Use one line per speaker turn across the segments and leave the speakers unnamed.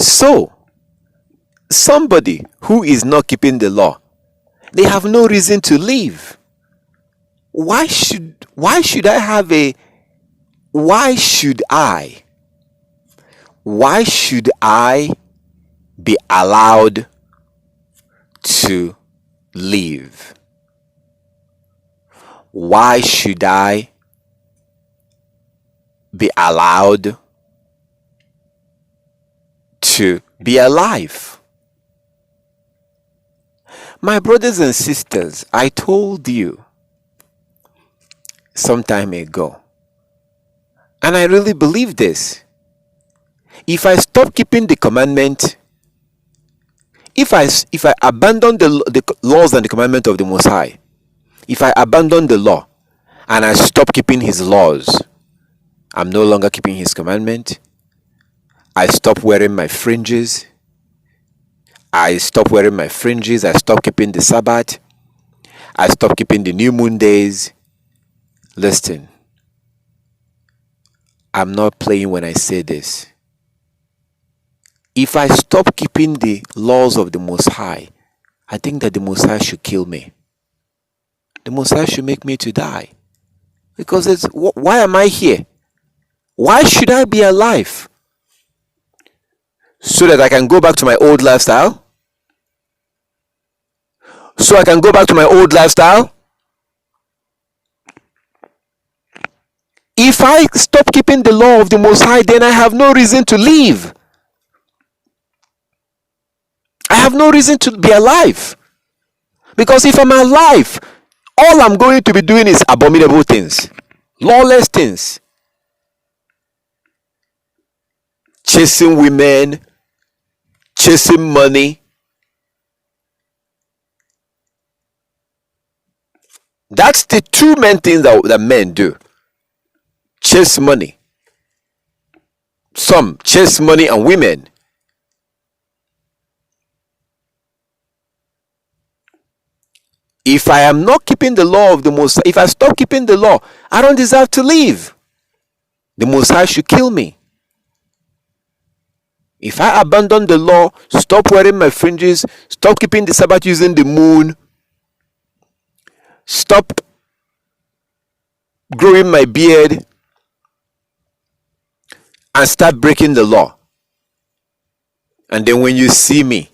So, somebody who is not keeping the law, they have no reason to live. Why should I have a why should I be allowed to live? Why should I be allowed to be alive? My brothers and sisters, I told you some time ago, and I really believe this. If I stop keeping the commandment, if I abandon the laws and the commandment of the Most High, if I abandon the law and I stop keeping His laws, I'm no longer keeping His commandment. I stop wearing my fringes. I stop keeping the Sabbath. I stop keeping the new moon days. Listen, I'm not playing when I say this. If I stop keeping the laws of the Most High, I think that the Most High should kill me. The Most High should make me to die. Because why am I here? Why should I be alive? So that I can go back to my old lifestyle? If I stop keeping the law of the Most High, then I have no reason to live. I have no reason to be alive. Because if I'm alive, all I'm going to be doing is abominable things, lawless things, chasing women, chasing money. That's the two main things that men do. Chase money. Some chase money and women. If I am not keeping the law of the Most High, if I stop keeping the law, I don't deserve to live. The Most High should kill me. If I abandon the law, stop wearing my fringes, stop keeping the Sabbath using the moon, stop growing my beard, and start breaking the law. And then when you see me,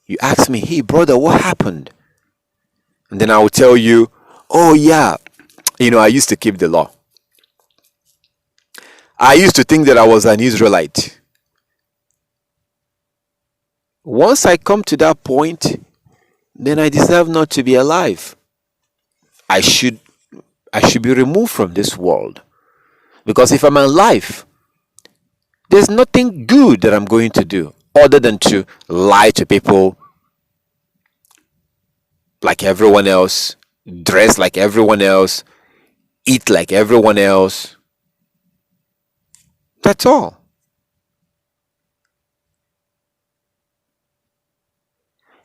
you ask me, hey brother, what happened? And then I will tell you, oh yeah, I used to keep the law. I used to think that I was an Israelite. Once I come to that point, then I deserve not to be alive. I should be removed from this world. Because if I'm alive, there's nothing good that I'm going to do other than to lie to people like everyone else, dress like everyone else, eat like everyone else. That's all.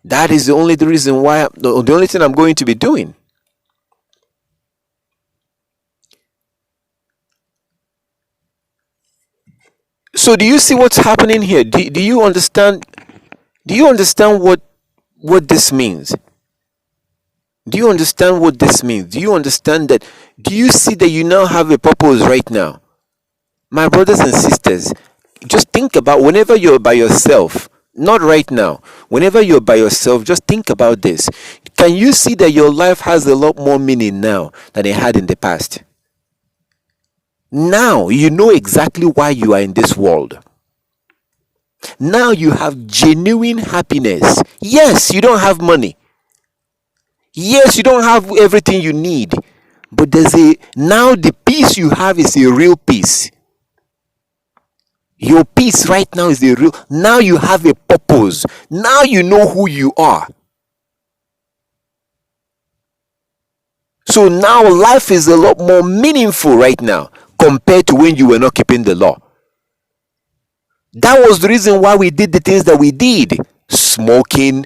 That is the only reason why, the only thing I'm going to be doing. So do you see what's happening here? Do you understand? Do you understand what this means? Do you understand what this means? Do you understand that? Do you see that you now have a purpose right now? My brothers and sisters, just think about whenever you're by yourself, not right now, whenever you're by yourself, just think about this. Can you see that your life has a lot more meaning now than it had in the past? Now you know exactly why you are in this world. Now you have genuine happiness. Yes, you don't have money. Yes, you don't have everything you need. But now the peace you have is a real peace. Your peace right now is now you have a purpose. Now you know who you are. So now life is a lot more meaningful right now compared to when you were not keeping the law. That was the reason why we did the things that we did. Smoking,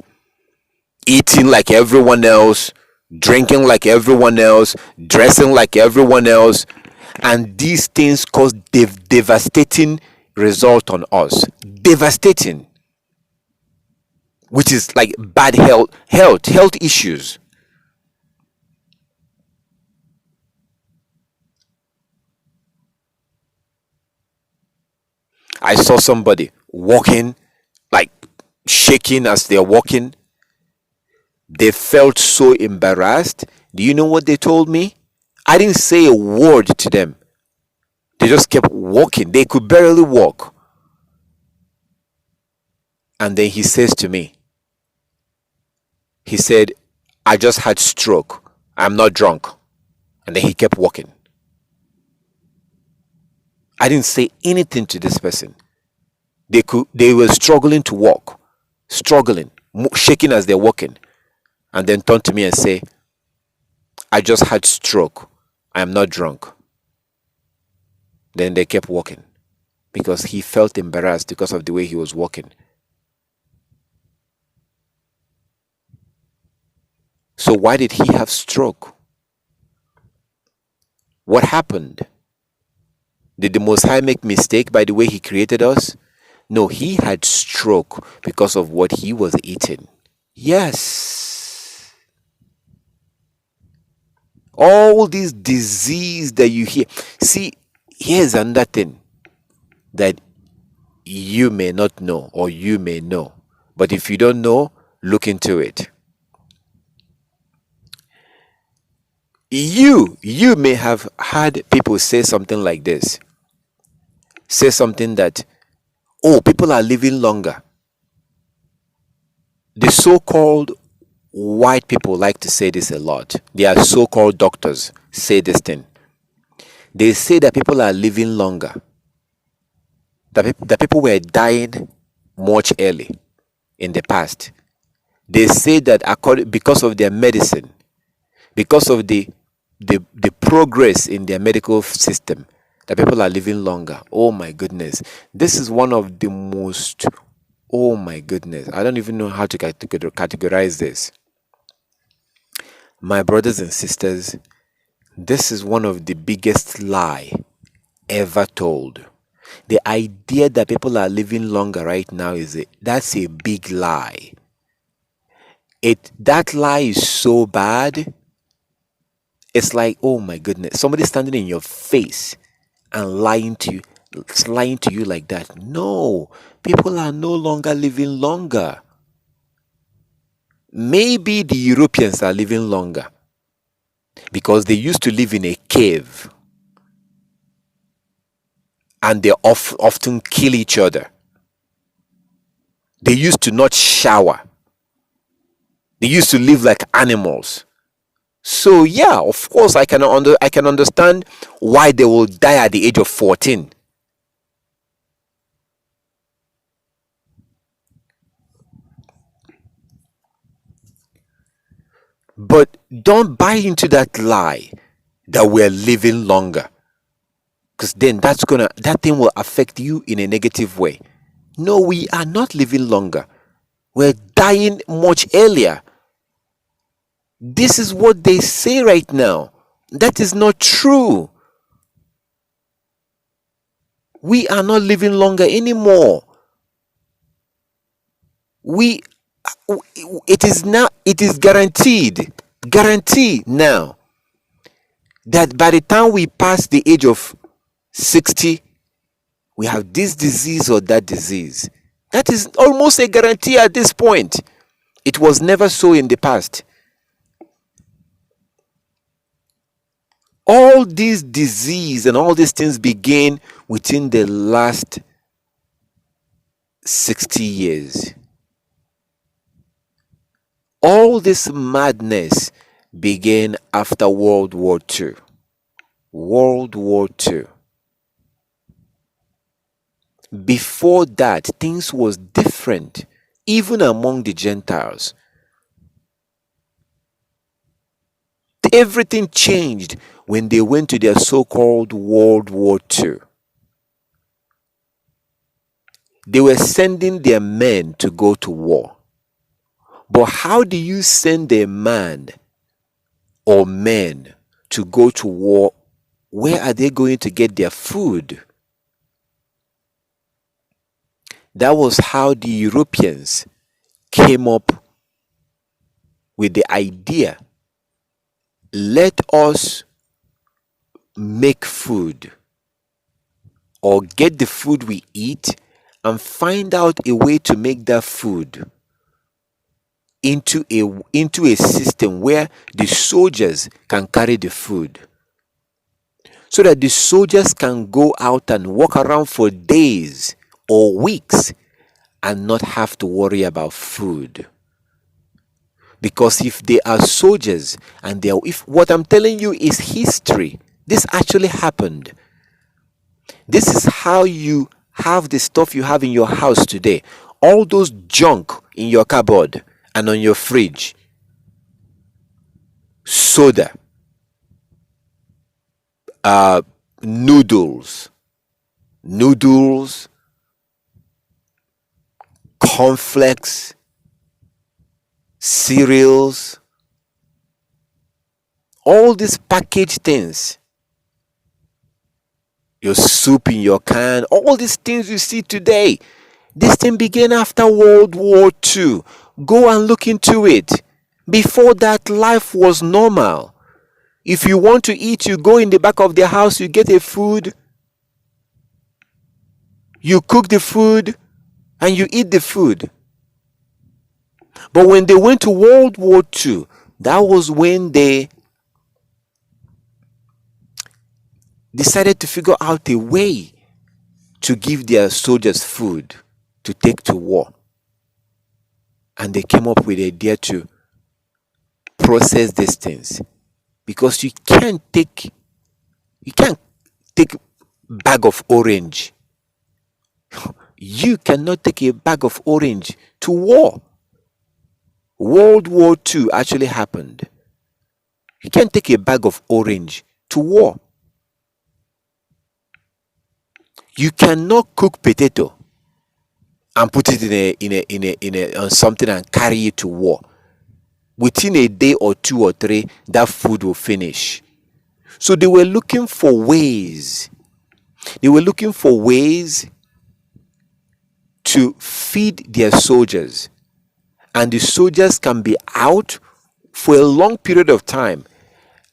eating like everyone else, drinking like everyone else, dressing like everyone else. And these things cause devastating result on us. Devastating. Which is like bad health issues. I saw somebody walking, like shaking as they're walking. They felt so embarrassed. Do you know what they told me? I didn't say a word to them. They just kept walking. They could barely walk. And then he says to me, he said, I just had stroke. I'm not drunk. And then he kept walking. I didn't say anything to this person. They were struggling to walk, struggling, shaking as they're walking, and then turn to me and say, I just had stroke. I am not drunk. Then they kept walking because he felt embarrassed because of the way he was walking. So why did he have stroke? What happened? Did the Most High make mistake by the way he created us? No, he had stroke because of what he was eating. Yes. All these disease that you hear. See, here's another thing that you may not know or you may know. But if you don't know, look into it. You may have had people say something like this. Say something that, oh, people are living longer. The so-called white people like to say this a lot. They are so-called doctors say this thing. They say that people are living longer. That people were dying much early in the past. They say that because of their medicine, because of the progress in their medical system, that people are living longer. Oh my goodness. This is one of the most, oh my goodness. I don't even know how to categorize this. My brothers and sisters, this is one of the biggest lie ever told. The idea that people are living longer right now that's a big lie. That lie is so bad. It's like, oh my goodness, somebody standing in your face and lying to you like that. No, people are no longer living longer. Maybe the Europeans are living longer because they used to live in a cave and they often kill each other. They used to not shower. They used to live like animals. So yeah, of course I can understand why they will die at the age of 14. But don't buy into that lie that we're living longer. Because then that thing will affect you in a negative way. No, we are not living longer. We're dying much earlier. This is what they say right now. That is not true. We are not living longer anymore. It is guaranteed now that by the time we pass the age of 60, we have this disease or that disease. That is almost a guarantee at this point. It was never so in the past. All these disease and all these things began within the last 60 years. All this madness began after World War II. World War II. Before that, things was different, even among the Gentiles. Everything changed when they went to their so-called World War II. They were sending their men to go to war. But how do you send a man or men to go to war? Where are they going to get their food? That was how the Europeans came up with the idea, let us make food or get the food we eat and find out a way to make that food into a system where the soldiers can carry the food, so that the soldiers can go out and walk around for days or weeks and not have to worry about food. Because if they are soldiers and they are, if what I'm telling you is history, this actually happened. This is how you have the stuff you have in your house today. All those junk in your cupboard and on your fridge. Soda, noodles, cornflakes, cereals, all these packaged things, your soup in your can, all these things you see today, this thing began after World War II. Go and look into it. Before that, life was normal. If you want to eat, you go in the back of the house, you get a food, you cook the food, and you eat the food. But when they went to World War II, that was when they decided to figure out a way to give their soldiers food to take to war. And they came up with the idea to process these things, because you can't take bag of orange. You cannot take a bag of orange to war. World War II actually happened. You can't take a bag of orange to war. You cannot cook potato and put it on something and carry it to war. Within a day or 2 or 3, that food will finish. So they were looking for ways. To feed their soldiers, and the soldiers can be out for a long period of time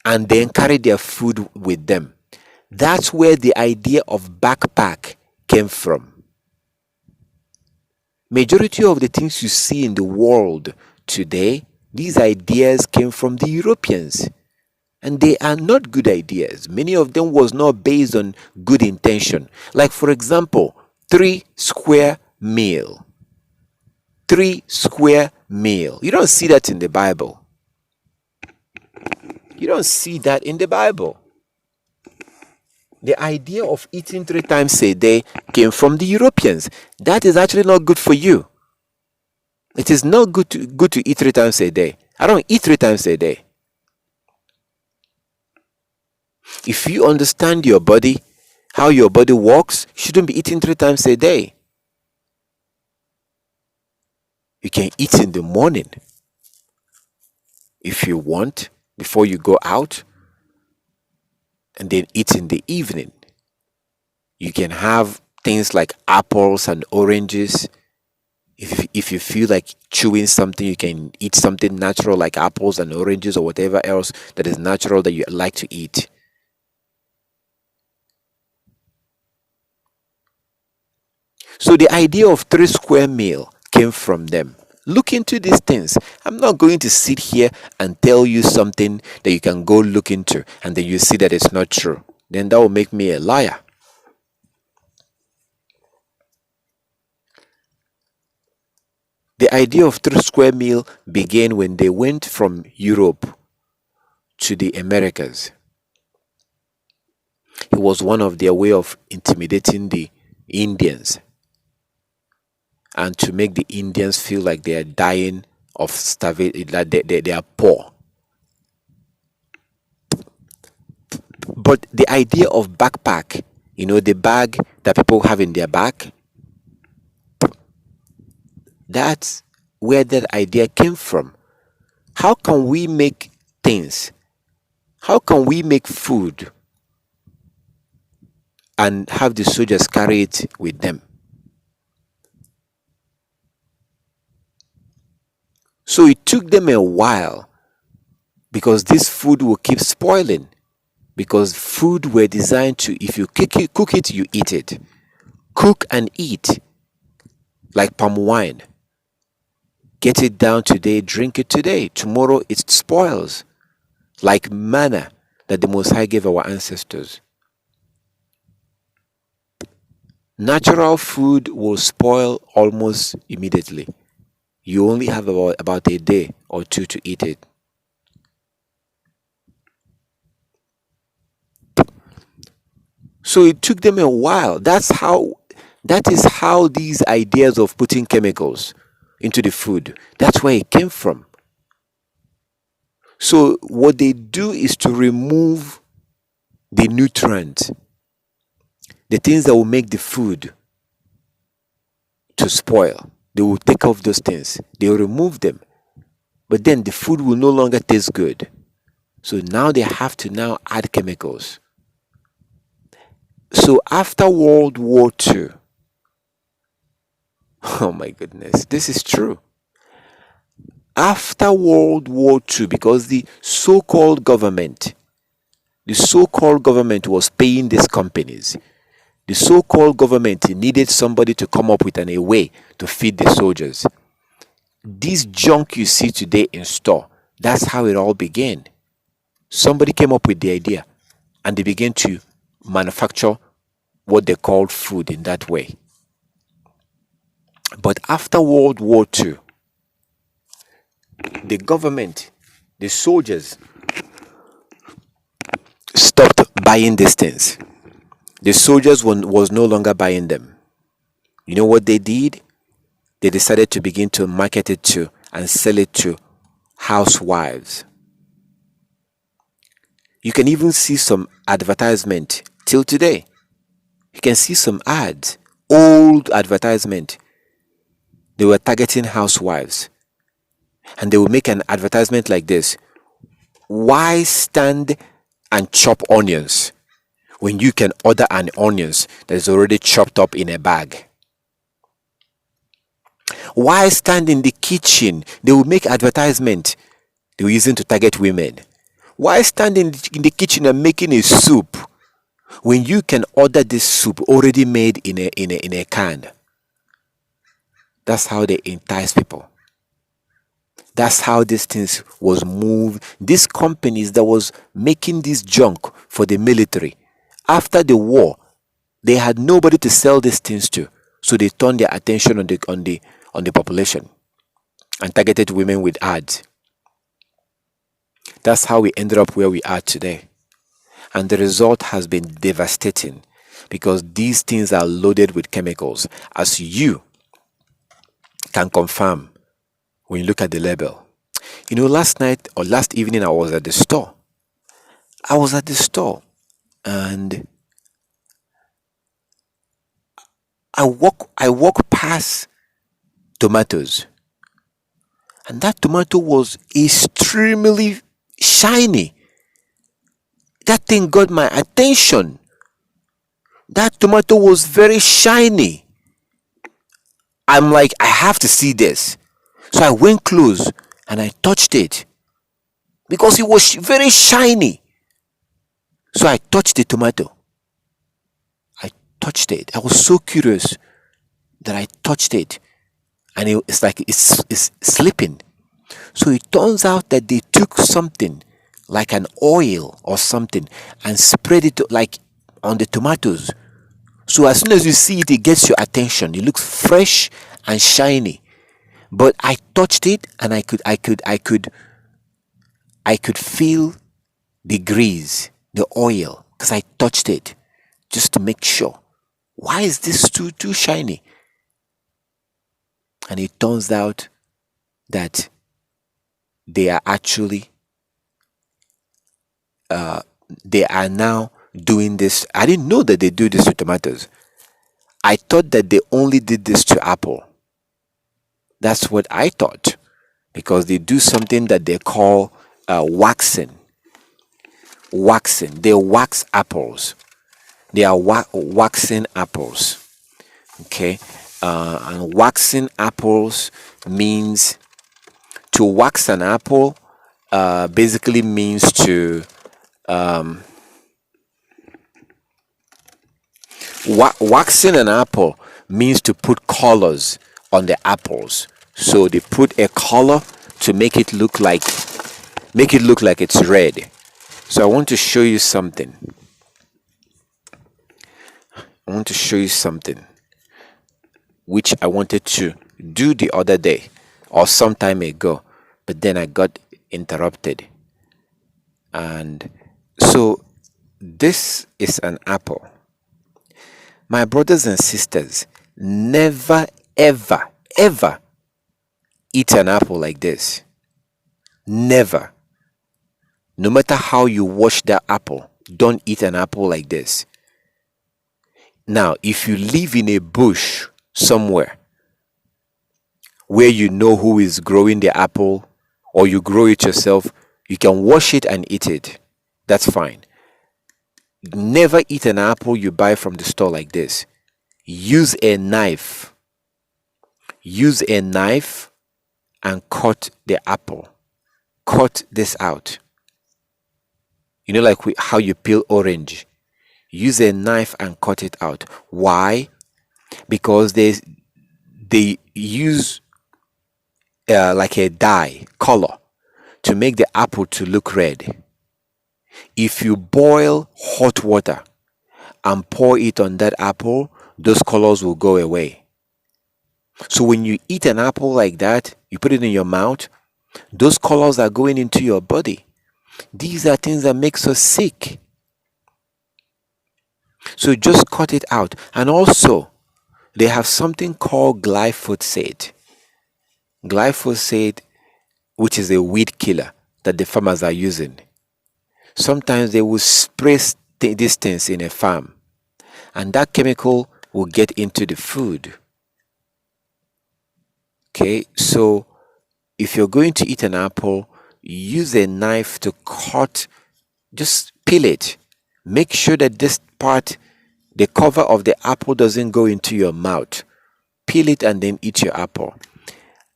and then carry their food with them. That's where the idea of backpack came from. Majority of the things you see in the world today, these ideas came from the Europeans, and they are not good ideas. Many of them was not based on good intention. Like, for example, 3 square meal. 3 square meal. You don't see that in the Bible. You don't see that in the Bible. The idea of eating 3 times a day came from the Europeans. That is actually not good for you. It is not good to eat 3 times a day. I don't eat 3 times a day. If you understand your body, how your body works, you shouldn't be eating 3 times a day. You can eat in the morning if you want, before you go out, and then eat in the evening. You can have things like apples and oranges. If you feel like chewing something, you can eat something natural like apples and oranges or whatever else that is natural that you like to eat. So the idea of 3 square meal came from them. Look into these things. I'm not going to sit here and tell you something that you can go look into and then you see that it's not true. Then that will make me a liar. The idea of 3 square meal began when they went from Europe to the Americas. It was one of their way of intimidating the Indians, and to make the Indians feel like they are dying of starvation, that they are poor. But the idea of backpack, the bag that people have in their back, that's where that idea came from. How can we make things? How can we make food and have the soldiers carry it with them? So it took them a while because this food will keep spoiling. Because food were designed to, if you cook it, you eat it. Cook and eat, like palm wine. Get it down today, drink it today. Tomorrow it spoils, like manna that the Most High gave our ancestors. Natural food will spoil almost immediately. You only have about a day or two to eat it. So it took them a while. That is how these ideas of putting chemicals into the food, that's where it came from. So what they do is to remove the nutrients, the things that will make the food to spoil. They will take off those things. They will remove them. But then the food will no longer taste good. So now they have to now add chemicals. So after World War II, oh my goodness, this is true. After World War II, because the so-called government was paying these companies. The so-called government needed somebody to come up with a way to feed the soldiers. This junk you see today in store, that's how it all began. Somebody came up with the idea and they began to manufacture what they called food in that way. But after World War II, the government, the soldiers, stopped buying these things. The soldiers was no longer buying them. You know what they did? They decided to begin to market it to and sell it to housewives. You can even see some advertisement till today. You can see some ads, old advertisement. They were targeting housewives. And they will make an advertisement like this: why stand and chop onions when you can order an onions that is already chopped up in a bag? Why stand in the kitchen? They will make advertisement they were using to target women. Why stand in the kitchen and making a soup when you can order this soup already made in a can? That's how they entice people. That's how these things was moved. These companies that was making this junk for the military, after the war, they had nobody to sell these things to, so they turned their attention on the population and targeted women with ads. That's how we ended up where we are today. And the result has been devastating because these things are loaded with chemicals, as you can confirm when you look at the label. You know, last night or last evening, I was at the store. And I walk past tomatoes. And that tomato was extremely shiny. That thing got my attention. That tomato was very shiny. I'm like, I have to see this. So I went close and I touched it because it was very shiny. So I touched the tomato. I touched it. I was so curious that I touched it. And it's like it's slipping. So it turns out that they took something like an oil or something and spread it like on the tomatoes. So as soon as you see it, it gets your attention. It looks fresh and shiny. But I touched it and I could feel the grease, the oil, because I touched it just to make sure. Why is this too shiny? And it turns out that they are actually they are now doing this. I didn't know that they do this to tomatoes. I thought that they only did this to apple. That's what I thought, because they do something that they call waxing. They wax apples. They are waxing apples. Okay, and waxing apples means to to wax an apple basically means to waxing an apple means to put colors on the apples. So they put a color to make it look like it's red. So I want to show you something. Which I wanted to do the other day or some time ago, but then I got interrupted. And so this is an apple. My brothers and sisters, never, ever, ever eat an apple like this. Never. No matter how you wash that apple, don't eat an apple like this. Now, if you live in a bush somewhere where you know who is growing the apple, or you grow it yourself, you can wash it and eat it. That's fine. Never eat an apple you buy from the store like this. Use a knife. Use a knife and cut the apple. Cut this out. You know, like how you peel orange. Use a knife and cut it out. Why? Because they use like a dye color to make the apple to look red. If you boil hot water and pour it on that apple, those colors will go away. So when you eat an apple like that, you put it in your mouth, those colors are going into your body. These are things that makes us sick. So just cut it out. And also, they have something called glyphosate. Glyphosate, which is a weed killer that the farmers are using. Sometimes they will spray these things in a farm, and that chemical will get into the food. Okay, so if you're going to eat an apple, use a knife to cut, just peel it. Make sure that this part, the cover of the apple, doesn't go into your mouth. Peel it and then eat your apple.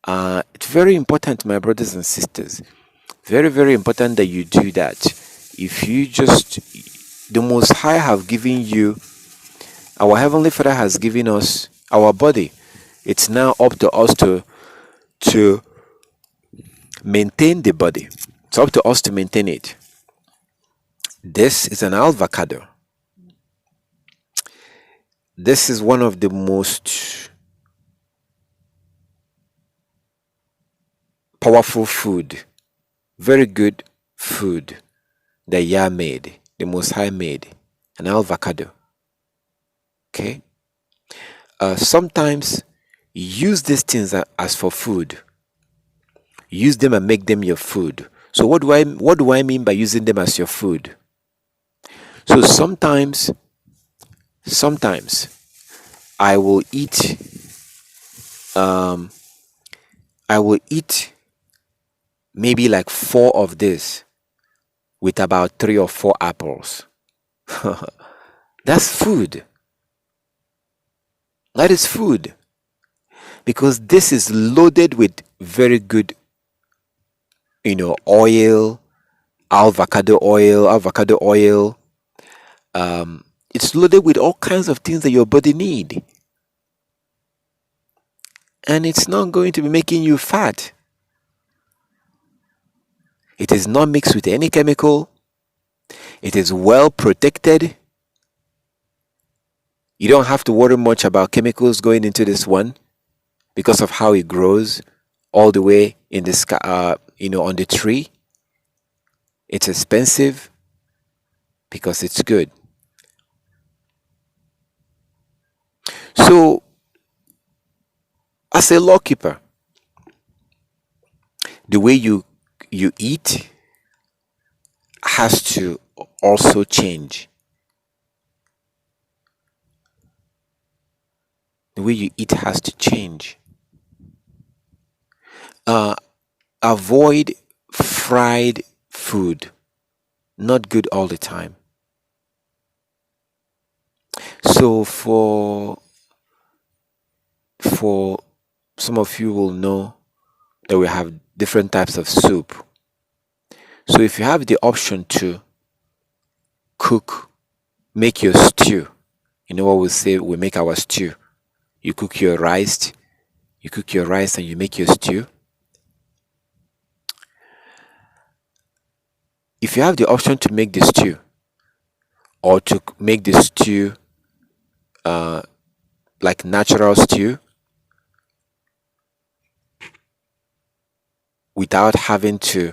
It's very important, my brothers and sisters. Very, very important that you do that. If you just, the Most High have given you, our Heavenly Father has given us our body. It's now up to us to maintain the body. It's up to us to maintain it. This is an avocado. This is one of the most powerful food, very good food that Yah made, the Most High made, an avocado. Okay. Sometimes use these things as for food. Use them and make them your food. So what do I mean by using them as your food? So sometimes I will eat maybe like 4 of this with about 3 or 4 apples. That's food. That is food. Because this is loaded with very good, oil, avocado oil. It's loaded with all kinds of things that your body need. And it's not going to be making you fat. It is not mixed with any chemical. It is well protected. You don't have to worry much about chemicals going into this one because of how it grows all the way in the sky, on the tree. It's expensive because it's good. So, as a lawkeeper, the way you eat has to also change. The way you eat has to change. Avoid fried food. Not good all the time. So for some of you will know that we have different types of soup. So if you have the option to make your stew, you know what we say, we make our stew. You cook your rice, and you make your stew. If you have the option to make the stew, or to make the stew like natural stew, without having to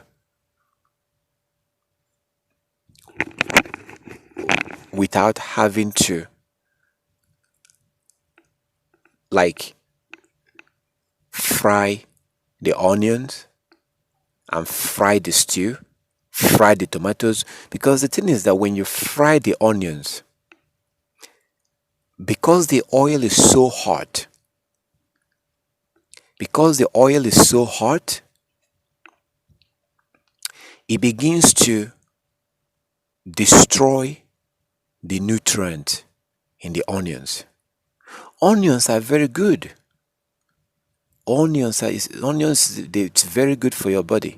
without having to like fry the onions and fry the stew, fry the tomatoes. Because the thing is that when you fry the onions, because the oil is so hot, it begins to destroy the nutrient in the onions. Onions are very good. It's very good for your body.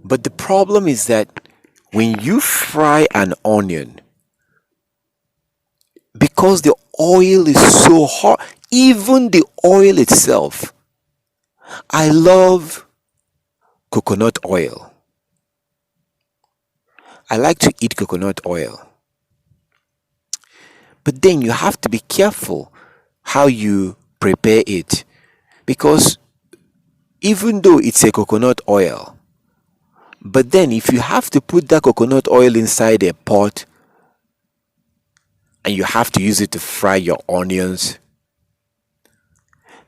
But the problem is that when you fry an onion, because the oil is so hot, even the oil itself. I love coconut oil. I like to eat coconut oil. But then you have to be careful how you prepare it, because even though it's a coconut oil, but then if you have to put that coconut oil inside a pot and you have to use it to fry your onions,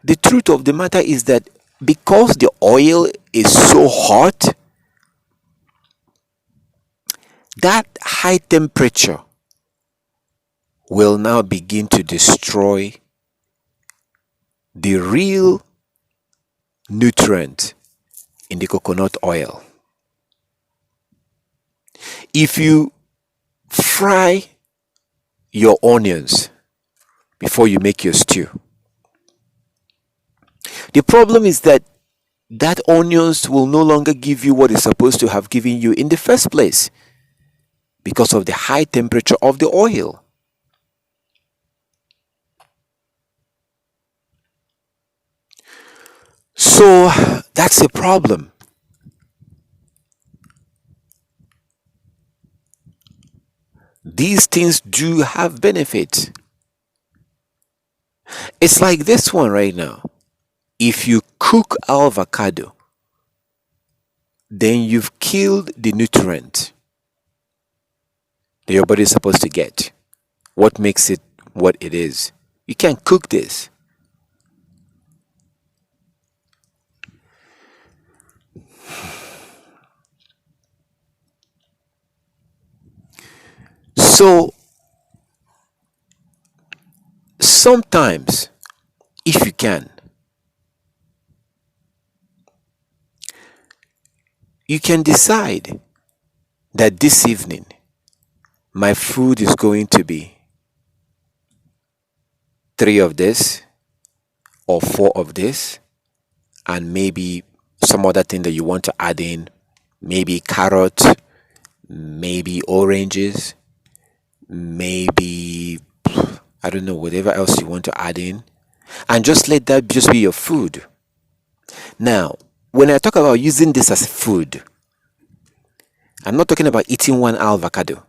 the truth of the matter is that because the oil is so hot, that high temperature will now begin to destroy the real nutrient in the coconut oil. If you fry your onions before you make your stew, the problem is that onions will no longer give you what it's supposed to have given you in the first place because of the high temperature of the oil. So that's a problem. These things do have benefits. It's like this one right now. If you cook avocado, then you've killed the nutrient that your body is supposed to get. What makes it what it is? You can't cook this. So sometimes, if you can, you can decide that this evening my food is going to be 3 of this or 4 of this, and maybe some other thing that you want to add in, maybe carrot, maybe oranges, maybe I don't know, whatever else you want to add in, and just let that just be your food. Now, when I talk about using this as food, I'm not talking about eating one avocado.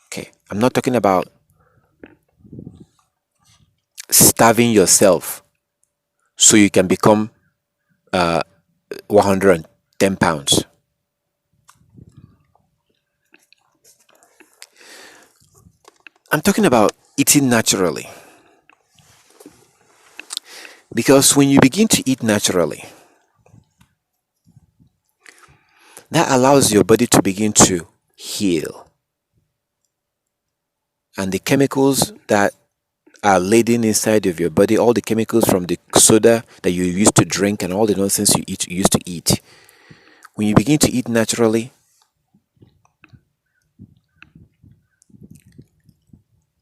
Okay, I'm not talking about starving yourself so you can become 110 pounds. I'm talking about eating naturally. Because when you begin to eat naturally, that allows your body to begin to heal. And the chemicals that are laden inside of your body, all the chemicals from the soda that you used to drink and all the nonsense you used to eat, when you begin to eat naturally,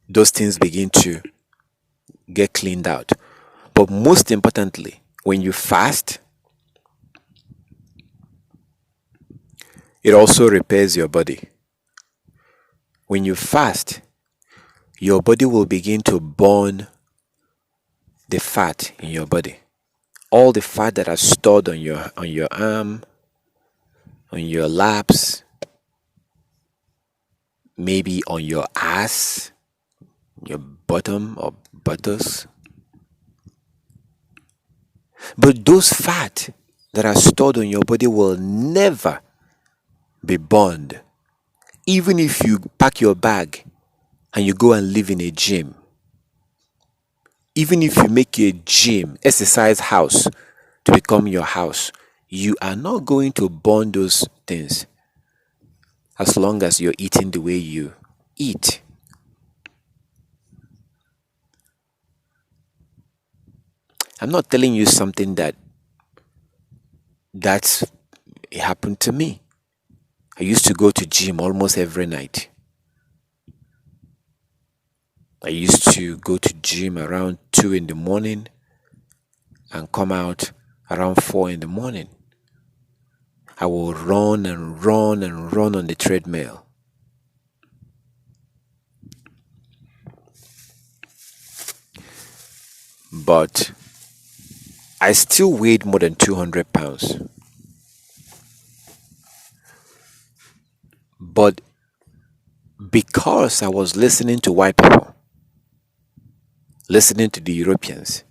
those things begin to get cleaned out. But most importantly, When you fast, it also repairs your body. When you fast, your body will begin to burn the fat in your body. All the fat that are stored on your arm, on your laps, maybe on your ass, your bottom or buttocks. But those fat that are stored on your body will never be burned. Even if you pack your bag and you go and live in a gym, even if you make a gym, exercise house to become your house, you are not going to burn those things as long as you're eating the way you eat. I'm not telling you something that's it happened to me. I used to go to gym almost every night. I used to go to gym around 2 in the morning and come out around 4 in the morning. I will run and run and run on the treadmill. But I still weighed more than 200 pounds. But because I was listening to white people, listening to the Europeans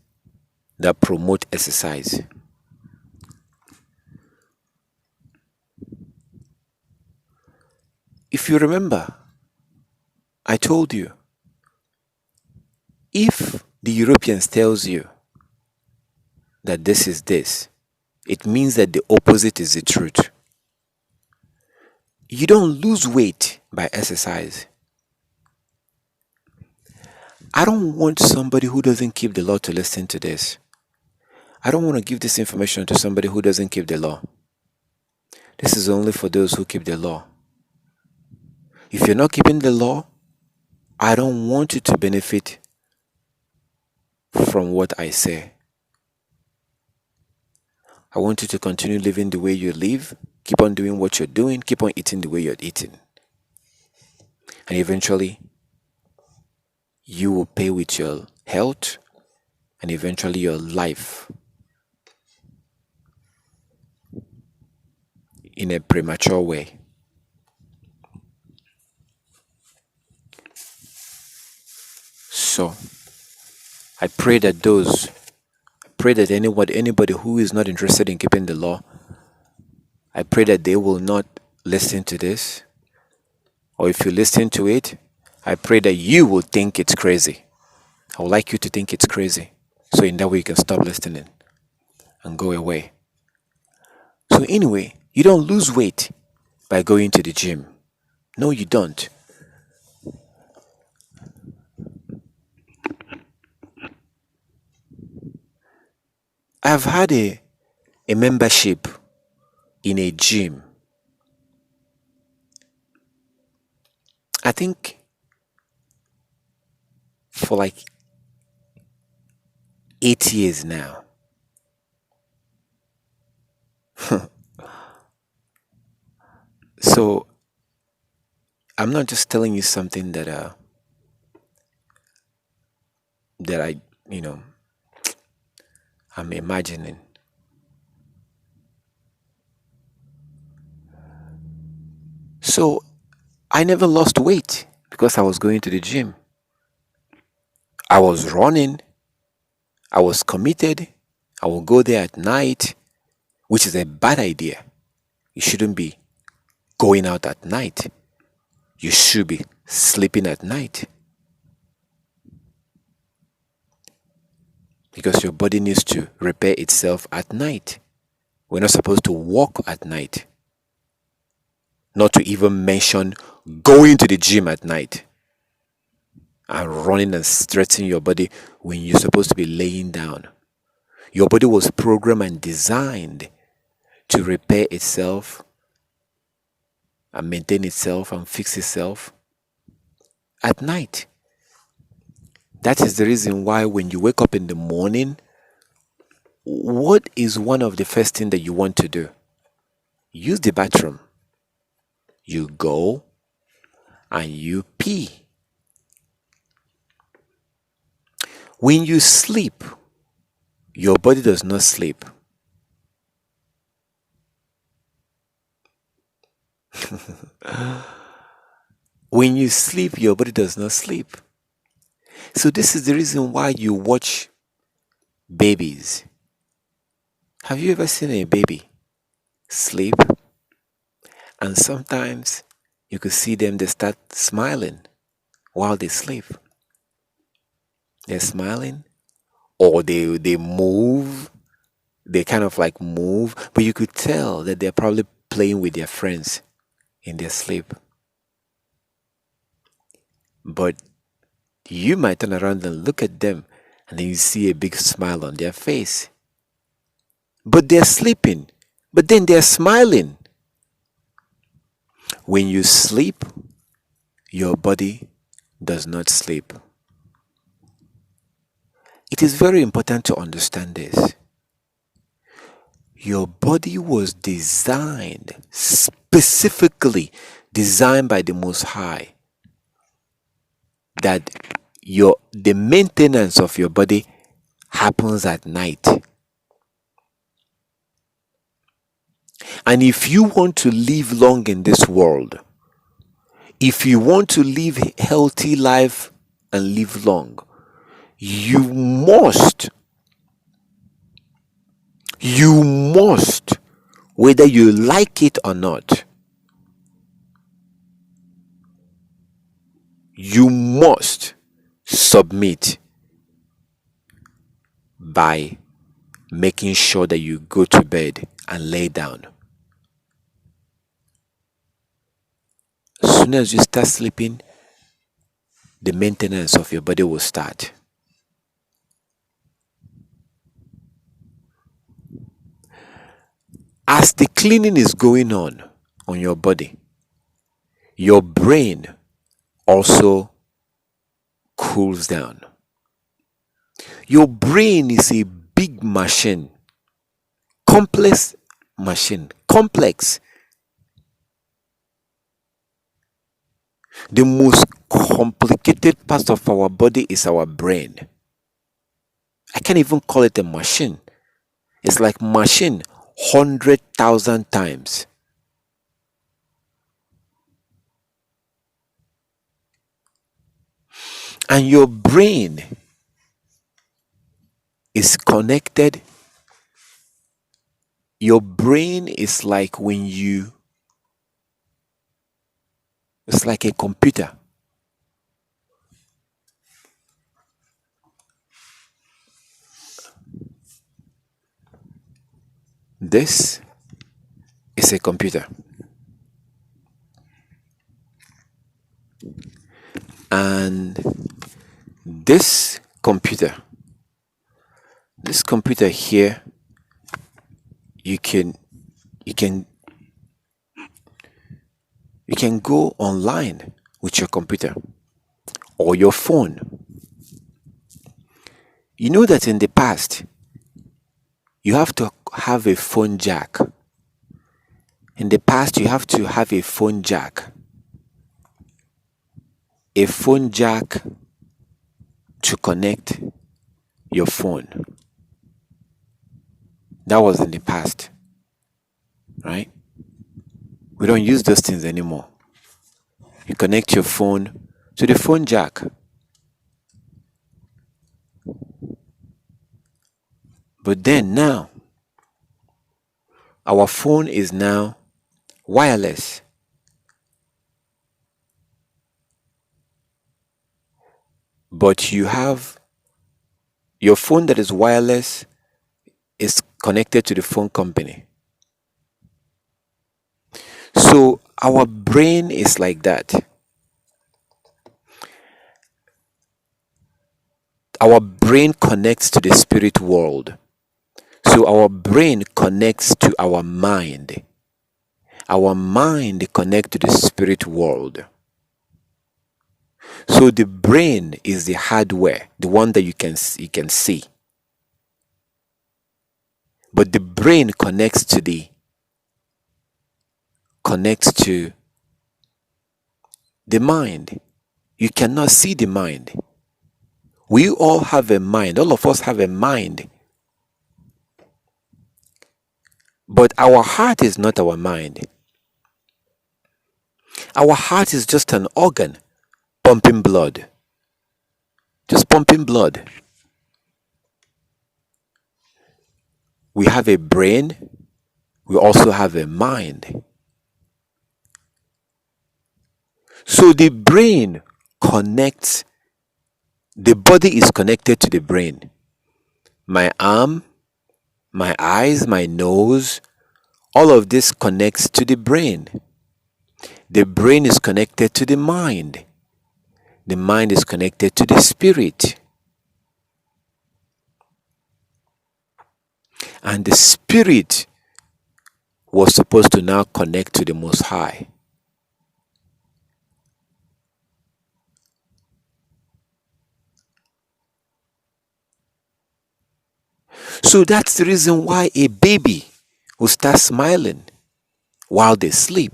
that promote exercise, if you remember, I told you, if the Europeans tells you that this is this, it means that the opposite is the truth. You don't lose weight by exercise. I don't want somebody who doesn't keep the law to listen to this. I don't want to give this information to somebody who doesn't keep the law. This is only for those who keep the law. If you're not keeping the law, I don't want you to benefit from what I say. I want you to continue living the way you live, keep on doing what you're doing, keep on eating the way you're eating. And eventually, you will pay with your health and eventually your life in a premature way. So, I pray that anybody who is not interested in keeping the law, I pray that they will not listen to this. Or if you listen to it, I pray that you will think it's crazy. I would like you to think it's crazy. So in that way you can stop listening and go away. So anyway, you don't lose weight by going to the gym. No, you don't. I've had a membership in a gym. I think for like 8 years now. So I'm not just telling you something that I I'm imagining. So I never lost weight because I was going to the gym. I was running. I was committed. I will go there at night, which is a bad idea. You shouldn't be going out at night. You should be sleeping at night. Because your body needs to repair itself at night. We're not supposed to walk at night. Not to even mention going to the gym at night and running and stretching your body when you're supposed to be laying down. Your body was programmed and designed to repair itself and maintain itself and fix itself at night. That is the reason why when you wake up in the morning, what is one of the first thing that you want to do? Use the bathroom. You go and you pee. When you sleep, your body does not sleep. When you sleep, your body does not sleep. So this is the reason why you watch babies. Have you ever seen a baby sleep? And sometimes you could see them, they start smiling while they sleep. They're smiling, or they move, they kind of like move, but you could tell that they're probably playing with their friends in their sleep. But you might turn around and look at them, and then you see a big smile on their face. But they're sleeping, but then they're smiling. When you sleep, your body does not sleep. It is very important to understand this. Your body was designed, specifically designed by the Most High, that the maintenance of your body happens at night. And if you want to live long in this world, if you want to live a healthy life and live long, you must, whether you like it or not, you must submit by making sure that you go to bed and lay down. As soon as you start sleeping, the maintenance of your body will start. As the cleaning is going on your body, your brain also cools down. Your brain is a big machine, complex. The most complicated part of our body is our brain. I can't even call it a machine. It's like machine 100,000 times. And your brain is connected. Your brain is like it's like a computer. This is a computer. And this computer here, you can go online with your computer or your phone. You know that in the past, you have to have a phone jack. In the past, you have to have a phone jack. A phone jack to connect your phone. That was in the past, right? We don't use those things anymore. You connect your phone to the phone jack. But then now, our phone is now wireless. But you have your phone that is wireless is connected to the phone company. So our brain is like that. Our brain connects to the spirit world. So our brain connects to our mind. Our mind connects to the spirit world. So the brain is the hardware, the one that you can see. but the brain connects to the mind. You cannot see the mind. We all have a mind. All of us have a mind. But our heart is not our mind. Our heart is just an organ pumping blood. Just pumping blood. We have a brain. We also have a mind. So the brain connects, the body is connected to the brain. My arm, my eyes, my nose, all of this connects to the brain. The brain is connected to the mind. The mind is connected to the spirit. And the spirit was supposed to now connect to the Most High. So that's the reason why a baby will start smiling while they sleep.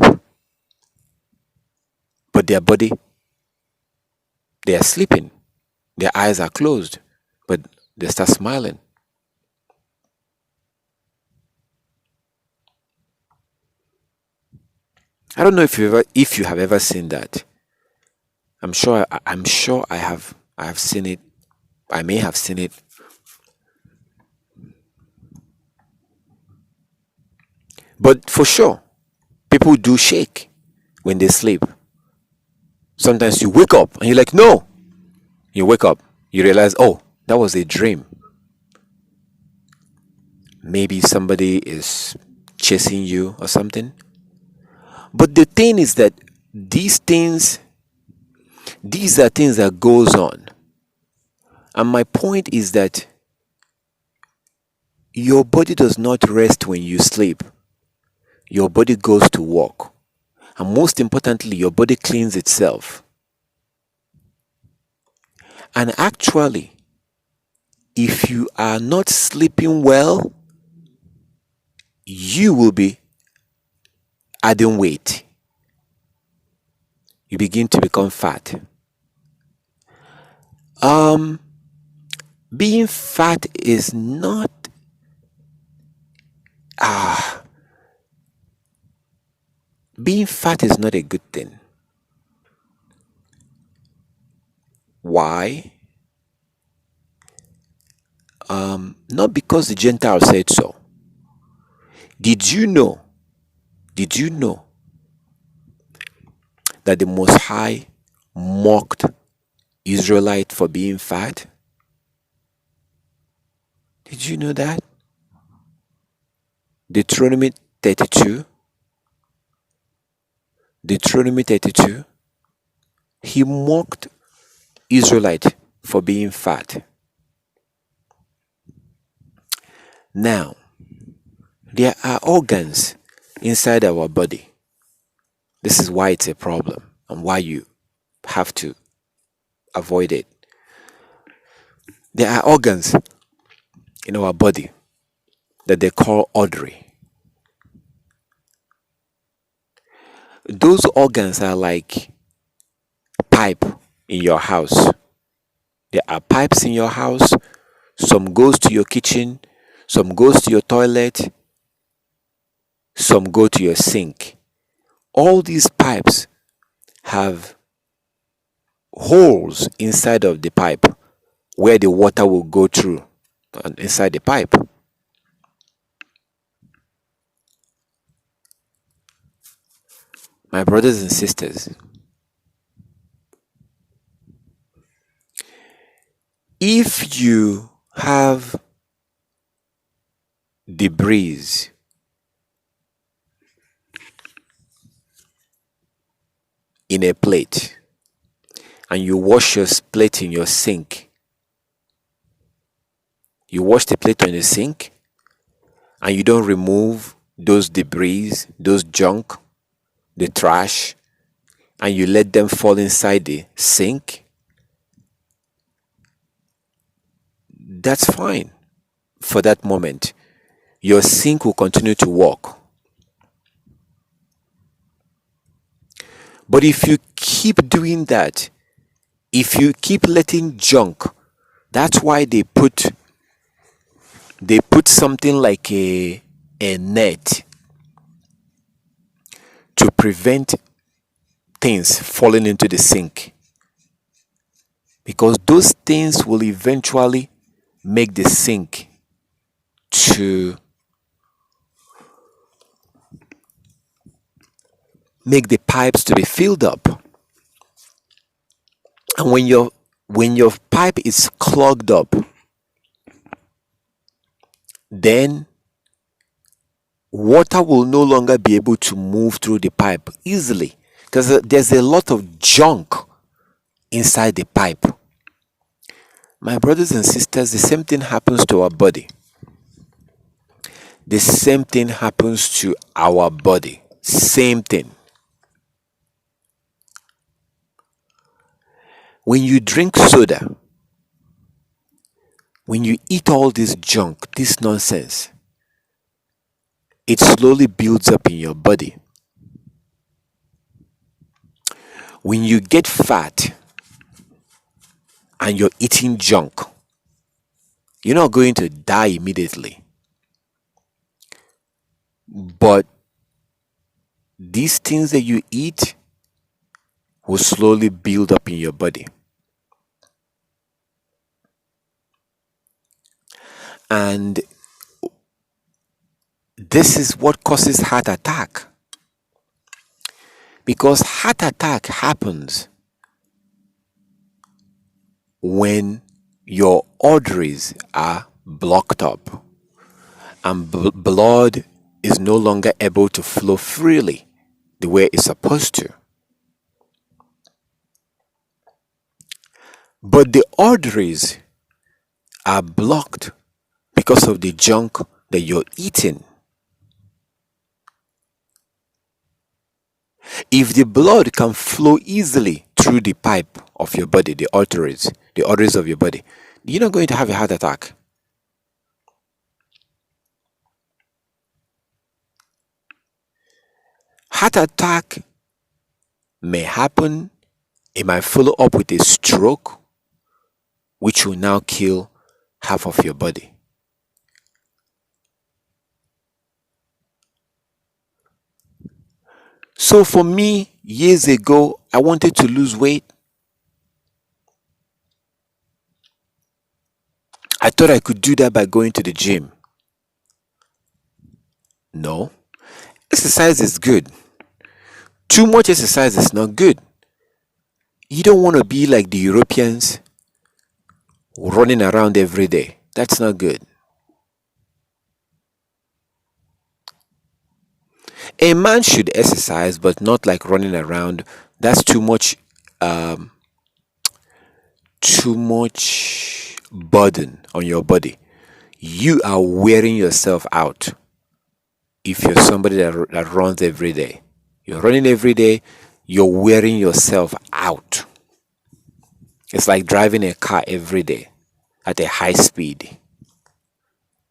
But their body, they are sleeping. Their eyes are closed, but they start smiling. I don't know if you have ever seen that. I'm sure I have seen it. I may have seen it. But for sure, people do shake when they sleep. Sometimes you wake up and you're like, no. You wake up, you realize, oh, that was a dream. Maybe somebody is chasing you or something. But the thing is that these are things that goes on. And my point is that your body does not rest when you sleep. Your body goes to work. And most importantly, your body cleans itself. And actually, if you are not sleeping well, you will be adding weight. You begin to become fat. Being fat is not being fat is not a good thing. Why? Not because the Gentiles said so. Did you know that the Most High mocked Israelite for being fat? Did you know that? Deuteronomy 32. He mocked Israelite for being fat. Now, there are organs inside our body. This is why it's a problem and why you have to avoid it. There are organs in our body that they call artery. Those organs are like pipe in your house. There are pipes in your house. Some goes to your kitchen, some goes to your toilet, some go to your sink. All these pipes have holes inside of the pipe where the water will go through inside the pipe. My brothers and sisters, if you have debris in a plate and you wash your plate in your sink, you wash the plate on the sink and you don't remove those debris, those junk, the trash, and you let them fall inside the sink, that's fine for that moment. your sink will continue to work. But if you keep doing that, if you keep letting junk, that's why they put something like a net to prevent things falling into the sink, because those things will eventually make the sink to make the pipes to be filled up. And when your pipe is clogged up, then water will no longer be able to move through the pipe easily, because there's a lot of junk inside the pipe. My brothers and sisters, the same thing happens to our body. The same thing happens to our body. Same thing. When you drink soda, when you eat all this junk, this nonsense, it slowly builds up in your body. When you get fat and you're eating junk, you're not going to die immediately. But these things that you eat will slowly build up in your body. And this is what causes heart attack. Because heart attack happens when your arteries are blocked up and blood is no longer able to flow freely the way it's supposed to. But the arteries are blocked because of the junk that you're eating. If the blood can flow easily through the pipe of your body, the arteries of your body, you're not going to have a heart attack. Heart attack may happen. It might follow up with a stroke, which will now kill half of your body. So for me, years ago, I wanted to lose weight. I thought I could do that by going to the gym. No. Exercise is good. Too much exercise is not good. You don't want to be like the Europeans running around every day. That's not good. A man should exercise, but not like running around. That's too much burden on your body. You are wearing yourself out if you're somebody that runs every day. You're running every day, you're wearing yourself out. It's like driving a car every day at a high speed.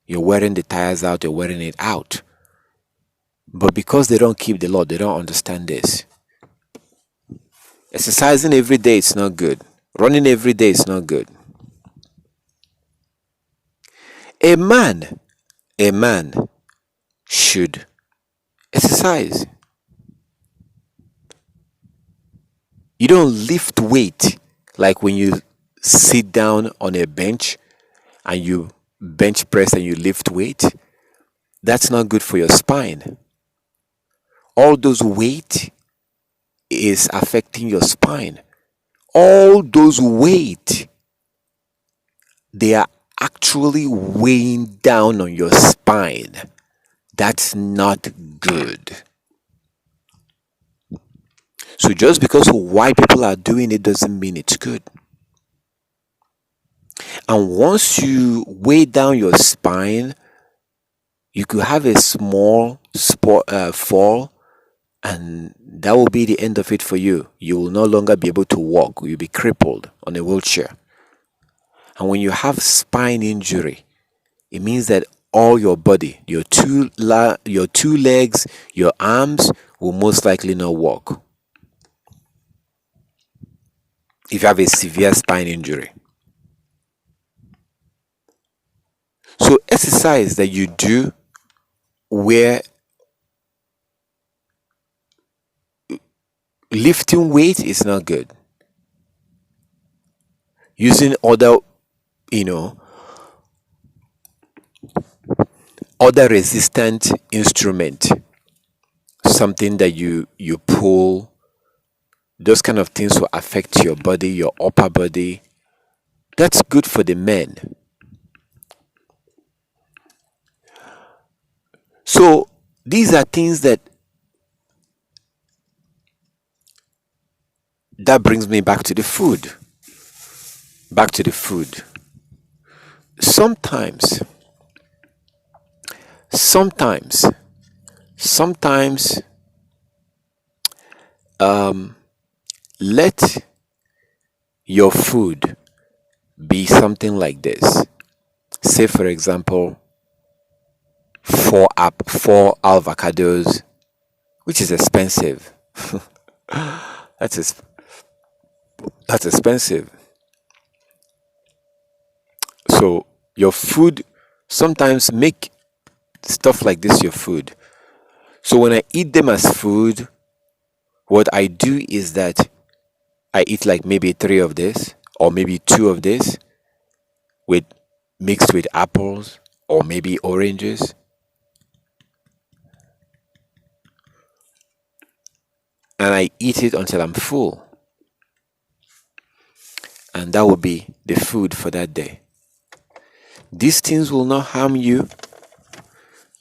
You're wearing the tires out, you're wearing it out. But because they don't keep the law, they don't understand this. Exercising every day is not good. Running every day is not good. A man should exercise. You don't lift weight like when you sit down on a bench and you bench press and you lift weight. That's not good for your spine. All those weight is affecting your spine. All those weight, they are actually weighing down on your spine. That's not good. So just because white people are doing it doesn't mean it's good. And once you weigh down your spine, you could have a small fall, and that will be the end of it for you. You will no longer be able to walk. You'll be crippled on a wheelchair. And when you have spine injury, it means that all your body, your your two legs, your arms will most likely not work if you have a severe spine injury. So exercise that you do where lifting weight is not good. Using you know, other resistant instrument, something that you pull, those kind of things will affect your body, your upper body. That's good for the men. So these are things that brings me back to the food. Back to the food. Sometimes, sometimes, sometimes, let your food be something like this. Say, for example, four avocados, which is expensive. That's ex- that's expensive. So your food, sometimes make stuff like this your food. So when I eat them as food, what I do is that I eat like maybe three of this or maybe two of this with mixed with apples or maybe oranges, and I eat it until I'm full. And that will be the food for that day. These things will not harm you.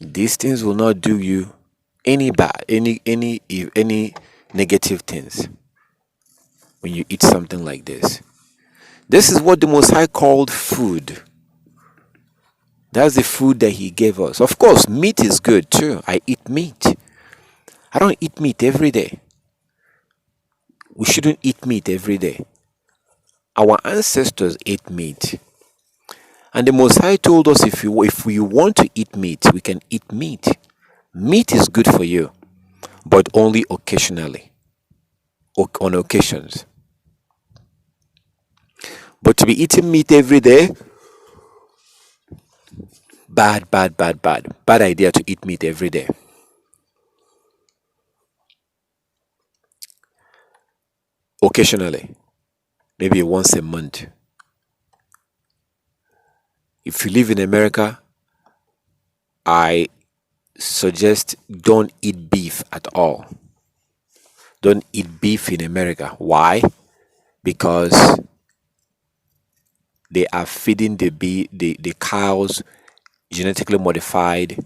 These things will not do you any bad, any negative things when you eat something like this. This is what the Most High called food. That's the food that He gave us. Of course, meat is good too. I eat meat. I don't eat meat every day. We shouldn't eat meat every day. Our ancestors ate meat. And the Most High told us if we want to eat meat, we can eat meat. Meat is good for you, but only occasionally, on occasions. But to be eating meat every day, bad, bad, bad, bad. Bad idea to eat meat every day. Occasionally, maybe once a month. If you live in America, I suggest don't eat beef at all. Don't eat beef in America. Why? Because they are feeding the cows genetically modified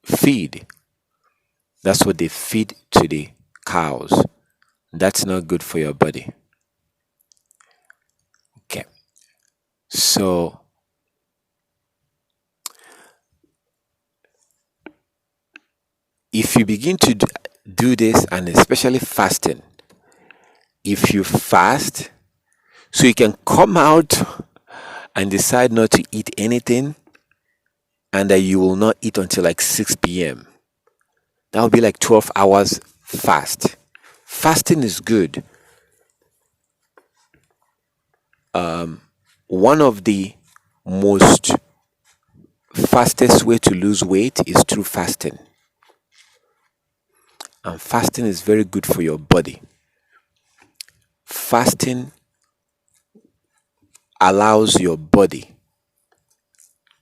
feed. That's what they feed to the cows. That's not good for your body. Okay. So if you begin to do this, and especially fasting, if you fast, so you can come out and decide not to eat anything, and that you will not eat until like 6 p.m. That will be like 12 hours fast. Fasting is good. One of the most fastest way to lose weight is through fasting. And fasting is very good for your body. Fasting allows your body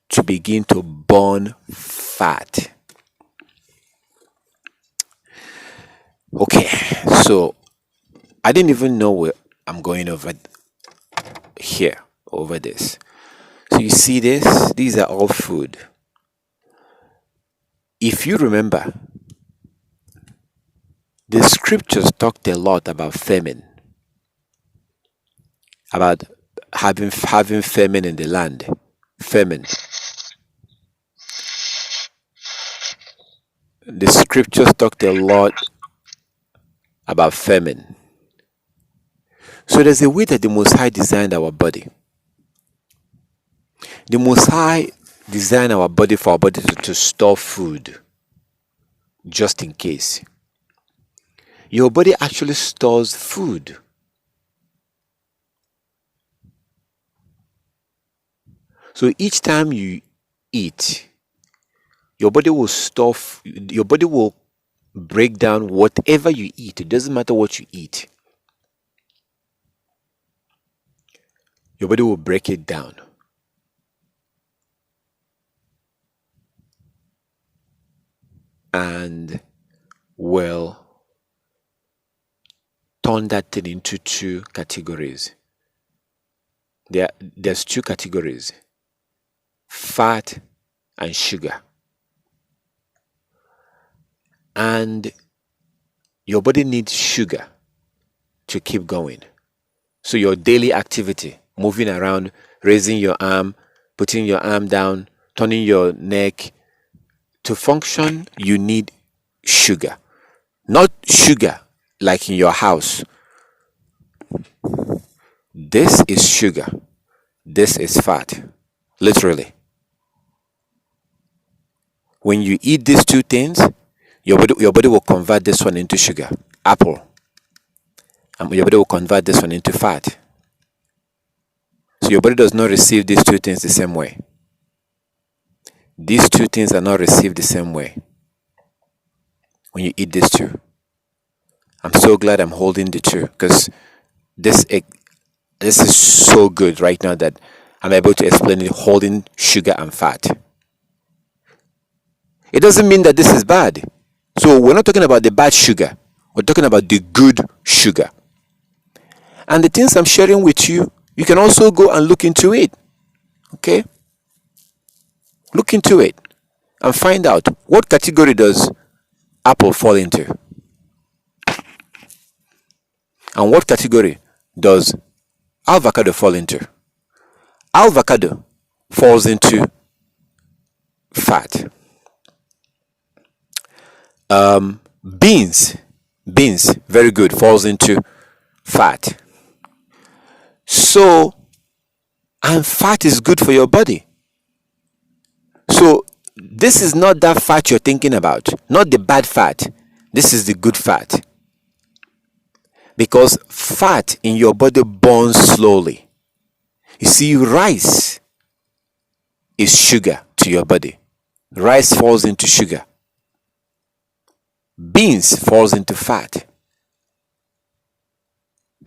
to begin to burn fat. Okay, so I didn't even know where I'm going over this. So you see this? These are all food. If you remember, the scriptures talked a lot about famine, about having famine in the land. Famine. The scriptures talked a lot about famine. So there's a way that the Most High designed our body. The Most High design our body for our body to store food just in case. Your body actually stores food. So each time you eat, your body will your body will break down whatever you eat. It doesn't matter what you eat. Your body will break it down. And will turn that thing into two categories. There's two categories: fat and sugar. And your body needs sugar to keep going. So your daily activity, moving around, raising your arm, putting your arm down, turning your neck, to function, you need sugar. Not sugar like in your house. This is sugar. This is fat. Literally. When you eat these two things, your body will convert this one into sugar. Apple. And your body will convert this one into fat. So your body does not receive these two things the same way. These two things are not received the same way when you eat these two. I'm so glad I'm holding the two, because this is so good right now that I'm able to explain it holding sugar and fat. It doesn't mean that this is bad. So we're not talking about the bad sugar. We're talking about the good sugar. And the things I'm sharing with you, you can also go and look into it. Okay? Look into it and find out what category does apple fall into, and what category does avocado fall into. Avocado falls into fat. Beans, very good, falls into fat. So, and fat is good for your body. So this is not that fat you're thinking about, not the bad fat. This is the good fat. Because fat in your body burns slowly. You see, rice is sugar to your body. Rice falls into sugar. Beans falls into fat.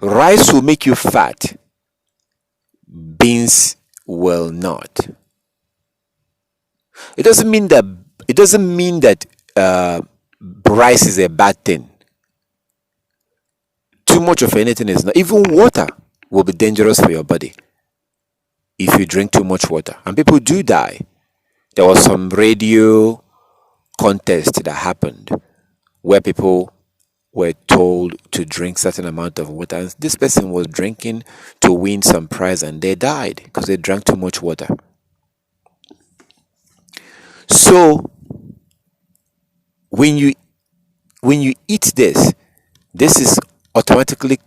Rice will make you fat. Beans will not. It doesn't mean that rice is a bad thing. Too much of anything is not. Even water will be dangerous for your body if you drink too much water, and people do die. There was some radio contest that happened where people were told to drink certain amount of water, and this person was drinking to win some prize, and they died because they drank too much water. So when you eat this is automatically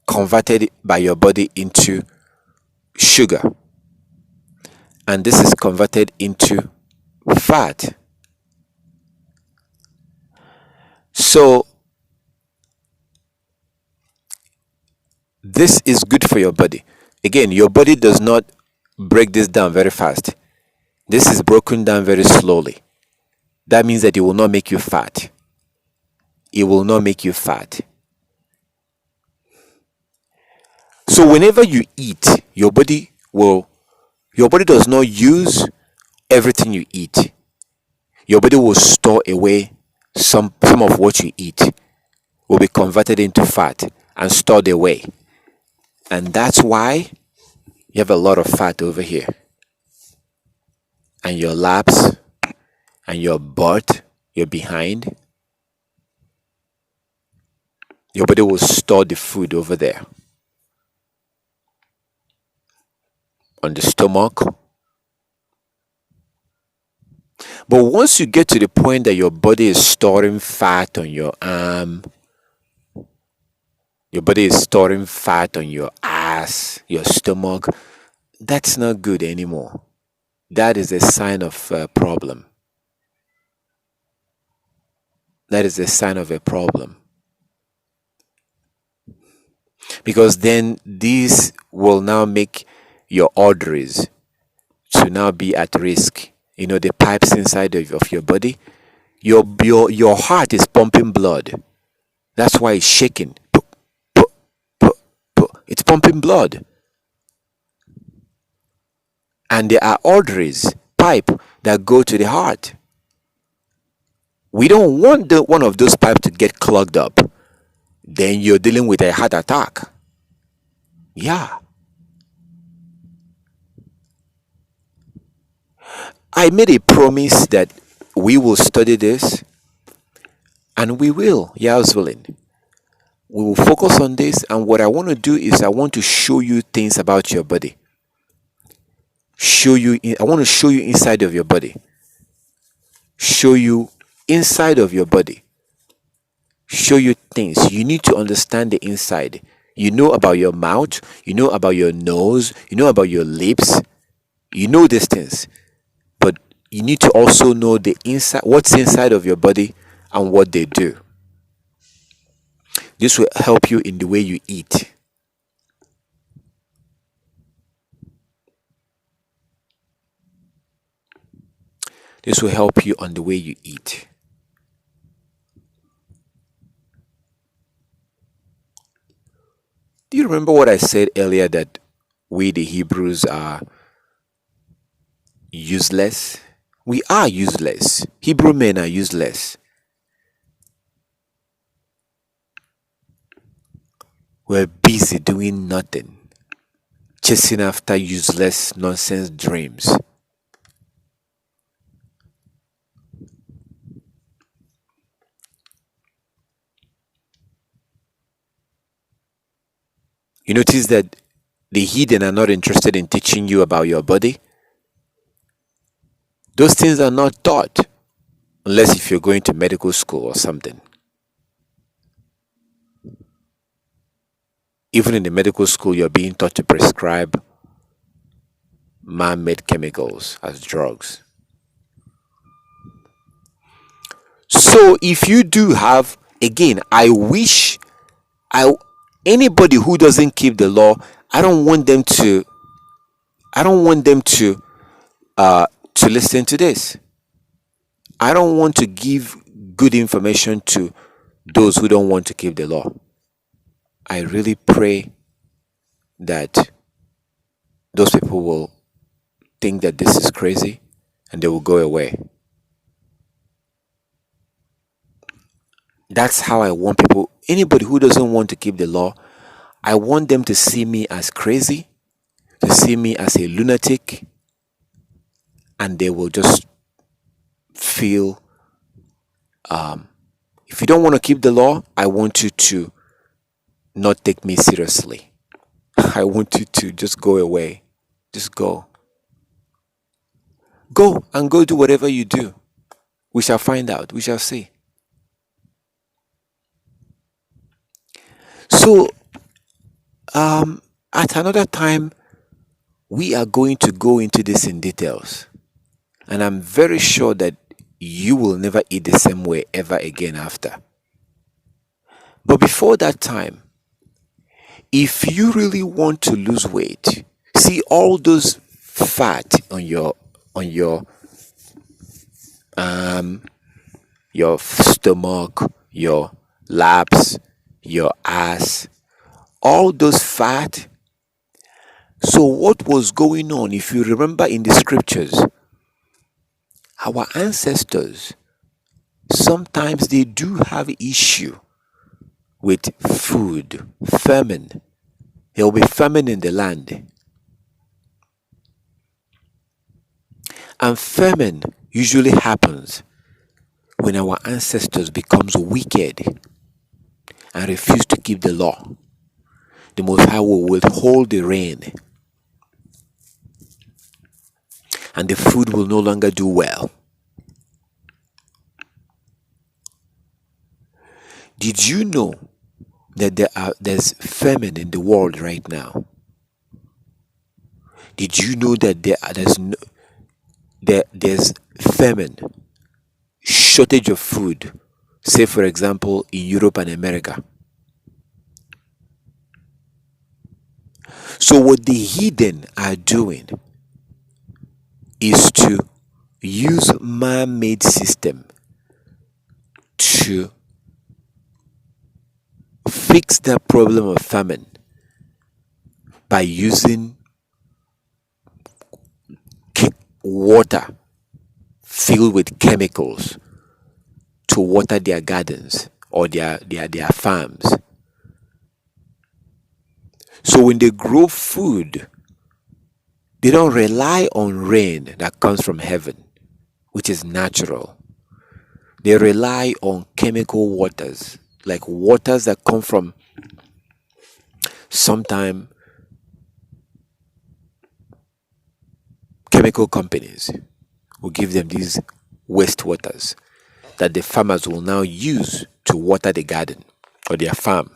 converted by your body into sugar, and this is converted into fat. So this is good for your body. Again, your body does not break this down very fast. This is broken down very slowly. That means that it will not make you fat. It will not make you fat. So whenever you eat, your body does not use everything you eat. Your body will store away some of what you eat will be converted into fat and stored away. And that's why you have a lot of fat over here. And your laps and your butt, your behind. Your body will store the food over there. On the stomach. But once you get to the point that your body is storing fat on your arm, your body is storing fat on your ass, your stomach, that's not good anymore. that is a sign of a problem. That is a sign of a problem. Because then this will now make your arteries to now be at risk. The pipes inside of your body. Your heart is pumping blood. That's why it's shaking. It's pumping blood. And there are arteries, pipe that go to the heart. We don't want one of those pipes to get clogged up. Then you're dealing with a heart attack. Yeah. I made a promise that we will study this, and we will, Yah's willing. We will focus on this, and what I want to do is I want to show you things about your body. I want to show you inside of your body. Show you inside of your body. Show you things. You need to understand the inside. You know about your mouth, you know about your nose, you know about your lips. You know these things. But you need to also know the inside, what's inside of your body and what they do. This will help you in the way you eat. This will help you on the way you eat. Do you remember what I said earlier, that we the Hebrews are useless? We are useless. Hebrew men are useless. We're busy doing nothing, chasing after useless nonsense dreams. You notice that the heathen are not interested in teaching you about your body. Those things are not taught unless if you're going to medical school or something. Even in the medical school, you're being taught to prescribe man-made chemicals as drugs. So if you do have, again, I wish anybody who doesn't keep the law, I don't want them to listen to this. I don't want to give good information to those who don't want to keep the law. I really pray that those people will think that this is crazy and they will go away. That's how I want people, anybody who doesn't want to keep the law, I want them to see me as crazy, to see me as a lunatic, and they will just feel, if you don't want to keep the law, I want you to not take me seriously. I want you to just go away. Just go. Go and go do whatever you do. We shall find out. We shall see. So, at another time, we are going to go into this in details. And I'm very sure that you will never eat the same way ever again after. But before that time, if you really want to lose weight, see all those fat on your stomach, your laps, your ass, all those fat. So what was going on? If you remember in the scriptures, our ancestors, sometimes they do have issue with food, famine. There will be famine in the land. And famine usually happens when our ancestors becomes wicked and refuse to keep the law. The Most High will withhold the rain, and the food will no longer do well. Did you know that there's famine in the world right now? Did you know that there's famine, shortage of food, say for example in Europe and America. So what the heathen are doing is to use man-made system to fix that problem of famine by using water filled with chemicals to water their gardens or their farms. So when they grow food, they don't rely on rain that comes from heaven, which is natural. They rely on chemical waters, like waters that come from sometime chemical companies will give them these waste waters that the farmers will now use to water the garden or their farm.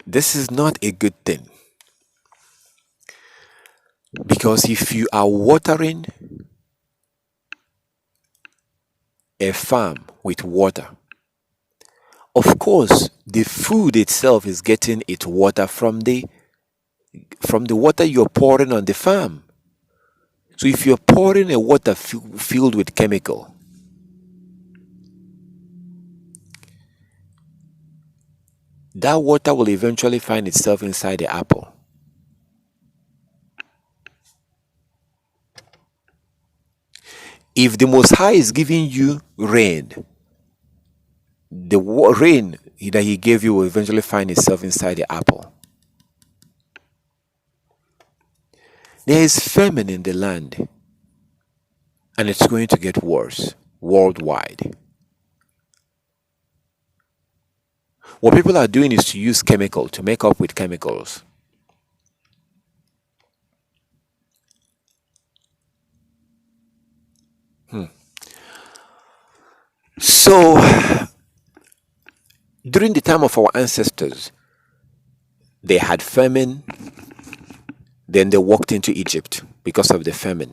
This is not a good thing, because if you are watering a farm with water, of course the food itself is getting its water from the water you're pouring on the farm. So if you're pouring a water filled with chemical, that water will eventually find itself inside the apple. If the Most High is giving you rain, the rain that He gave you will eventually find itself inside the apple. There is famine in the land, and it's going to get worse worldwide. What people are doing is to use chemical to make up with chemicals. So, during the time of our ancestors, they had famine, then they walked into Egypt because of the famine.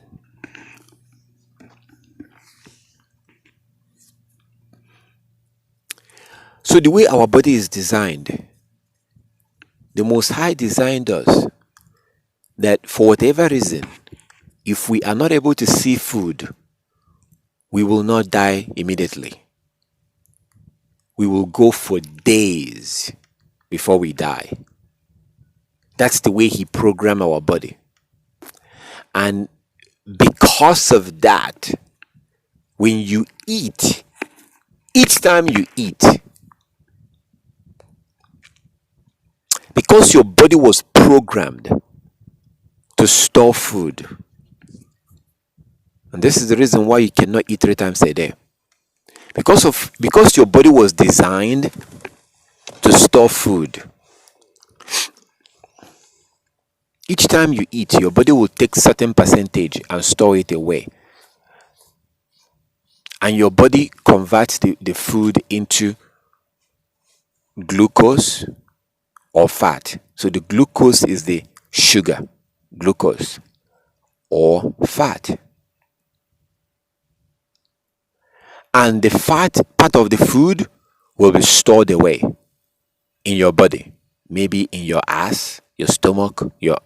So the way our body is designed, the Most High designed us that for whatever reason, if we are not able to see food, we will not die immediately. We will go for days before we die. That's the way He programmed our body. And because of that, when you eat, each time you eat, because your body was programmed to store food, and this is the reason why you cannot eat 3 times a day, because your body was designed to store food. Each time you eat, your body will take certain percentage and store it away, and your body converts the food into glucose or fat. So the glucose is the sugar, glucose or fat, and the fat part of the food will be stored away in your body, maybe in your ass, your stomach, your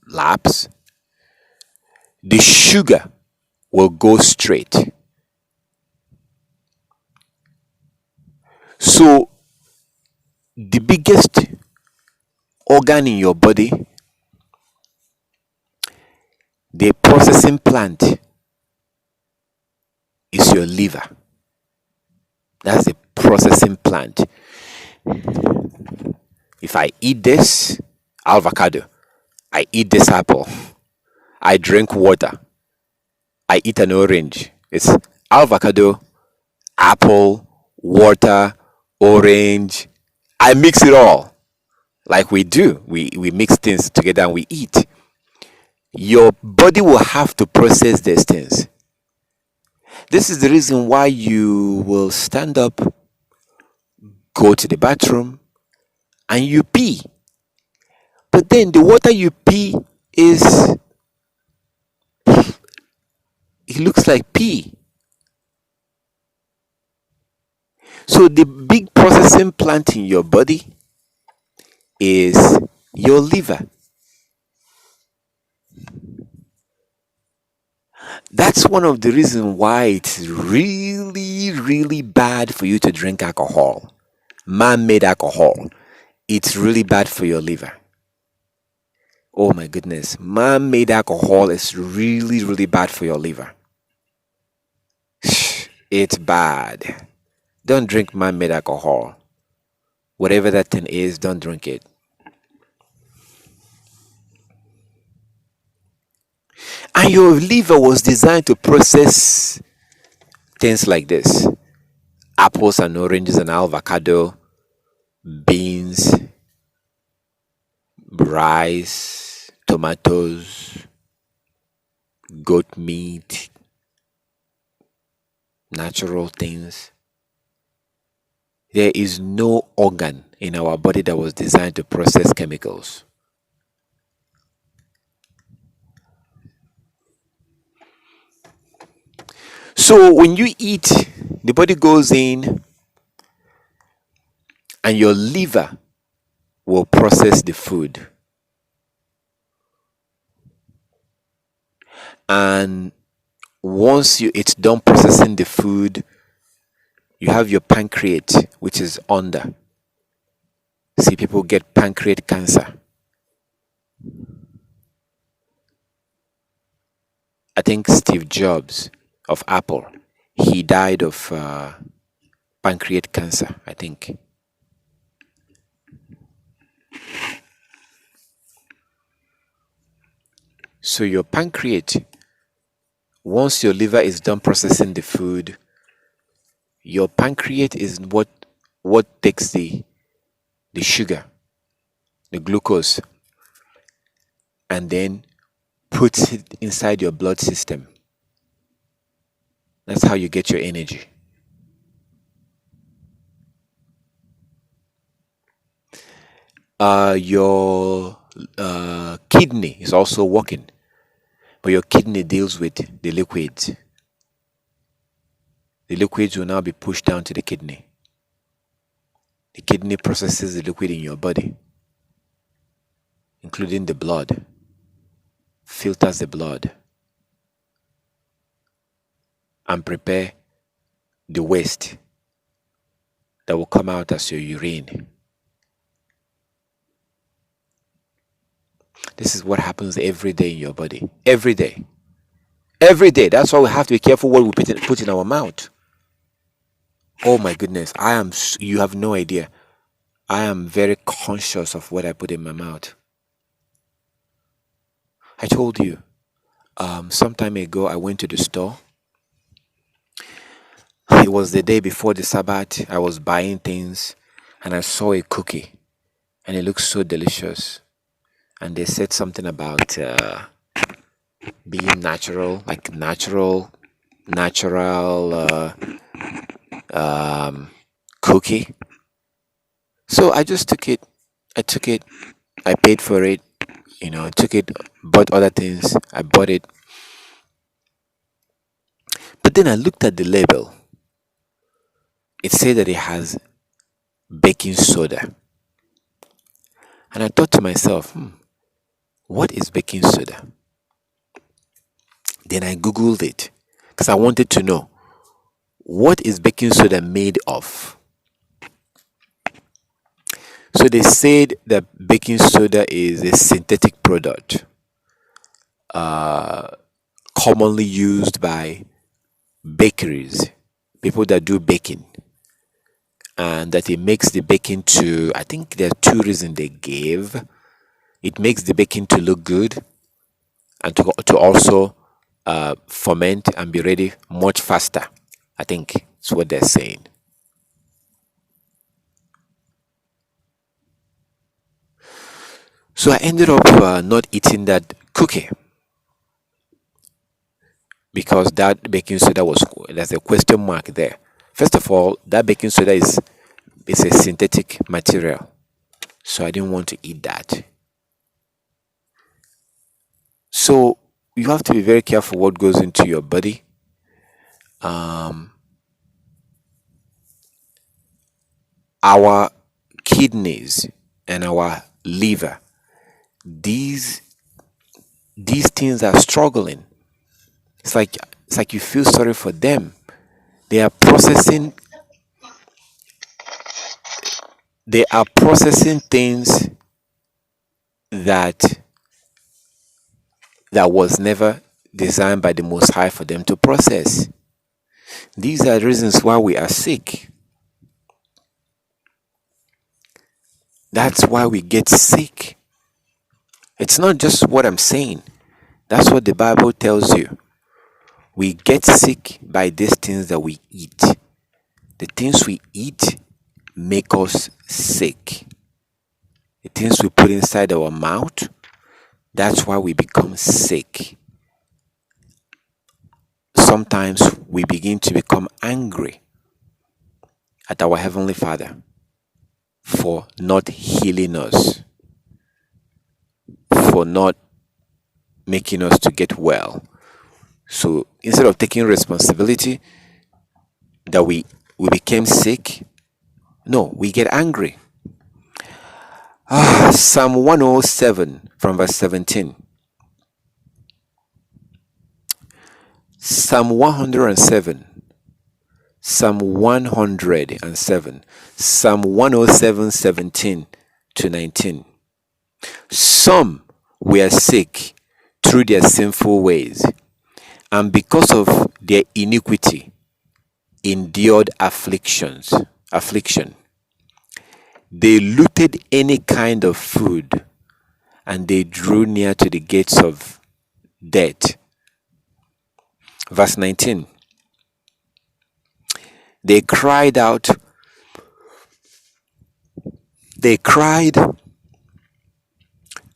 laps. The sugar will go straight. So the biggest organ in your body, the processing plant, is your liver. That's the processing plant. If I eat this avocado, I eat this apple, I drink water, I eat an orange, it's avocado, apple, water, orange. I mix it all like we do. We mix things together and we eat. Your body will have to process these things. This is the reason why you will stand up, go to the bathroom, and you pee. But then the water you pee is, it looks like pea. So the big processing plant in your body is your liver. That's one of the reasons why it's really, really bad for you to drink alcohol. Man-made alcohol. It's really bad for your liver. Oh my goodness. Man-made alcohol is really, really bad for your liver. It's bad. Don't drink man-made alcohol. Whatever that thing is, don't drink it. And your liver was designed to process things like this: apples and oranges and avocado, beans, rice, tomatoes, goat meat, natural things. There is no organ in our body that was designed to process chemicals. So when you eat, the body goes in and your liver will process the food. And once it's done processing the food, you have your pancreas, which is under. See, people get pancreatic cancer. I think Steve Jobs of Apple, he died of pancreatic cancer, I think. So your pancreas, once your liver is done processing the food, your pancreas is what takes the sugar, the glucose, and then puts it inside your blood system. That's how you get your energy. Your kidney is also working, but your kidney deals with the liquids. The liquids will now be pushed down to the kidney. The kidney processes the liquid in your body, including the blood, filters the blood, and prepare the waste that will come out as your urine. This is what happens every day in your body. Every day. Every day. That's why we have to be careful what we put in our mouth. Oh my goodness. You have no idea. I am very conscious of what I put in my mouth. I told you, some time ago I went to the store. It was the day before the Sabbath. I was buying things and I saw a cookie and it looked so delicious. And they said something about being natural, like natural cookie. So I just took it. I paid for it. Took it, bought other things. I bought it. But then I looked at the label. It said that it has baking soda. And I thought to myself, what is baking soda? Then I Googled it because I wanted to know, what is baking soda made of? So they said that baking soda is a synthetic product commonly used by bakeries, people that do baking, and that it makes the baking to, I think there are two reasons they gave. It makes the baking to look good and to also ferment and be ready much faster. I think that's what they're saying. So I ended up not eating that cookie because that baking soda there's a question mark there. First of all, that baking soda is a synthetic material, so I didn't want to eat that. So you have to be very careful what goes into your body. Um, our kidneys and our liver, these these things are struggling. It's like you feel sorry for them. They are processing they are processing things that was never designed by the Most High for them to process. These are the reasons why we are sick. That's why we get sick. It's not just what I'm saying. That's what the Bible tells you. We get sick by these things that we eat. The things we eat make us sick. The things we put inside our mouth, that's why we become sick. Sometimes we begin to become angry at our Heavenly Father for not healing us, for not making us to get well. So instead of taking responsibility that we became sick, no, we get angry. Psalm 107 from verse 17. Psalm 107. Psalm 107. Psalm 107, 17 to 19. Some were sick through their sinful ways, and because of their iniquity endured affliction. They looted any kind of food, and they drew near to the gates of death. Verse 19. They cried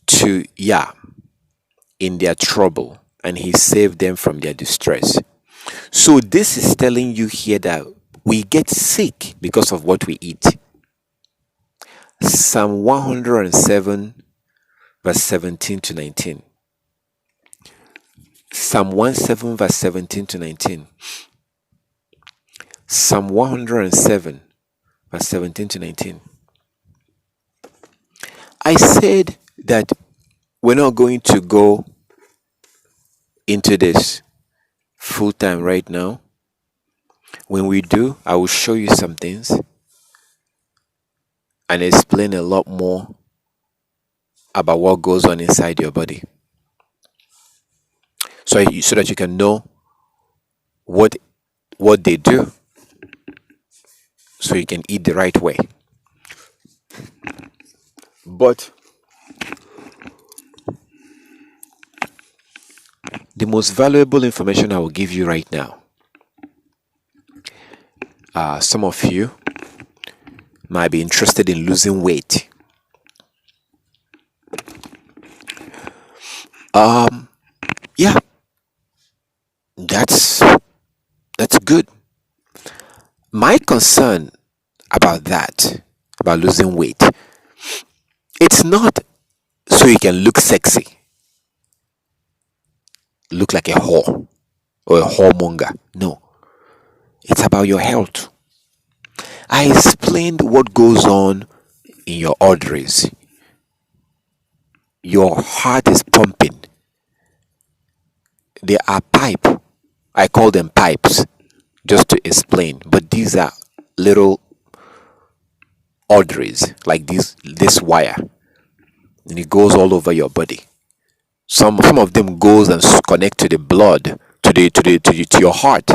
to Yah in their trouble, and he saved them from their distress. So this is telling you here that we get sick because of what we eat. Psalm 107 verse 17 to 19. Psalm 107 verse 17 to 19. Psalm 107 verse 17 to 19. I said that we're not going to go into this full time right now. When we do, I will show you some things and explain a lot more about what goes on inside your body, so that you can know what they do, so you can eat the right way. But the most valuable information I will give you right now, some of you might be interested in losing weight. Yeah, that's good. My concern about losing weight, it's not so you can look sexy, look like a whore or a whoremonger. No, it's about your health. I explained what goes on in your arteries. Your heart is pumping. There are pipes. I call them pipes just to explain, but these are little arteries, like this wire, and it goes all over your body. Some of them goes and connect to the blood, to your heart.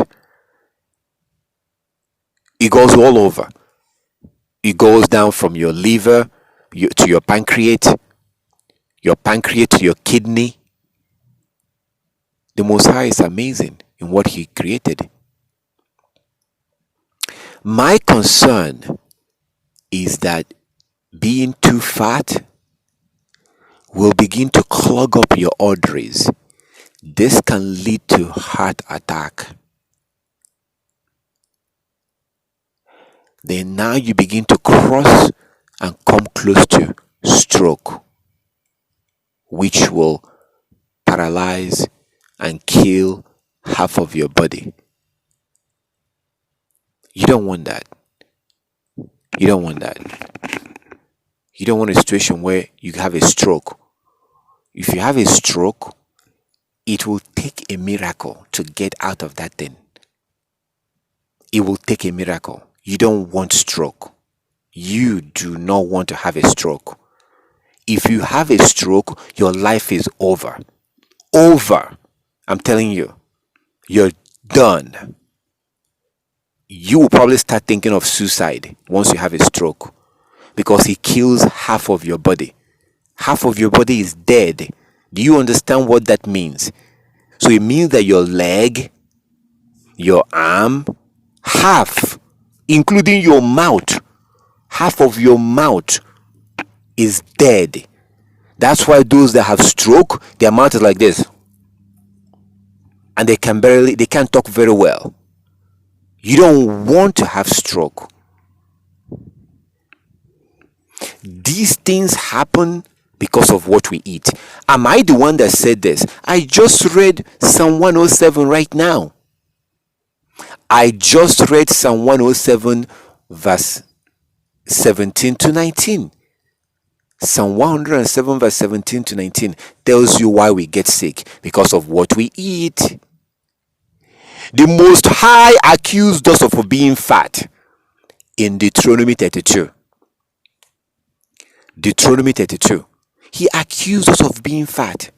It goes all over. It goes down from your liver to your pancreas to your kidney. The Most High is amazing in what He created. My concern is that being too fat will begin to clog up your arteries. This can lead to heart attack. Then now you begin to cross and come close to stroke, which will paralyze and kill half of your body. You don't want that. You don't want that. You don't want a situation where you have a stroke. If you have a stroke, it will take a miracle to get out of that thing. It will take a miracle. You don't want stroke. You do not want to have a stroke. If you have a stroke, your life is over. Over. I'm telling you, you're done. You will probably start thinking of suicide once you have a stroke, because it kills half of your body. Half of your body is dead. Do you understand what that means? So it means that your leg, your arm, half, including your mouth, half of your mouth is dead. That's why those that have stroke, their mouth is like this, and they can't talk very well. You don't want to have stroke. These things happen because of what we eat. Am I the one that said this? I just read Psalm 107 right now. I just read Psalm 107 verse 17 to 19. Psalm 107 verse 17 to 19 tells you why we get sick, because of what we eat. The Most High accused us of being fat in Deuteronomy 32. Deuteronomy 32. He accused us of being fat.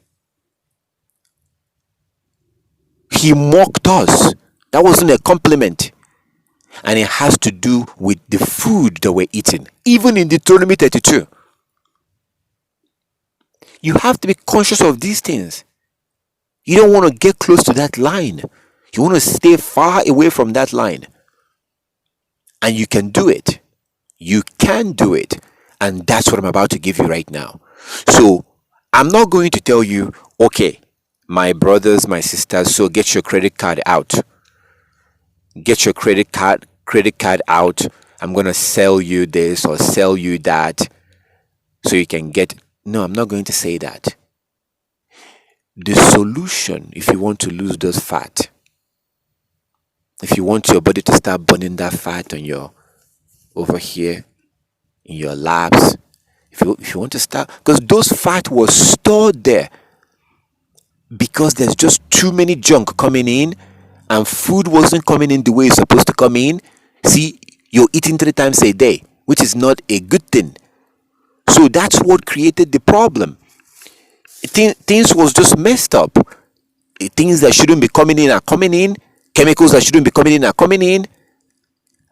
He mocked us. That wasn't a compliment. And it has to do with the food that we're eating. Even in Deuteronomy 32. You have to be conscious of these things. You don't want to get close to that line. You want to stay far away from that line. And you can do it. You can do it. And that's what I'm about to give you right now. So, I'm not going to tell you, okay, my brothers, my sisters, so get your credit card out. Get your credit card out. I'm going to sell you this or sell you that so you can get. No, I'm not going to say that. The solution, if you want to lose those fat, if you want your body to start burning that fat on your, over here, in your laps, if you want to start, because those fat was stored there because there's just too many junk coming in and food wasn't coming in the way it's supposed to come in. See, you're eating 3 times a day, which is not a good thing. So that's what created the problem. Things was just messed up. Things that shouldn't be coming in are coming in. Chemicals that shouldn't be coming in are coming in.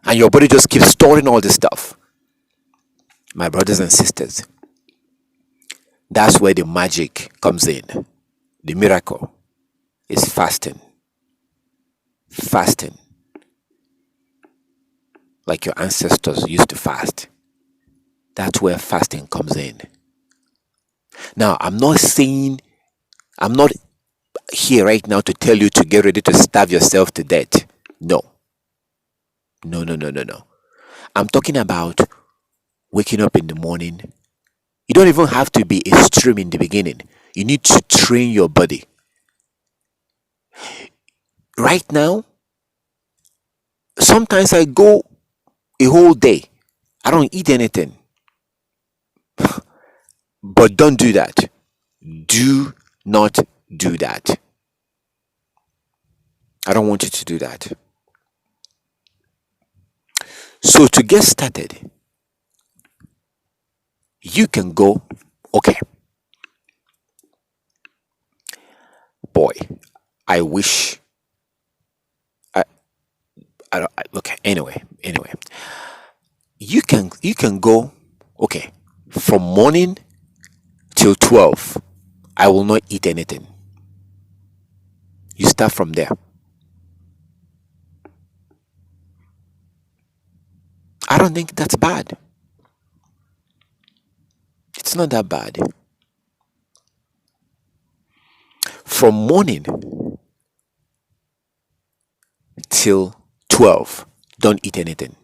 And your body just keeps storing all this stuff. My brothers and sisters, that's where the magic comes in. The miracle is fasting. Fasting. Like your ancestors used to fast. That's where fasting comes in. Now, I'm not here right now to tell you to get ready to starve yourself to death. No. No. I'm talking about waking up in the morning. You don't even have to be extreme in the beginning. You need to train your body. Right now, sometimes I go a whole day. I don't eat anything. But don't do that. Do not do that. I don't want you to do that. So to get started, you can go, okay, boy, I wish, okay, anyway, you can go, okay, from morning till 12, I will not eat anything. You start from there. I don't think that's bad. It's not that bad. From morning till 12, don't eat anything.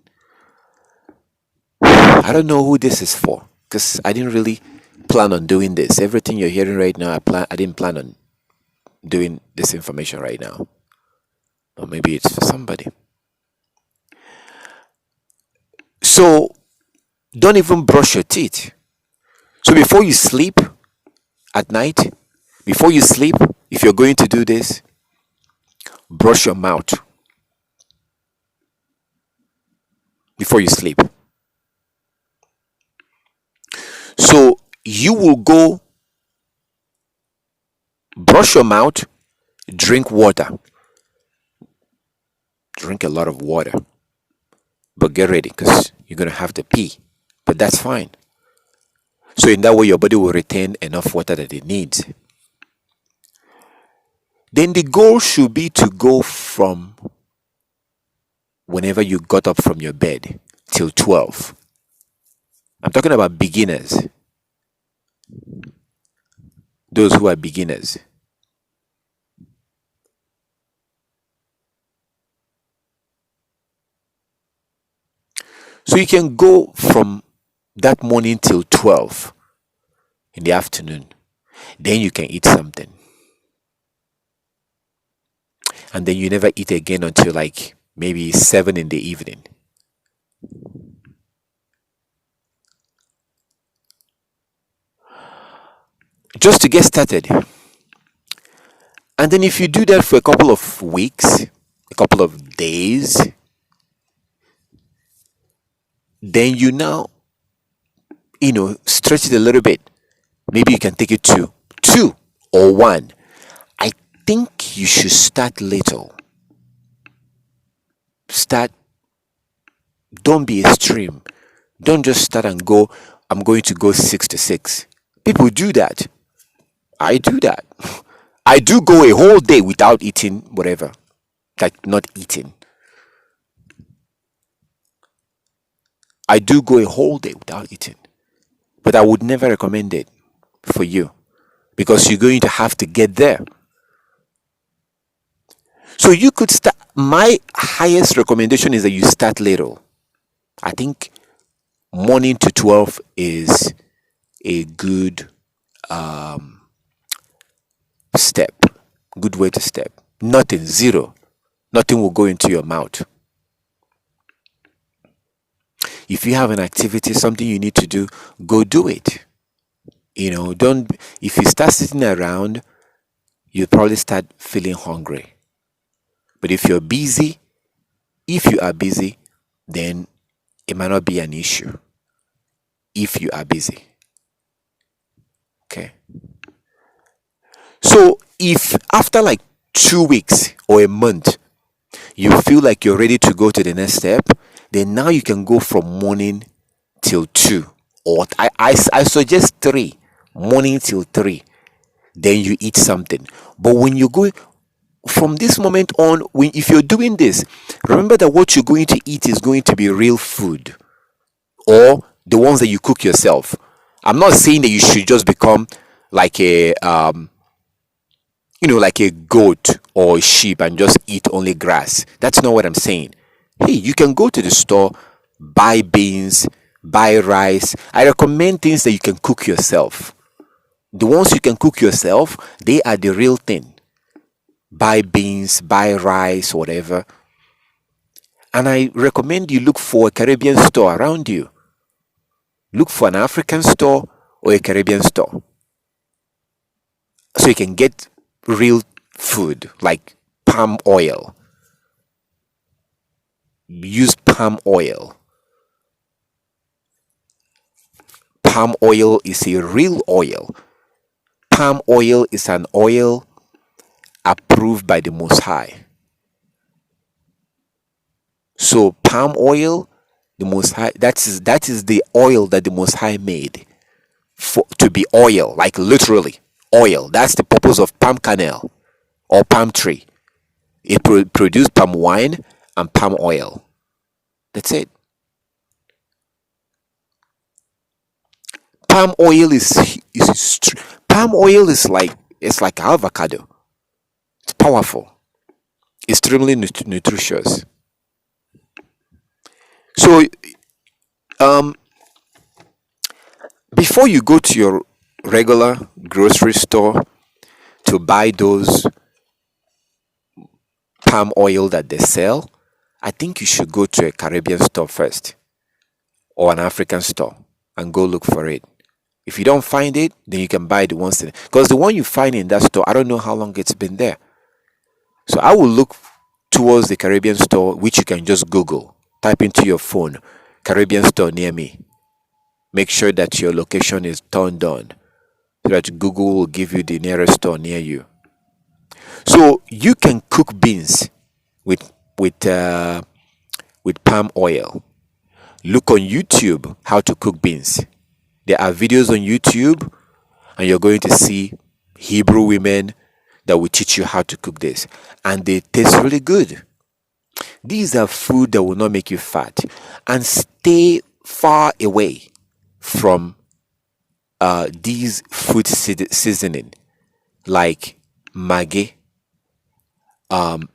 I don't know who this is for, because I didn't really plan on doing this. Everything you're hearing right now, I didn't plan on doing this information right now, or maybe it's for somebody. So don't even brush your teeth. So before you sleep at night, before you sleep, if you're going to do this, brush your mouth before you sleep. So you will go brush your mouth, drink water, drink a lot of water, but get ready because you're going to have to pee. But that's fine. So in that way, your body will retain enough water that it needs. Then the goal should be to go from whenever you got up from your bed till 12. I'm talking about beginners. Those who are beginners. So you can go from that morning till 12 in the afternoon. Then you can eat something. And then you never eat again until like maybe 7 in the evening. Just to get started. And then if you do that for a couple of weeks, a couple of days, then you now, stretch it a little bit. Maybe you can take it to 2 or 1. I think you should start little. Don't be extreme. Don't just start and go, I'm going to go 6 to 6. People do that. I do that. I do go a whole day without eating whatever. Like not eating. I do go a whole day without eating. But I would never recommend it for you because you're going to have to get there. So you could start. My highest recommendation is that you start little. I think morning to 12 is a good step, good way to step. Nothing, zero. Nothing will go into your mouth. If you have an activity, something you need to do, go do it. Don't, if you start sitting around, you'll probably start feeling hungry. But if you are busy, then it might not be an issue. If you are busy. Okay. So if after like 2 weeks or a month, you feel like you're ready to go to the next step, then now you can go from morning till 2. Or I suggest 3. Morning till 3. Then you eat something. But when you go from this moment on, if you're doing this, remember that what you're going to eat is going to be real food. Or the ones that you cook yourself. I'm not saying that you should just become like a like a goat or a sheep and just eat only grass. That's not what I'm saying. Hey, you can go to the store, buy beans, buy rice. I recommend things that you can cook yourself. The ones you can cook yourself, they are the real thing. Buy beans, buy rice, whatever. And I recommend you look for a Caribbean store around you. Look for an African store or a Caribbean store. So you can get real food like palm oil. Use palm oil. Palm oil is a real oil. Palm oil is an oil approved by the Most High. So palm oil, the Most High, that is the oil that the Most High made to be oil, like literally oil. That's the purpose of palm kernel or palm tree. It produces palm wine and palm oil. That's it. Palm oil palm oil is like, it's like avocado. It's powerful, extremely nutritious. So before you go to your regular grocery store to buy those palm oil that they sell, I think you should go to a Caribbean store first or an African store and go look for it. If you don't find it, then you can buy the ones because the one you find in that store, I don't know how long it's been there. So I will look towards the Caribbean store, which you can just Google, type into your phone, Caribbean store near me. Make sure that your location is turned on so that Google will give you the nearest store near you. So you can cook beans with palm oil. Look on YouTube how to cook beans. There are videos on YouTube, and you're going to see Hebrew women that will teach you how to cook this, and they taste really good. These are food that will not make you fat, and stay far away from these food seasoning like Maggi.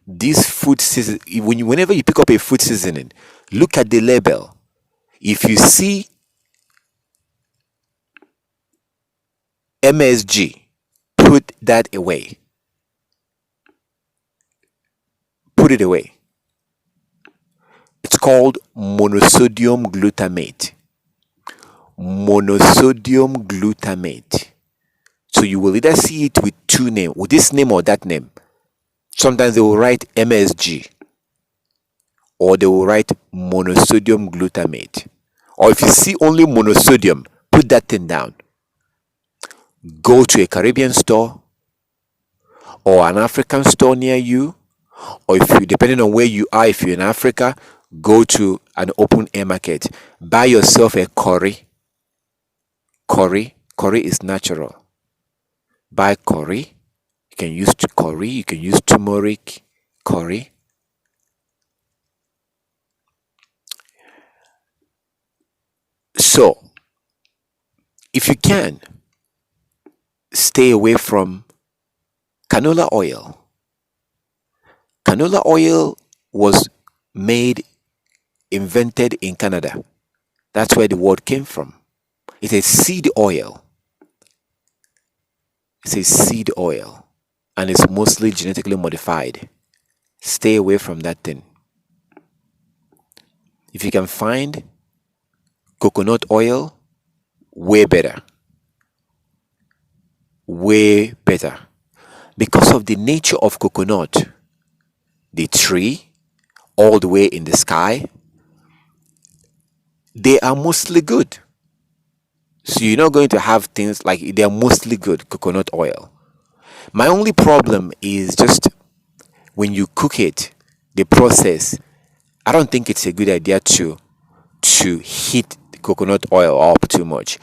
These food season, whenever you pick up a food seasoning, look at the label. If you see MSG, put that away. Put it away. It's called monosodium glutamate. Monosodium glutamate. So you will either see it with two names, with this name or that name. Sometimes they will write MSG, or they will write monosodium glutamate. Or if you see only monosodium, put that thing down. Go to a Caribbean store or an African store near you, or if you, depending on where you are, if you're in Africa, go to an open air market. Buy yourself a curry. Curry is natural. Buy curry. You can use curry. You can use turmeric curry. So, if you can, stay away from canola oil. Canola oil was invented in Canada. That's where the word came from. It's a seed oil. It's a seed oil, and it's mostly genetically modified. Stay away from that thing. If you can find coconut oil, way better. Way better. Because of the nature of coconut, the tree, all the way in the sky, they are mostly good. So you're not going to have things like, they're mostly good, coconut oil. My only problem is just when you cook it, the process. I don't think it's a good idea to heat the coconut oil up too much.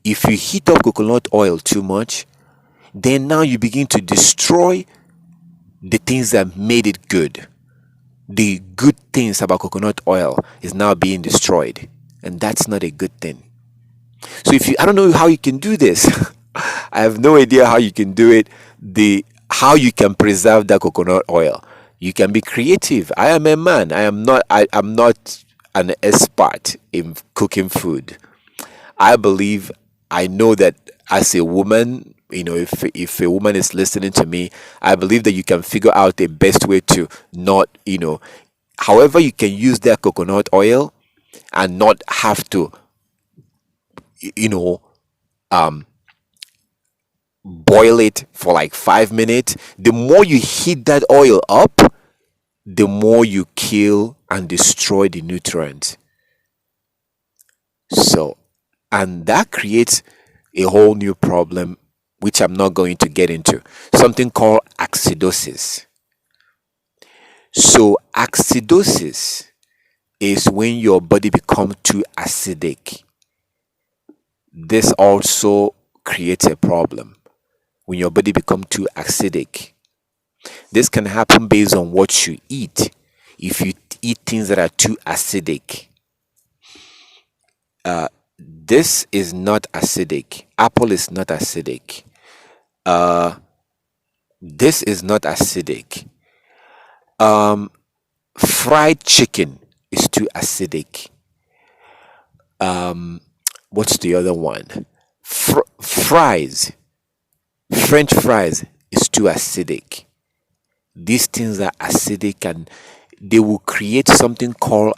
If you heat up coconut oil too much, then now you begin to destroy the things that made it good. The good things about coconut oil is now being destroyed, and that's not a good thing. So I don't know how you can do this. I have no idea how you can do it. How you can preserve that coconut oil. You can be creative. I am a man. I'm not an expert in cooking food. I know that as a woman, if a woman is listening to me, I believe that you can figure out the best way to not, however you can use that coconut oil and not have to, boil it for like 5 minutes. The more you heat that oil up, the more you kill and destroy the nutrients. So, and that creates a whole new problem, which I'm not going to get into. Something called acidosis. So, acidosis is when your body becomes too acidic. This also creates a problem when your body becomes too acidic. This can happen based on what you eat. If you eat things that are too acidic, this is not acidic. Apple is not acidic. This is not acidic. Fried chicken is too acidic. What's the other one? French fries is too acidic. These things are acidic and they will create something called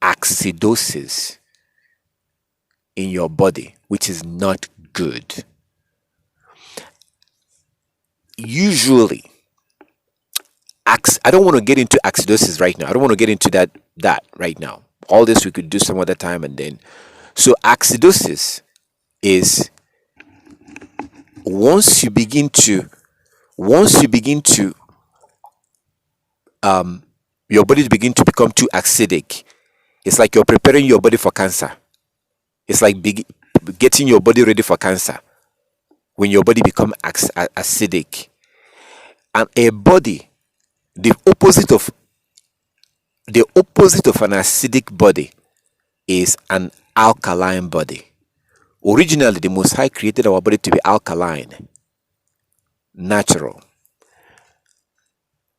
acidosis in your body, which is not good. Usually, I don't want to get into acidosis right now. I don't want to get into that right now. All this we could do some other time and then. So acidosis is once you begin to your body begin to become too acidic. It's like you're preparing your body for cancer. It's like getting your body ready for cancer when your body become acidic. And a body, the opposite of an acidic body is an alkaline body. Originally, the Most High created our body to be alkaline, natural.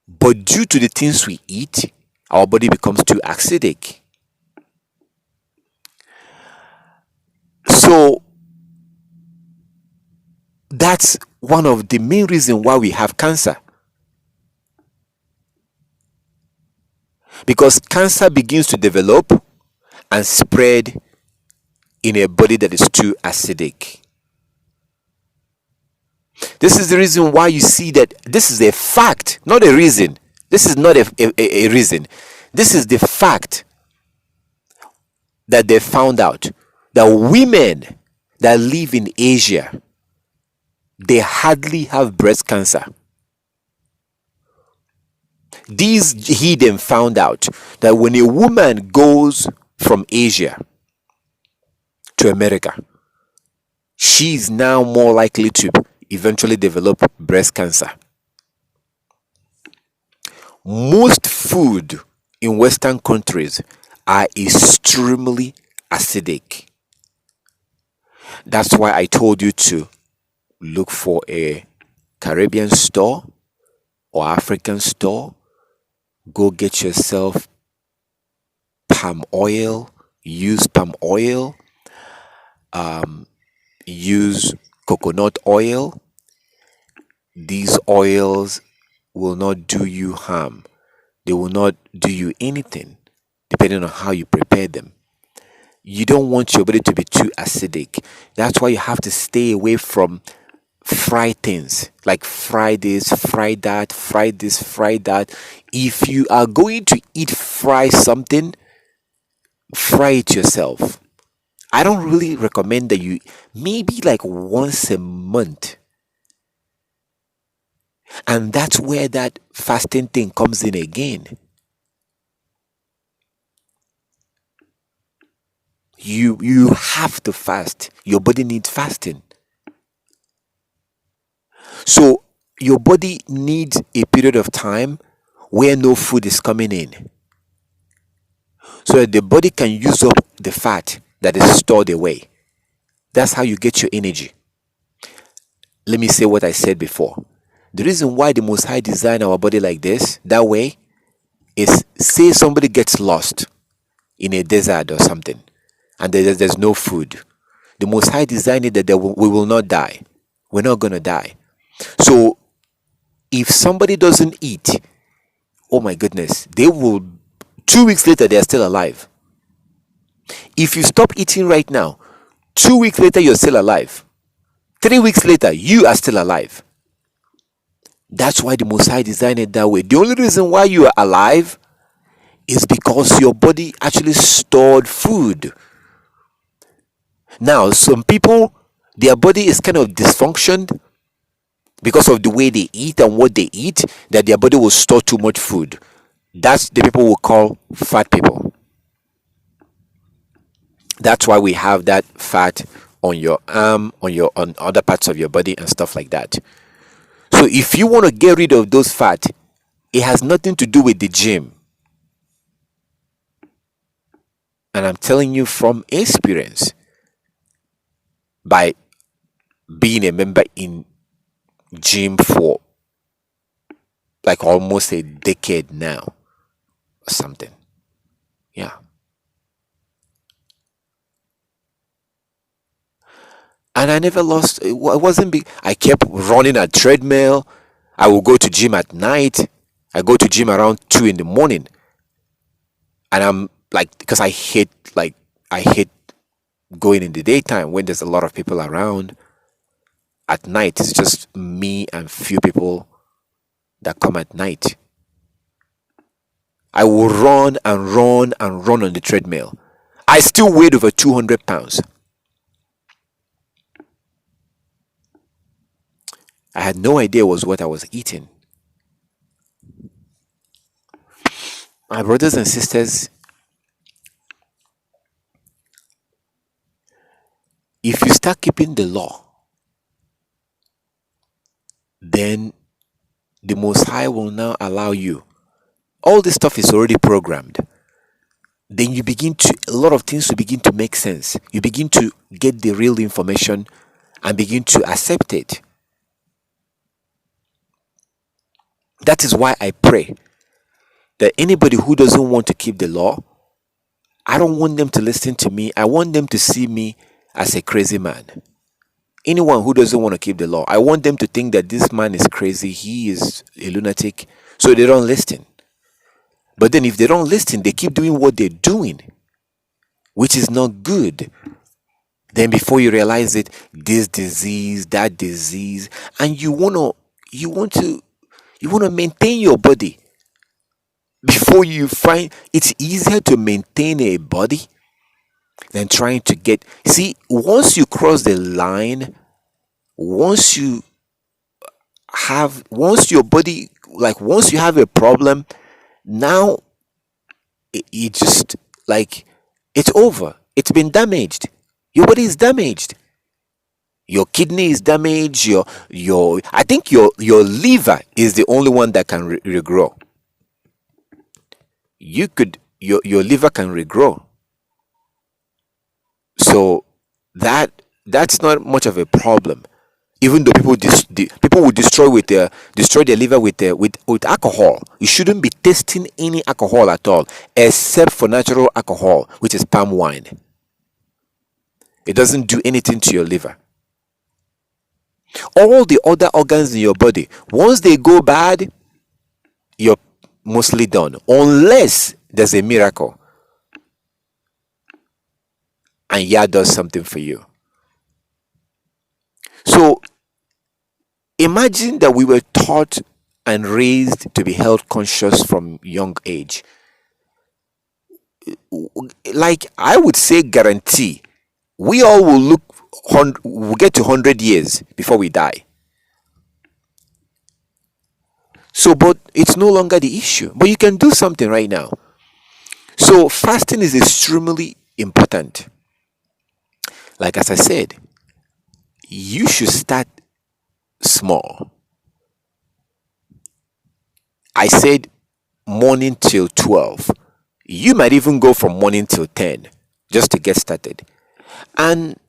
But due to the things we eat, our body becomes too acidic. So that's one of the main reasons why we have cancer. Because cancer begins to develop and spread in a body that is too acidic. This is the reason why you see that this is a fact, not a reason. This is not a reason. This is the fact that they found out that women that live in Asia, they hardly have breast cancer. These heathen found out that when a woman goes from Asia to America, she is now more likely to eventually develop breast cancer. Most food in Western countries are extremely acidic. That's why I told you to look for a Caribbean store or African store. Go get yourself palm oil. Use palm oil. Use coconut oil. These oils will not do you harm. They will not do you anything, depending on how you prepare them. You don't want your body to be too acidic. That's why you have to stay away from fried things, like fry this, fry that, fry this, fry that. If you are going to fry something, fry it yourself. I don't really recommend that you, maybe like once a month. And that's where that fasting thing comes in again. You have to fast. Your body needs fasting. So your body needs a period of time where no food is coming in, so that the body can use up the fat that is stored away. That's how you get your energy. Let me say what I said before. The reason why the Most High designed our body like this, that way, is say somebody gets lost in a desert or something, and there's no food. The Most High designed it that we will not die. We're not going to die. So if somebody doesn't eat, oh my goodness, they will, 2 weeks later, they are still alive. If you stop eating right now, 2 weeks later, you're still alive. 3 weeks later, you are still alive. That's why the Most High designed it that way. The only reason why you are alive is because your body actually stored food. Now, some people, their body is kind of dysfunctioned because of the way they eat and what they eat, that their body will store too much food. That's the people we call fat people. That's why we have that fat on your arm, on other parts of your body and stuff like that. So if you want to get rid of those fat, it has nothing to do with the gym. And I'm telling you from experience, by being a member in gym for like almost a decade now or something. Yeah. And I never lost. It wasn't big. I kept running a treadmill. I will go to gym at night. I go to gym around 2 in the morning, and I'm like, because I hate going in the daytime when there's a lot of people around. At night, it's just me and few people that come at night. I will run and run and run on the treadmill. I still weighed over 200 pounds. I had no idea it was what I was eating. My brothers and sisters, if you start keeping the law, then the Most High will now allow you. All this stuff is already programmed. Then a lot of things will begin to make sense. You begin to get the real information and begin to accept it. That is why I pray that anybody who doesn't want to keep the law, I don't want them to listen to me. I want them to see me as a crazy man. Anyone who doesn't want to keep the law, I want them to think that this man is crazy, he is a lunatic, so they don't listen. But then if they don't listen, they keep doing what they're doing, which is not good. Then before you realize it, this disease, that disease, and you want to maintain your body. Before you find it's easier to maintain a body than trying to get. See, once you cross the line, once you have a problem, now it just like it's over. It's been damaged. Your body is damaged. Your kidney is damaged. Your I think your liver is the only one that can regrow. Your liver can regrow. So that's not much of a problem. Even though people will destroy their liver with alcohol. You shouldn't be tasting any alcohol at all, except for natural alcohol, which is palm wine. It doesn't do anything to your liver. All the other organs in your body, once they go bad, you're mostly done, unless there's a miracle and Yah does something for you. So imagine that we were taught and raised to be health conscious from young age. Like I would say, guarantee, we all will get to 100 years before we die. So, but it's no longer the issue. But you can do something right now. So fasting is extremely important. Like as I said, you should start small. I said morning till 12. You might even go from morning till 10 just to get started. And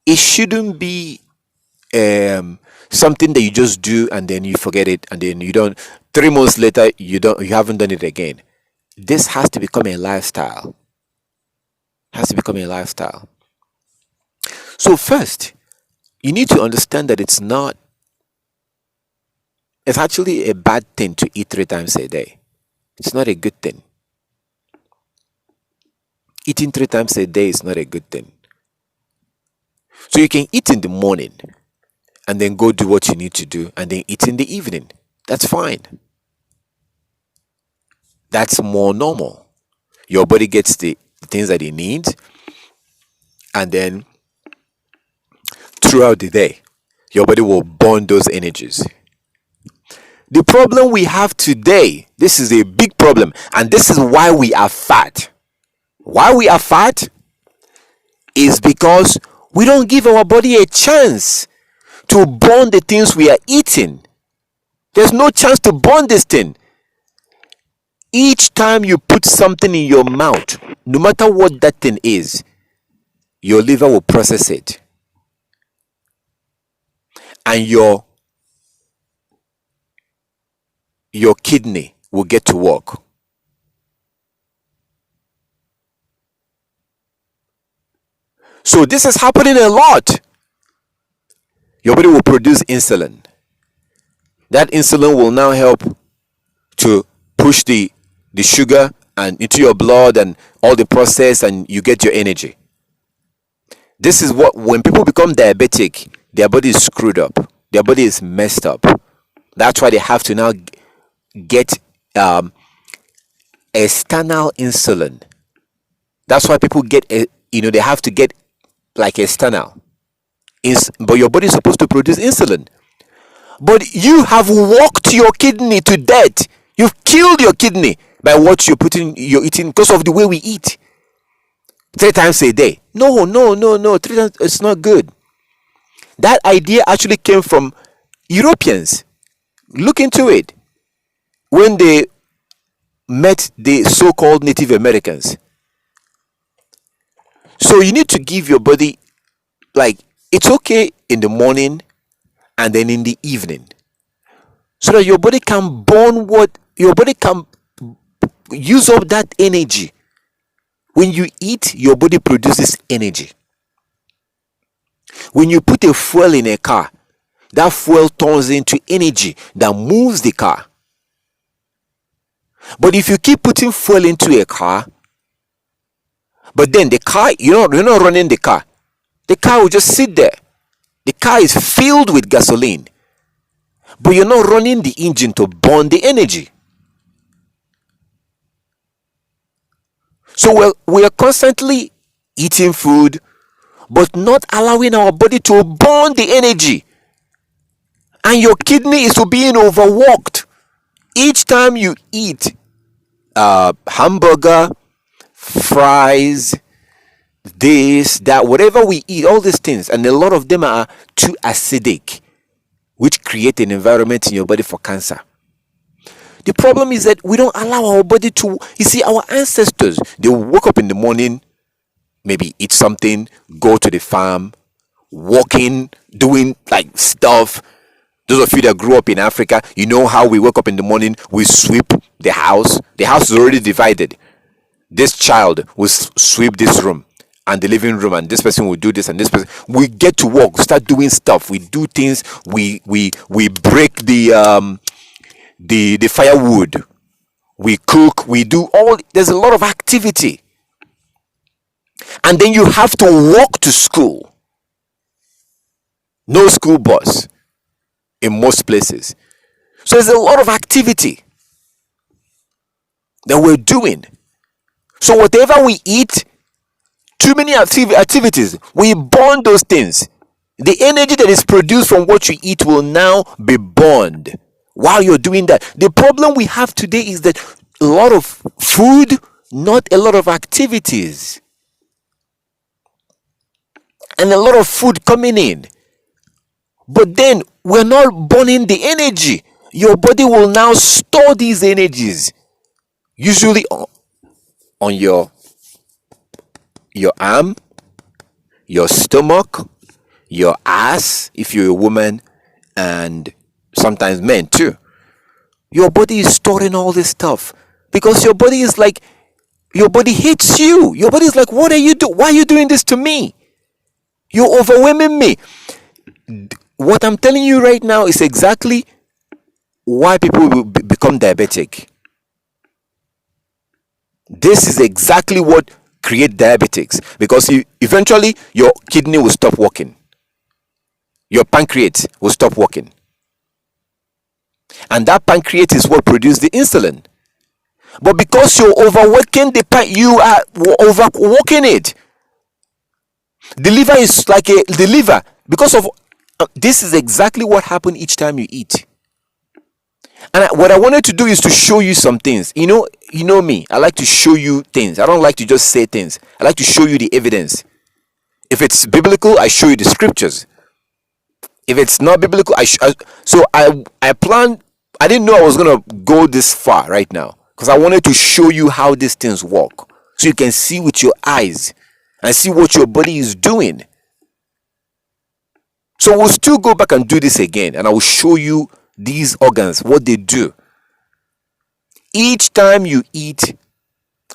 it shouldn't be something that you just do and then you forget it, and then you don't 3 months later you haven't done it again. This has to become a lifestyle. So first, you need to understand that it's actually a bad thing to eat 3 times a day. It's not a good thing. Eating 3 times a day is not a good thing. So you can eat in the morning and then go do what you need to do and then eat in the evening. That's fine. That's more normal. Your body gets the things that it needs, and then throughout the day, your body will burn those energies. The problem we have today, this is a big problem, and this is why we are fat. Why we are fat is because we don't give our body a chance to burn the things we are eating. There's no chance to burn this thing. Each time you put something in your mouth, no matter what that thing is, your liver will process it. And your kidney will get to work. So this is happening a lot. Your body will produce insulin. That insulin will now help to push the sugar and into your blood and all the process, and you get your energy. This is what, when people become diabetic, their body is screwed up, their body is messed up. That's why they have to now get external insulin. That's why people get they have to get like external but your body is supposed to produce insulin. But you have walked your kidney to death. You've killed your kidney by what you're eating because of the way we eat. 3 times a day. No. 3 times, it's not good. That idea actually came from Europeans. Look into it. When they met the so-called Native Americans. So you need to give your body, like, it's okay in the morning and then in the evening, so that your body can burn your body can use up that energy. When you eat, your body produces energy. When you put a fuel in a car, that fuel turns into energy that moves the car. But if you keep putting fuel into a car, but then the car, you're not running the car will just sit there. The car is filled with gasoline, but you're not running the engine to burn the energy. So we are constantly eating food, but not allowing our body to burn the energy. And your kidney is being overworked. Each time you eat hamburger, fries, this, that, whatever we eat, all these things, and a lot of them are too acidic, which create an environment in your body for cancer. The problem is that we don't allow our body to, you see, our ancestors, they woke up in the morning, maybe eat something, go to the farm, walking, doing like stuff. Those of you that grew up in Africa, you know how we wake up in the morning, we sweep the house. The house is already divided. This child will sweep this room and the living room, and this person will do this, and this person. We get to work, start doing stuff. We do things. We break the firewood. We cook. We do all. There's a lot of activity, and then you have to walk to school. No school bus in most places. So there's a lot of activity that we're doing. So whatever we eat, too many activities, we burn those things. The energy that is produced from what you eat will now be burned while you're doing that. The problem we have today is that a lot of food, not a lot of activities. And a lot of food coming in. But then we're not burning the energy. Your body will now store these energies. Usually on your arm, your stomach, your ass, if you're a woman, and sometimes men too. Your body is storing all this stuff because your body is like, your body hates you. Your body is like, what are you doing? Why are you doing this to me? You're overwhelming me. What I'm telling you right now is exactly why people will become diabetic. This is exactly what creates diabetics, because eventually your kidney will stop working. Your pancreas will stop working. And that pancreas is what produces the insulin. But because you're overworking you are overworking it. The liver is like the liver. Because of this is exactly what happens each time you eat. And what I wanted to do is to show you some things. You know me. I like to show you things. I don't like to just say things. I like to show you the evidence. If it's biblical, I show you the scriptures. If it's not biblical, I planned. I didn't know I was gonna go this far right now, because I wanted to show you how these things work, so you can see with your eyes and see what your body is doing. So we'll still go back and do this again, and I will show you these organs, what they do. Each time you eat,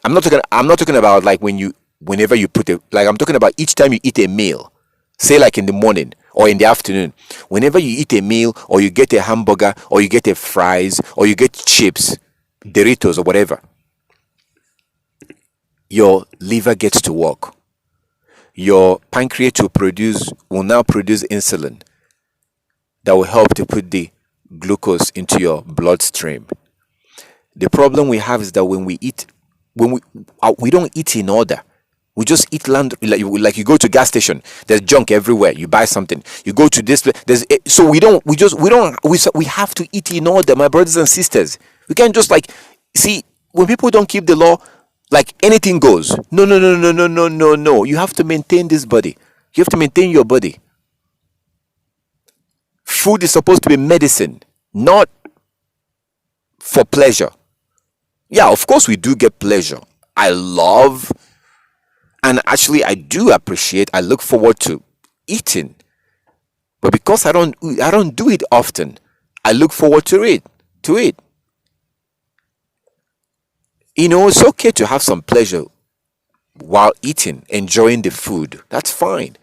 I'm not talking about like whenever you put it, like I'm talking about each time you eat a meal. Say like in the morning, or in the afternoon. Whenever you eat a meal, or you get a hamburger, or you get a fries, or you get chips, Doritos, or whatever, your liver gets to work. Your pancreas will now produce insulin that will help to put the glucose into your bloodstream. The problem we have is that when we don't eat in order. We just eat land, like you go to gas station. There's junk everywhere. You buy something. You go to this place. So we have to eat in order, my brothers and sisters. We can't just see when people don't keep the law, like anything goes. No, no, no, no, no, no, no, no. You have to maintain this body. You have to maintain your body. Food is supposed to be medicine, not for pleasure. Yeah, of course we do get pleasure. I love, and actually I do appreciate, I look forward to eating. But because I don't do it often, I look forward to it. It's okay to have some pleasure while eating, enjoying the food. That's fine.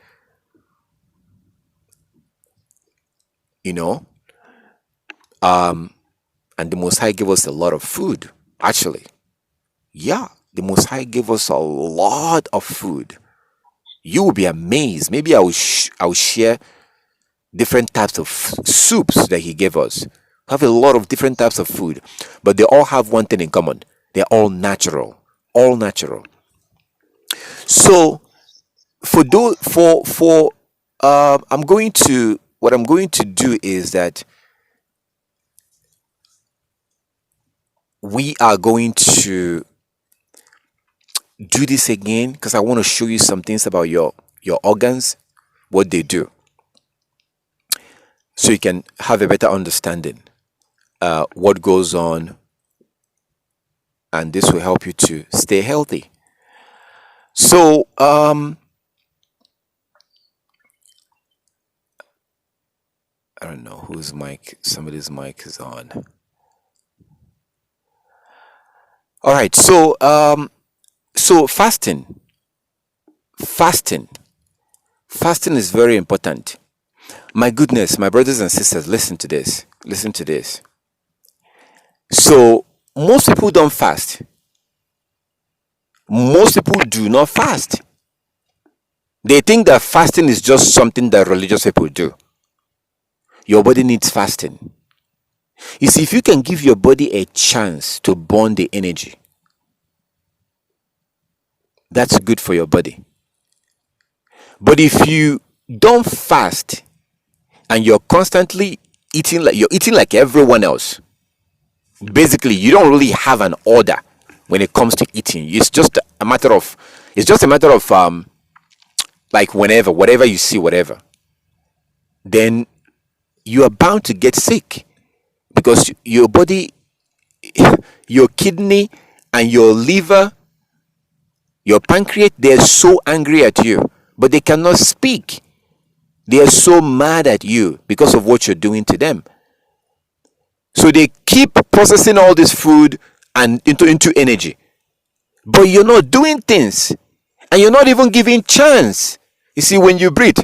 And the Most High gave us a lot of food, actually. Yeah, the Most High gave us a lot of food. You will be amazed. Maybe I will share different types of soups that He gave us. We have a lot of different types of food, but they all have one thing in common. They're all natural. All natural. So, I'm going to do is that we are going to do this again, because I want to show you some things about your organs, what they do, so you can have a better understanding what goes on, and this will help you to stay healthy. So I don't know whose mic. Somebody's mic is on. All right. So fasting is very important. My goodness, my brothers and sisters, listen to this. So most people don't fast. Most people do not fast. They think that fasting is just something that religious people do. Your body needs fasting. You see, if you can give your body a chance to burn the energy, that's good for your body. But if you don't fast and you're constantly eating like everyone else, basically you don't really have an order when it comes to eating. It's just a matter of like whatever you see, whatever. Then you are bound to get sick, because your body, your kidney and your liver, your pancreas, they're so angry at you, but they cannot speak. They are so mad at you because of what you're doing to them. So they keep processing all this food and into energy. But you're not doing things, and you're not even giving chance. You see, when you breathe,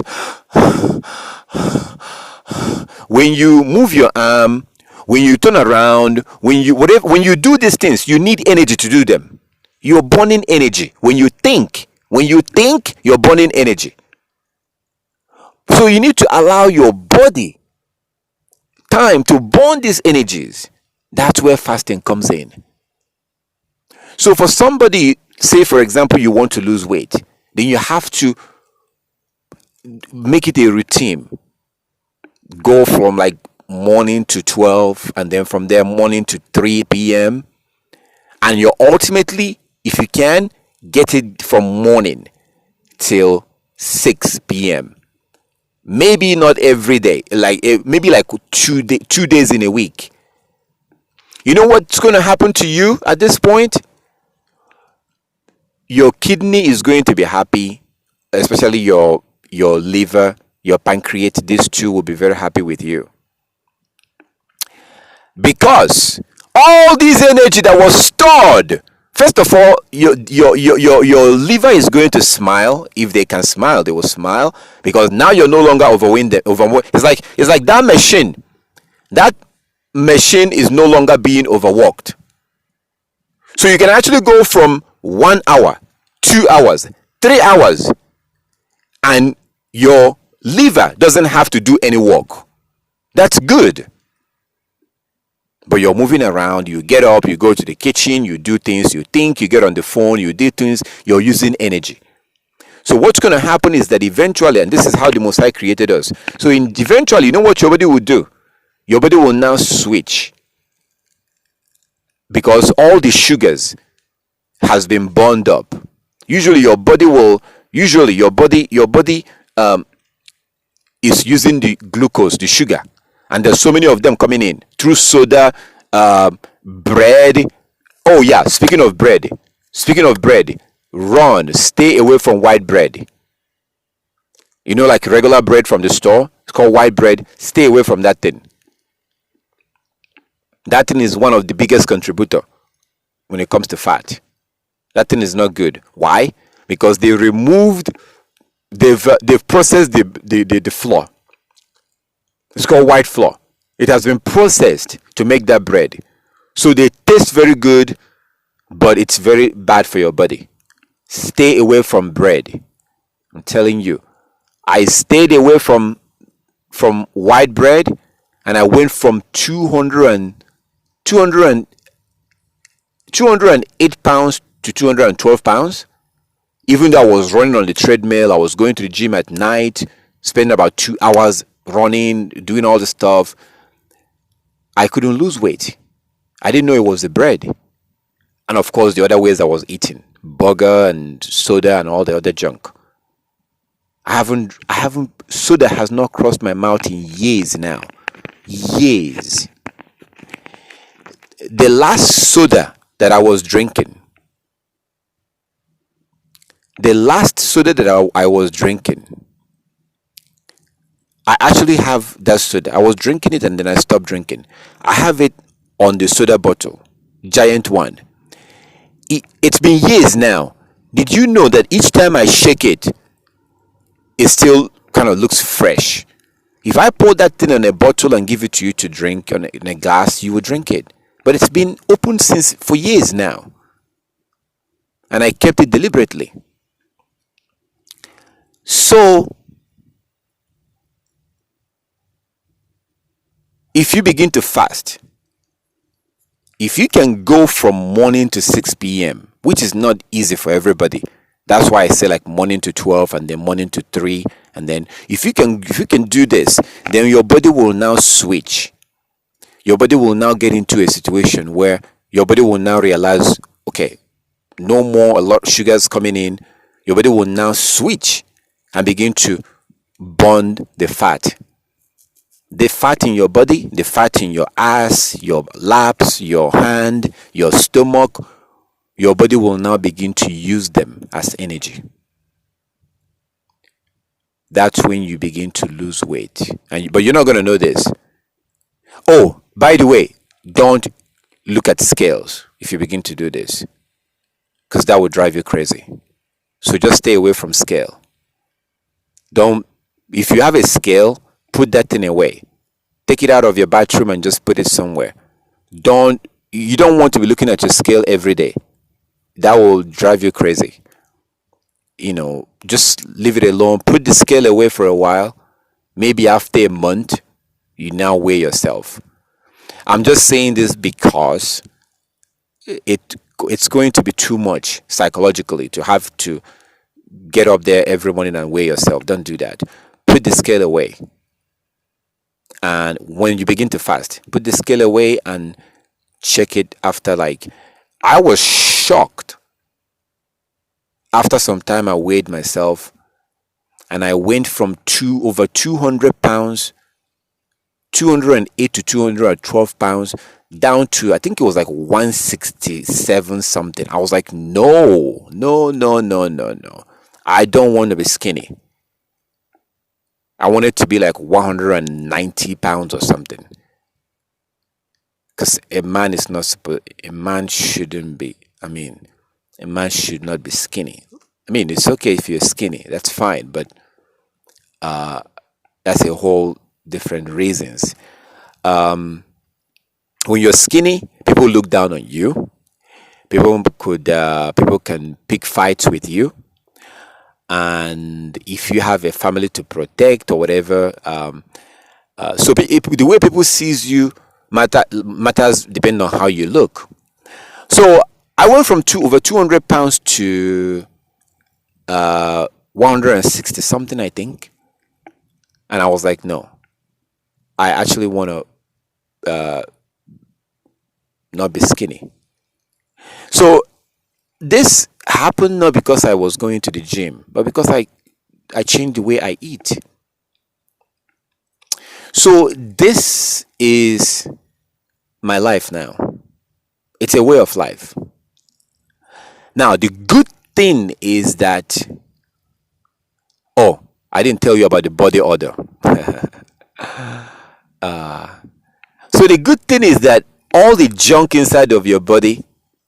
when you move your arm, when you turn around, when you do these things, you need energy to do them. You're burning energy. When you think, you're burning energy. So you need to allow your body time to burn these energies. That's where fasting comes in. So for somebody, say for example, you want to lose weight, then you have to make it a routine. Go from like morning to 12, and then from there morning to 3 p.m. And you ultimately, if you can, get it from morning till 6 p.m. Maybe not every day, maybe like 2 days in a week. You know what's going to happen to you at this point? Your kidney is going to be happy, especially your liver, your pancreas. These two will be very happy with you, because all this energy that was stored First of all, your liver is going to smile. If they can smile, they will smile, because now you're no longer overwhelmed. It's like that machine. That machine is no longer being overworked. So you can actually go from 1 hour, 2 hours, 3 hours, and your liver doesn't have to do any work. That's good. But you're moving around, you get up, you go to the kitchen, you do things, you think, you get on the phone, you do things, you're using energy. So what's going to happen is that eventually, and this is how the Most High created us. So eventually, you know what your body will do? Your body will now switch, because all the sugars has been burned up. Usually your body is using the glucose, the sugar, and there's so many of them coming in through soda, bread. Oh yeah, speaking of bread, stay away from white bread. You know, like regular bread from the store, it's called white bread. Stay away from that thing. That thing is one of the biggest contributor when it comes to fat. That thing is not good. Why? Because they've processed the flour. It's called white flour. It has been processed to make that bread. So they taste very good, but it's very bad for your body. Stay away from bread. I'm telling you. I stayed away from white bread, and I went from 208 pounds to 212 pounds. Even though I was running on the treadmill, I was going to the gym at night, spending about 2 hours running, doing all the stuff. I couldn't lose weight. I didn't know it was the bread. And of course, the other ways I was eating, burger and soda and all the other junk. Soda has not crossed my mouth in years now. Years. The last soda that I was drinking, I actually have that soda. I was drinking it and then I stopped drinking. I have it on the soda bottle, giant one. It's been years now. Did you know that each time I shake it, it still kind of looks fresh? If I pour that thing in a bottle and give it to you to drink in a glass, you would drink it. But it's been open for years now. And I kept it deliberately. So, if you begin to fast, if you can go from morning to 6 p.m., which is not easy for everybody. That's why I say like morning to 12 and then morning to 3. And then if you can do this, then your body will now switch. Your body will now get into a situation where your body will now realize, okay, no more a lot of sugars coming in. Your body will now switch and begin to burn the fat. The fat in your body, the fat in your ass, your laps, your hand, your stomach, your body will now begin to use them as energy. That's when you begin to lose weight. But you're not going to know this. Oh, by the way, don't look at scales if you begin to do this, because that will drive you crazy. So just stay away from scale. If you have a scale, put that thing away. Take it out of your bathroom and just put it somewhere. You don't want to be looking at your scale every day. That will drive you crazy. Just leave it alone. Put the scale away for a while. Maybe after a month, you now weigh yourself. I'm just saying this because it's going to be too much psychologically to have to get up there every morning and weigh yourself. Don't do that. Put the scale away. And when you begin to fast, put the scale away and check it after I was shocked. After some time, I weighed myself and I went from over 200 pounds, 208 to 212 pounds, down to, I think it was like 167 something. I was like, no. I don't want to be skinny. I wanted to be like 190 pounds or something. Because a man shouldn't be I mean, a man should not be skinny. I mean, it's okay if you're skinny, that's fine, but that's a whole different reasons. Um, when you're skinny, people look down on you. People can pick fights with you, and if you have a family to protect or whatever, the way people sees you matters depending on how you look. So I went from over 200 pounds to 160 something, I think, and I was like, no, I actually want to not be skinny. So this happened not because I was going to the gym, but because I changed the way I eat. So this is my life now. It's a way of life. Now the good thing is that, oh, I didn't tell you about the body odor. So the good thing is that all the junk inside of your body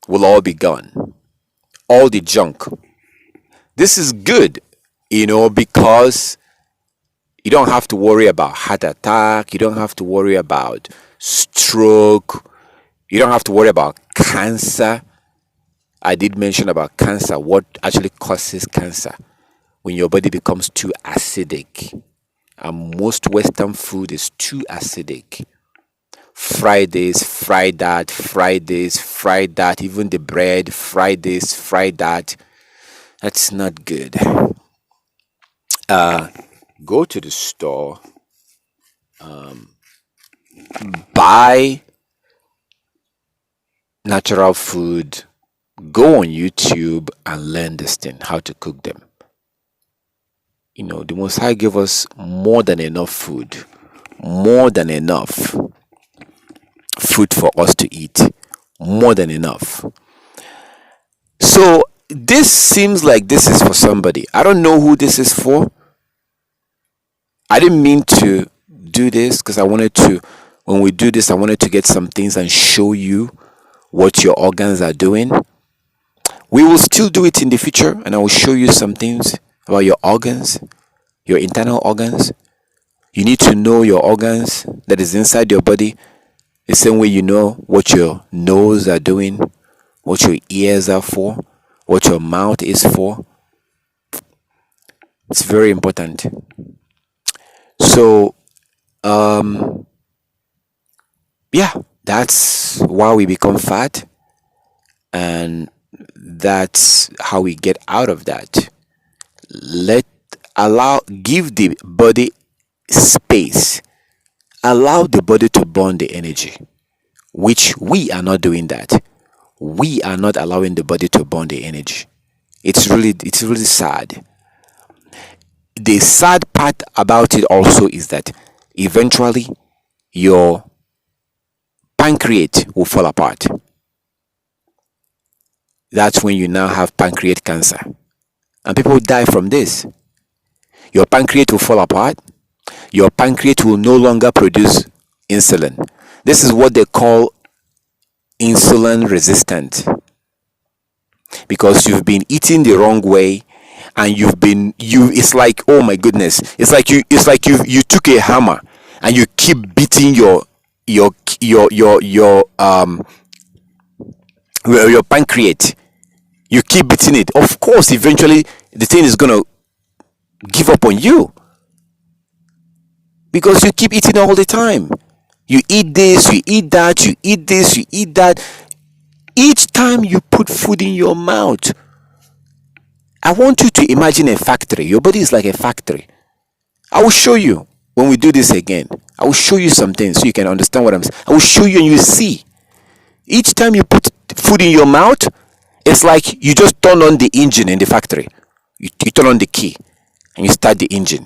will all be gone. All the junk. This is good, because you don't have to worry about heart attack, you don't have to worry about stroke, you don't have to worry about cancer. I did mention about cancer, what actually causes cancer when your body becomes too acidic. And most Western food is too acidic. Fridays, fry that, Fridays, fry that, even the bread, Fridays, fry that. That's not good. Go to the store, buy natural food, go on YouTube and learn this thing, how to cook them. The Most High gave us more than enough food, more than enough food for us to eat, more than enough. So this seems like this is for somebody. I don't know who this is for. I didn't mean to do this because when we do this, I wanted to get some things and show you what your organs are doing. We will still do it in the future, and I will show you some things about your organs, your internal organs. You need to know your organs that is inside your body the same way you know what your nose are doing, what your ears are for, what your mouth is for. It's very important. So, yeah, that's why we become fat, and that's how we get out of that. Give the body space, allow the body to burn the energy, which we are not doing that. We are not allowing the body to burn the energy. It's really sad. The sad part about it also is that eventually your pancreas will fall apart. That's when you now have pancreatic cancer, and people die from this. Your pancreas will fall apart. Your pancreas will no longer produce insulin. This is what they call insulin resistant, because you've been eating the wrong way, and it's like, oh my goodness, you took a hammer and you keep beating your pancreas. You keep beating it. Of course, eventually the thing is gonna give up on you, because you keep eating all the time. You eat this, you eat that, you eat this, you eat that. Each time you put food in your mouth, I want you to imagine a factory. Your body is like a factory. I will show you when we do this again. I will show you some things so you can understand what I'm saying. I will show you and you see. Each time you put food in your mouth, it's like you just turn on the engine in the factory. You turn on the key and you start the engine.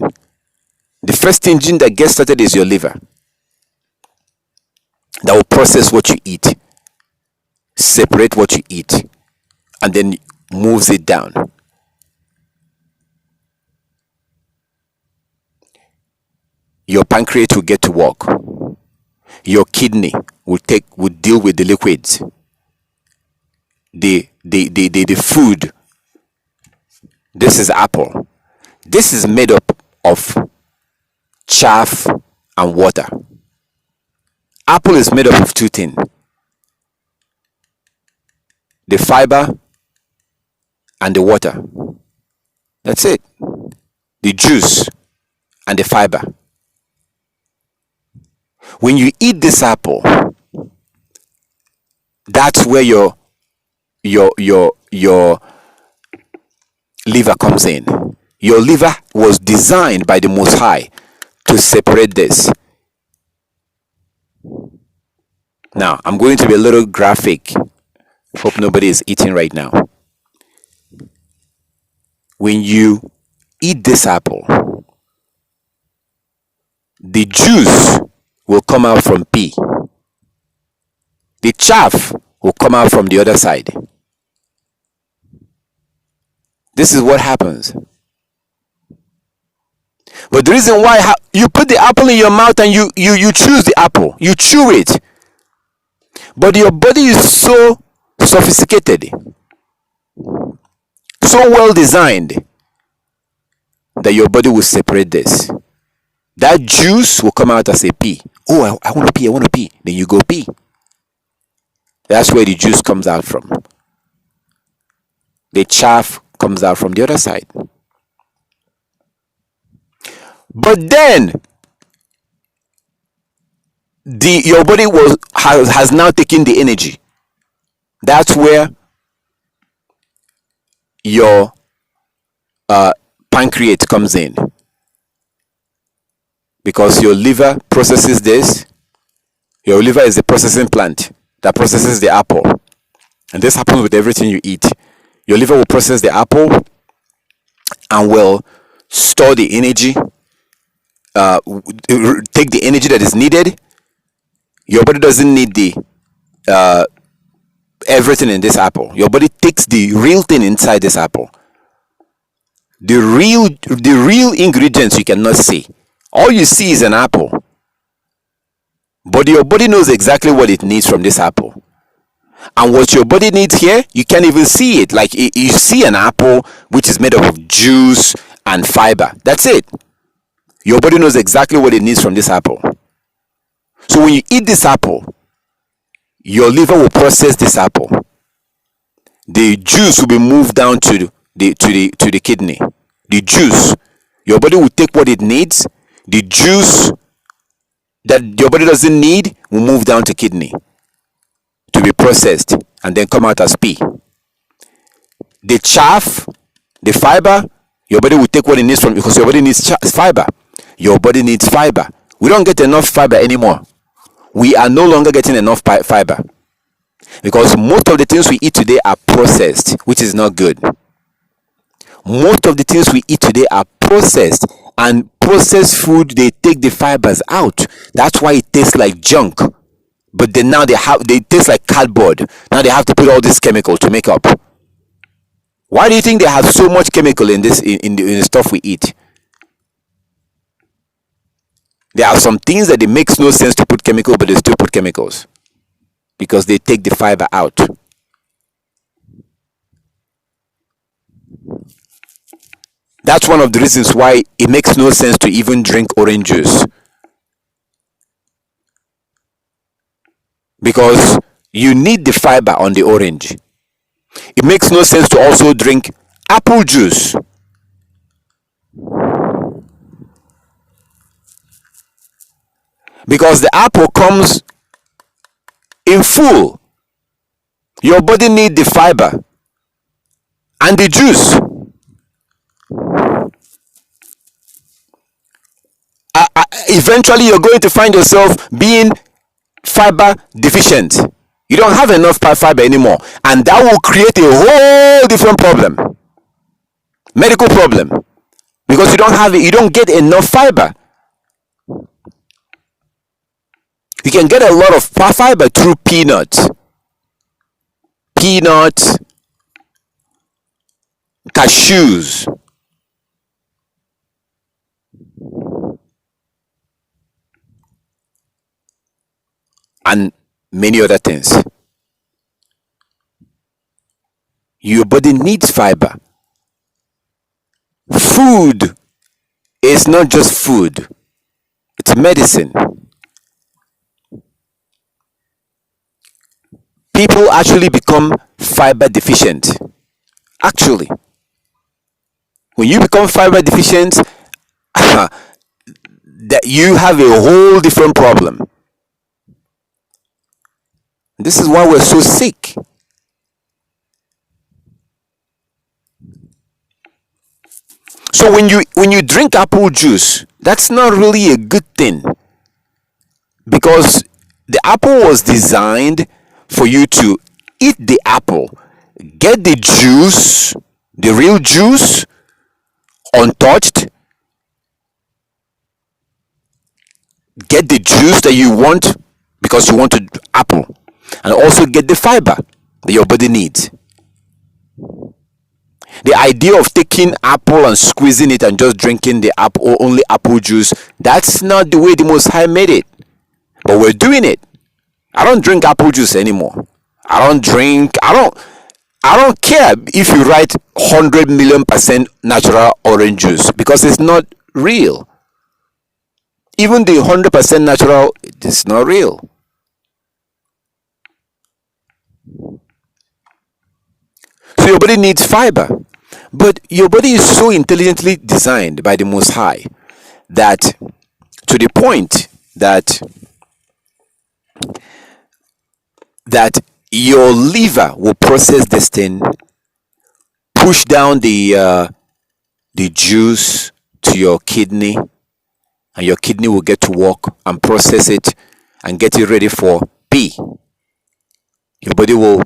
The first engine that gets started is your liver, that will process what you eat, separate what you eat, and then moves it down. Your pancreas will get to work. Your kidney will deal with the liquids. the food. This is apple. This is made up of chaff and water. Apple is made up of two things: the fiber and the water. That's it. The juice and the fiber. When you eat this apple, that's where your liver comes in. Your liver was designed by the Most High to separate this. Now, I'm going to be a little graphic. Hope nobody is eating right now. When you eat this apple, the juice will come out from pea. The chaff will come out from the other side. This is what happens. But the reason why you put the apple in your mouth and you choose the apple, you chew it. But your body is so sophisticated, so well designed, that your body will separate this. That juice will come out as a pee. Oh, I want to pee, I want to pee. Then you go pee. That's where the juice comes out from. The chaff comes out from the other side. But then your body has now taken the energy. That's where your pancreas comes in, because your liver processes this. Your liver is the processing plant that processes the apple, and this happens with everything you eat. Your liver will process the apple and will store the energy, take the energy that is needed. Your body doesn't need the everything in this apple. Your body takes the real thing inside this apple. The real ingredients you cannot see. All you see is an apple. But your body knows exactly what it needs from this apple. And what your body needs here, you can't even see it. Like you see an apple which is made up of juice and fiber. That's it. Your body knows exactly what it needs from this apple. So when you eat this apple, your liver will process this apple. The juice will be moved down to the kidney. The juice, your body will take what it needs. The juice that your body doesn't need will move down to kidney to be processed and then come out as pee. The chaff, the fiber, your body will take what it needs from, because your body needs fiber. Your body needs fiber. We don't get enough fiber anymore. We are no longer getting enough fiber, because most of the things we eat today are processed, which is not good. Most of the things we eat today are processed, and processed food, they take the fibers out. That's why it tastes like junk. But then now they taste like cardboard. Now they have to put all this chemical to make up. Why do you think they have so much chemical in this in the stuff we eat? There are some things that it makes no sense to put chemical, but they still put chemicals, because they take the fiber out. That's one of the reasons why it makes no sense to even drink orange juice, because you need the fiber on the orange. It makes no sense to also drink apple juice, because the apple comes in full. Your body needs the fiber and the juice. Eventually you're going to find yourself being fiber deficient. You don't have enough fiber anymore, and that will create a whole different problem, medical problem, because you don't get enough fiber. You can get a lot of fiber through peanuts, cashews, and many other things. Your body needs fiber. Food is not just food, it's medicine. People actually become fiber deficient. Actually, when you become fiber deficient, that you have a whole different problem. This is why we're so sick. So when you drink apple juice, that's not really a good thing, because the apple was designed for you to eat the apple, get the juice, the real juice, untouched, get the juice that you want because you want to apple, and also get the fiber that your body needs. The idea of taking apple and squeezing it and just drinking the apple, or only apple juice, that's not the way the Most High made it. But we're doing it. I don't drink apple juice anymore. I don't care if you write 100 million% natural orange juice, because it's not real. Even the 100% natural, it's not real. So your body needs fiber. But your body is so intelligently designed by the Most High, that to the point that your liver will process this thing, push down the juice to your kidney, and your kidney will get to work and process it and get it ready for pee. Your body will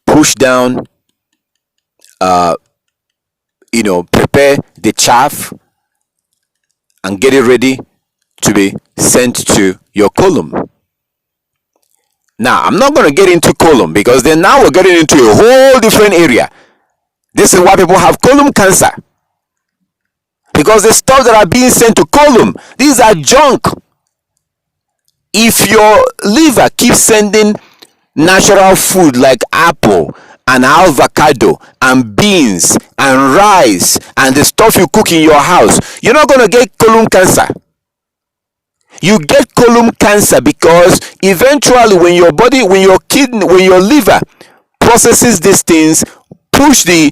push down, prepare the chaff and get it ready to be sent to your colon. Now, I'm not going to get into colon, because then now we're getting into a whole different area. This is why people have colon cancer, because the stuff that are being sent to colon, these are junk. If your liver keeps sending natural food like apple and avocado and beans and rice and the stuff you cook in your house, you're not going to get colon cancer. You get colon cancer because eventually, when your body, when your kidney, when your liver processes these things, push the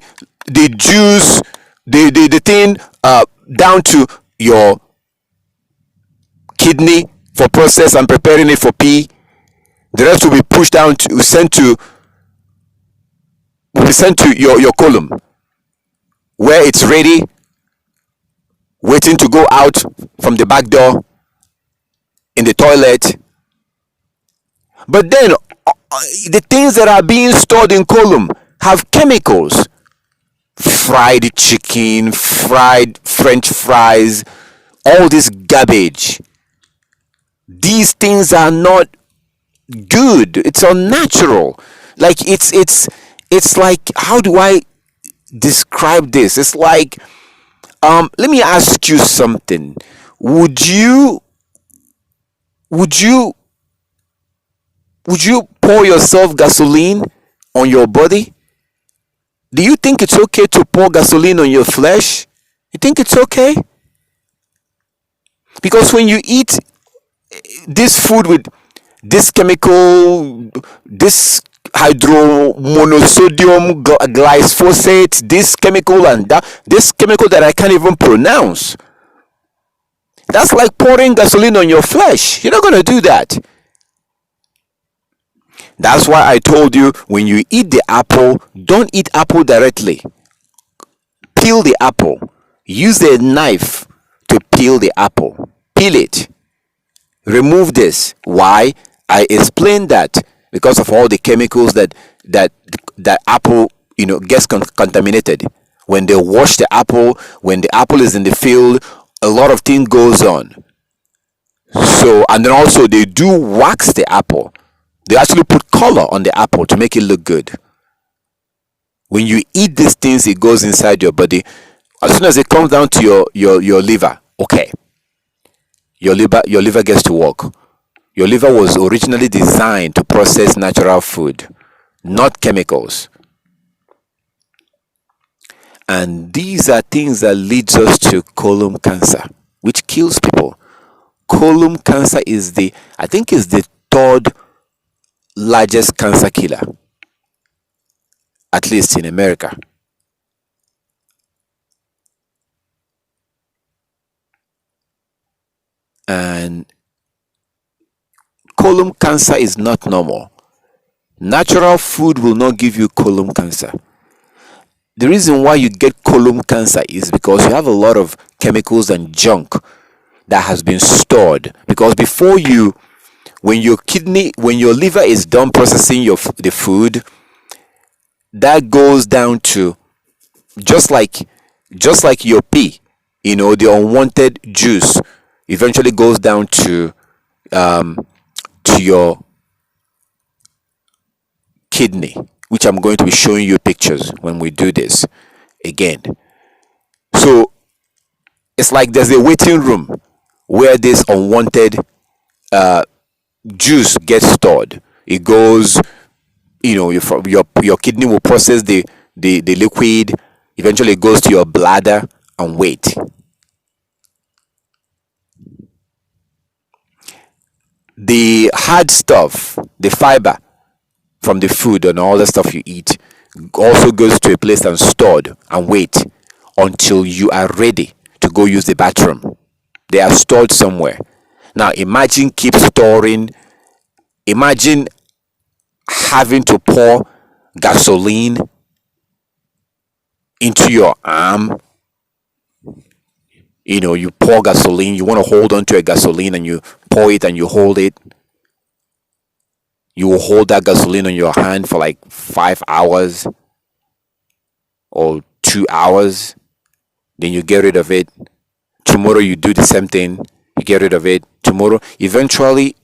juice, the thing down to your kidney for process and preparing it for pee. The rest will be pushed down to will be sent to your colon, where it's ready, waiting to go out from the back door in the toilet. But then the things that are being stored in colon have chemicals. Fried chicken, fried French fries, all this garbage. These things are not good. It's unnatural. Like it's like, how do I describe this? It's like, let me ask you something. Would you pour yourself gasoline on your body? Do you think it's okay to pour gasoline on your flesh? You think it's okay? Because when you eat this food with this chemical, this hydromonosodium glyphosate, this chemical and this chemical that I can't even pronounce, that's like pouring gasoline on your flesh. You're not going to do that. That's why I told you, when you eat the apple, don't eat apple directly. Peel the apple. Use a knife to peel the apple. Peel it. Remove this. Why? I explained that because of all the chemicals that apple gets contaminated. When they wash the apple, when the apple is in the field, a lot of things goes on. So, and then also they do wax the apple. They actually put color on the apple to make it look good. When you eat these things, it goes inside your body. As soon as it comes down to your liver, okay, your liver gets to work. Your liver was originally designed to process natural food, not chemicals. And these are things that leads us to colon cancer, which kills people. Colon cancer is I think is the third largest cancer killer, at least in America. And colon cancer is not normal. Natural food will not give you colon cancer. The reason why you get colon cancer is because you have a lot of chemicals and junk that has been stored. Because before you, when your liver is done processing the food, that goes down to just like your pee, the unwanted juice eventually goes down um to your kidney, which I'm going to be showing you pictures when we do this again. So it's like there's a waiting room where this unwanted juice gets stored. It goes, your kidney will process the liquid. Eventually it goes to your bladder and wait. The hard stuff, the fiber from the food and all the stuff you eat, also goes to a place and stored and wait until you are ready to go use the bathroom. They are stored somewhere. Now imagine having to pour gasoline into your arm. You pour gasoline, you want to hold on to a gasoline, and you pour it and you hold it. You will hold that gasoline on your hand for like 5 hours or 2 hours. Then you get rid of it. Tomorrow you do the same thing. You get rid of it. Tomorrow, eventually,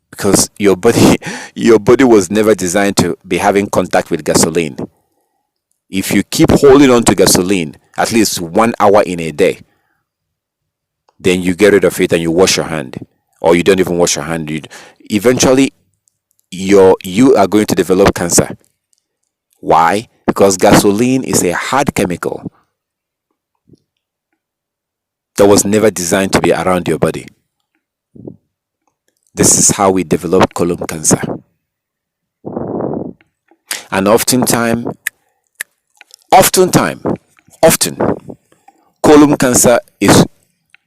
because your body your body was never designed to be having contact with gasoline. If you keep holding on to gasoline at least 1 hour in a day, then you get rid of it and you wash your hand, or you don't even wash your hand. Eventually, you are going to develop cancer. Why? Because gasoline is a hard chemical that was never designed to be around your body. This is how we develop colon cancer. And often, colon cancer is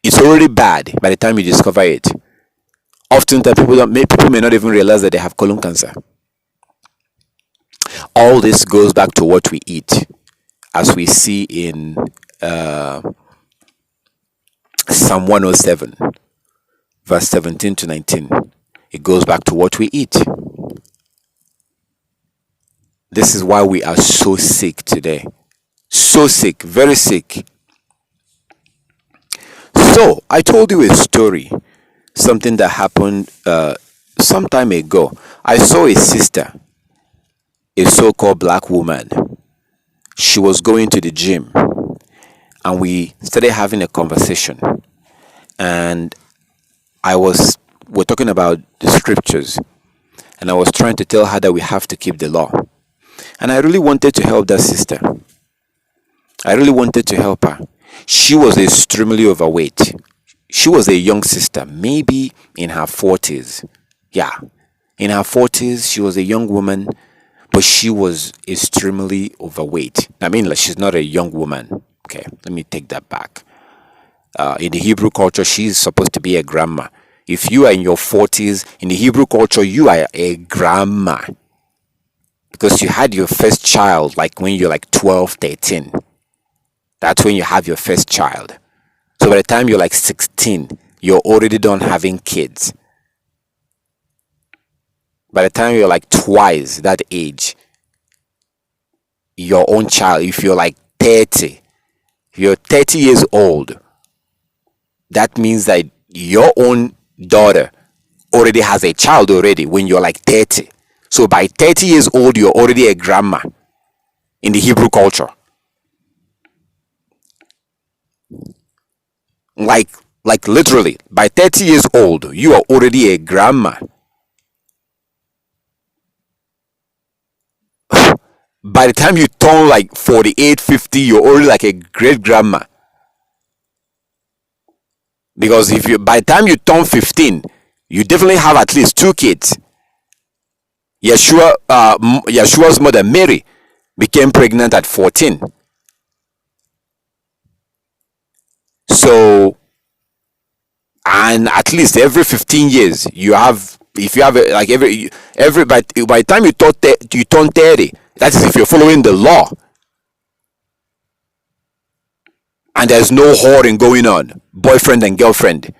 it's already bad by the time you discover it. Often, people may not even realize that they have colon cancer. All this goes back to what we eat, as we see in Psalm 107, verse 17 to 19. It goes back to what we eat. This is why we are so sick today. So sick, very sick. So, I told you a story, something that happened some time ago. I saw a sister, a so called black woman. She was going to the gym, and we started having a conversation. And we're talking about the scriptures, and I was trying to tell her that we have to keep the law. And I really wanted to help that sister. I really wanted to help her. She was extremely overweight. She was a young sister, maybe in her 40s. Yeah, in her 40s, she was a young woman, but she was extremely overweight. I mean, like, she's not a young woman. Okay, let me take that back. In the Hebrew culture, she's supposed to be a grandma. If you are in your 40s, in the Hebrew culture, you are a grandma. Because you had your first child like when you're like 12, 13. That's when you have your first child. So by the time you're like 16, you're already done having kids. By the time you're like twice that age, your own child, if you're like 30, if you're 30 years old, that means that your own daughter already has a child already when you're like 30. So by 30 years old, you're already a grandma in the Hebrew culture. Like literally, by 30 years old, you are already a grandma. By the time you turn like 48, 50, you're already like a great grandma. Because if you by the time you turn 15, you definitely have at least two kids. Yeshua's mother Mary became pregnant at 14. So, and at least every 15 years you have, if you have like every by the time you turn 30, that is if you're following the law and there's no whoring going on, boyfriend and girlfriend.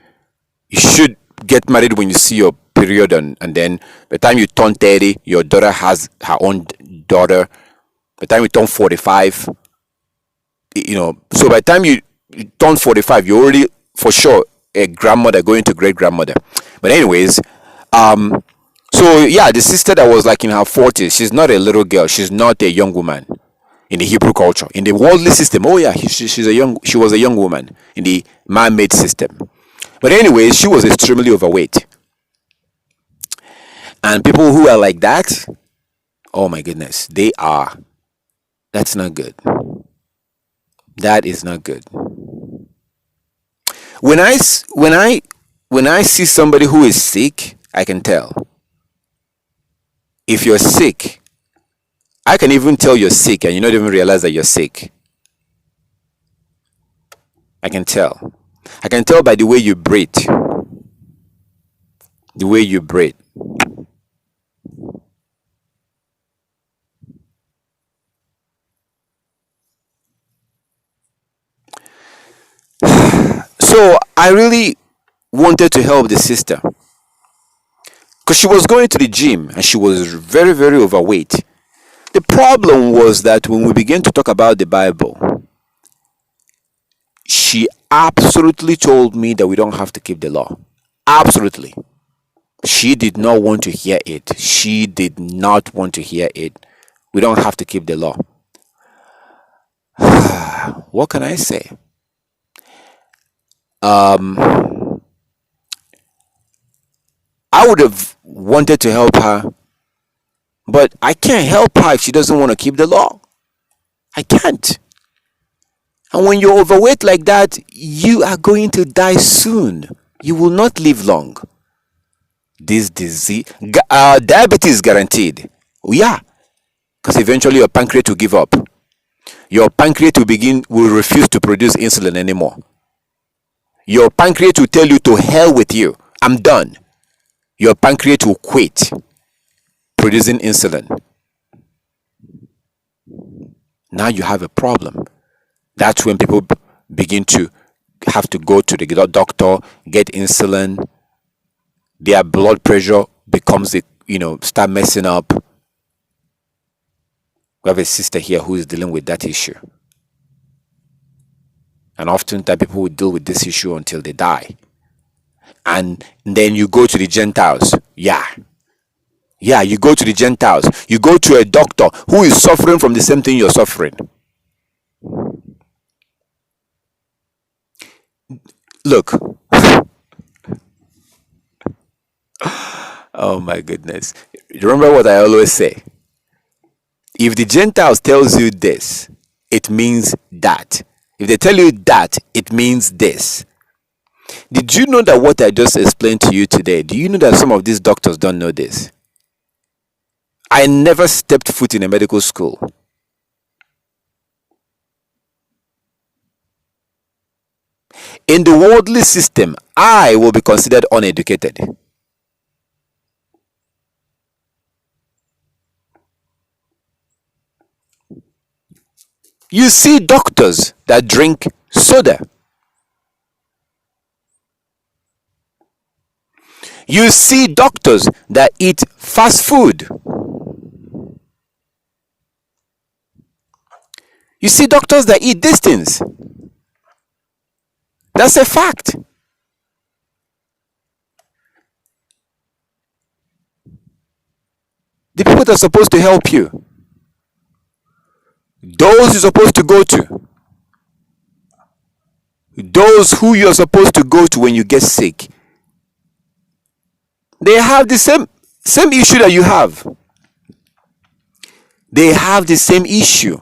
You should get married when you see your period, and then by the time you turn 30, your daughter has her own daughter. By the time you turn 45, so by the time you turn 45, you're already for sure a grandmother going to great grandmother. But anyways, um so yeah, the sister that was like in her 40s, she's not a little girl, she's not a young woman in the Hebrew culture. In the worldly system, oh yeah, she was a young woman in the man-made system. But anyways, she was extremely overweight. And people who are like that, oh my goodness, that's not good. That is not good. When I see somebody who is sick, I can tell. If you're sick, I can even tell you're sick and you don't even realize that you're sick. I can tell. I can tell by the way you breathe. The way you breathe. So I really wanted to help the sister because she was going to the gym and she was very, very overweight. The problem was that when we began to talk about the Bible, she absolutely told me that we don't have to keep the law. Absolutely. She did not want to hear it. She did not want to hear it. We don't have to keep the law. What can I say? I would have wanted to help her, but I can't help her if she doesn't want to keep the law. I can't. And when you're overweight like that, you are going to die soon. You will not live long. This disease, diabetes guaranteed. Yeah, because eventually your pancreas will give up. Your pancreas will refuse to produce insulin anymore. Your pancreas will tell you to hell with you. I'm done. Your pancreas will quit producing insulin. Now you have a problem. That's when people begin to have to go to the doctor, get insulin. Their blood pressure becomes start messing up. We have a sister here who is dealing with that issue. And oftentimes people will deal with this issue until they die. And then you go to the Gentiles. Yeah, you go to the Gentiles. You go to a doctor who is suffering from the same thing you're suffering. Look. Oh my goodness. Remember what I always say. If the Gentiles tells you this, it means that. If they tell you that, it means this. Did you know that what I just explained to you today, do you know that some of these doctors don't know this? I never stepped foot in a medical school. In the worldly system, I will be considered uneducated. You see doctors that drink soda. You see doctors that eat fast food. You see doctors that eat these things. That's a fact. The people that are supposed to help you, those you're supposed to go to, those who you're supposed to go to when you get sick, they have the same issue that you have. They have the same issue.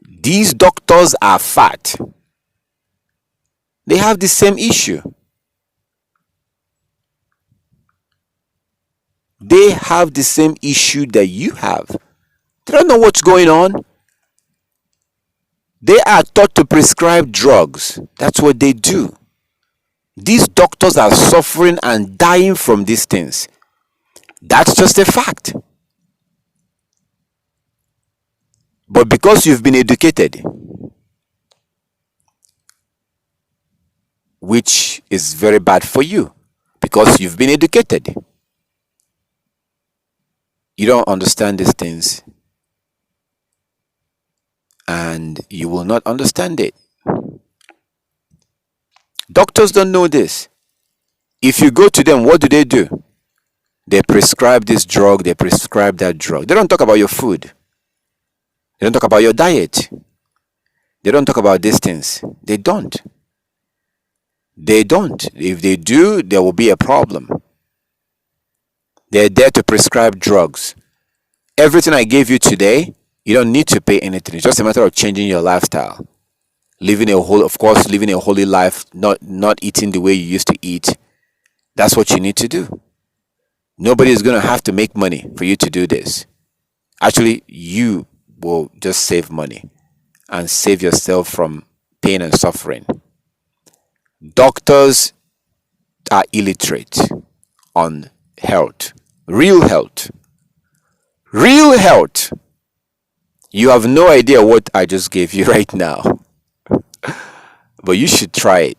These doctors are fat. They have the same issue. They have the same issue that you have. They don't know what's going on. They are taught to prescribe drugs. That's what they do. These doctors are suffering and dying from these things. That's just a fact. But because you've been educated, which is very bad for you, because you've been educated, you don't understand these things, and you will not understand it. Doctors don't know this. If you go to them, what do? They prescribe this drug, they prescribe that drug. They don't talk about your food. They don't talk about your diet. They don't talk about these things. They don't. They don't. If they do, there will be a problem. They're there to prescribe drugs. Everything I gave you today, you don't need to pay anything. It's just a matter of changing your lifestyle. Living a holy life, not eating the way you used to eat. That's what you need to do. Nobody is going to have to make money for you to do this. Actually, you will just save money and save yourself from pain and suffering. Doctors are illiterate on health. Real health. Real health. You have no idea what I just gave you right now. But you should try it.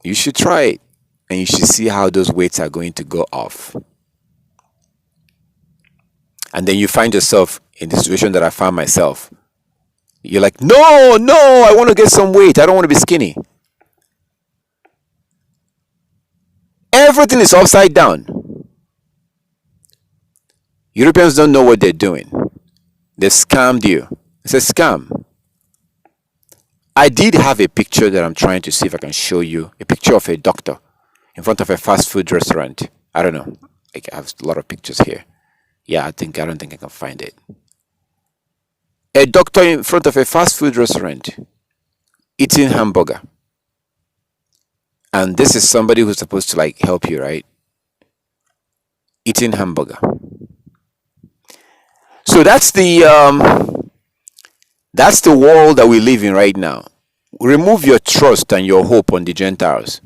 You should try it. And you should see how those weights are going to go off. And then you find yourself in the situation that I found myself. You're like, no, I want to get some weight. I don't want to be skinny. Everything is upside down. Europeans don't know what they're doing. They scammed you. It's a scam. I did have a picture that I'm trying to see if I can show you. A picture of a doctor in front of a fast food restaurant. I don't know. I have a lot of pictures here. Yeah, I don't think I can find it. A doctor in front of a fast food restaurant eating hamburger. And this is somebody who's supposed to help you, right? Eating hamburger. So that's the world that we live in right now. Remove your trust and your hope on the Gentiles.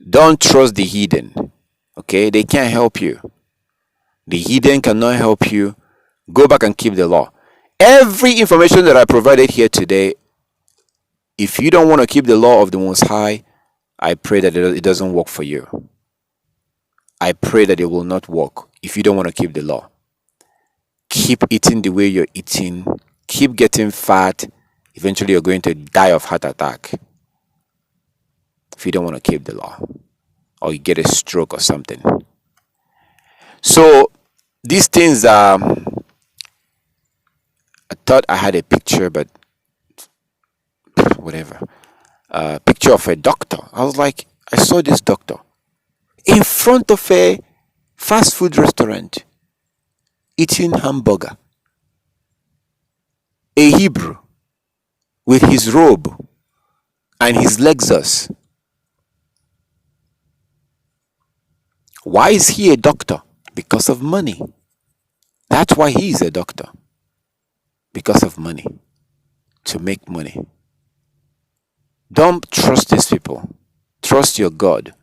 Don't trust the heathen. Okay? They can't help you. The heathen cannot help you. Go back and keep the law. Every information that I provided here today, if you don't want to keep the law of the Most High, I pray that it doesn't work for you. I pray that it will not work if you don't want to keep the law. Keep eating the way you're eating. Keep getting fat. Eventually you're going to die of heart attack if you don't want to keep the law, or you get a stroke or something. So these things are, I thought I had a picture, but whatever. Picture of a doctor. I was like, I saw this doctor in front of a fast food restaurant eating hamburger. A Hebrew with his robe and his Lexus. Why is he a doctor? Because of money. That's why he is a doctor. Because of money. To make money. Don't trust these people. Trust your God.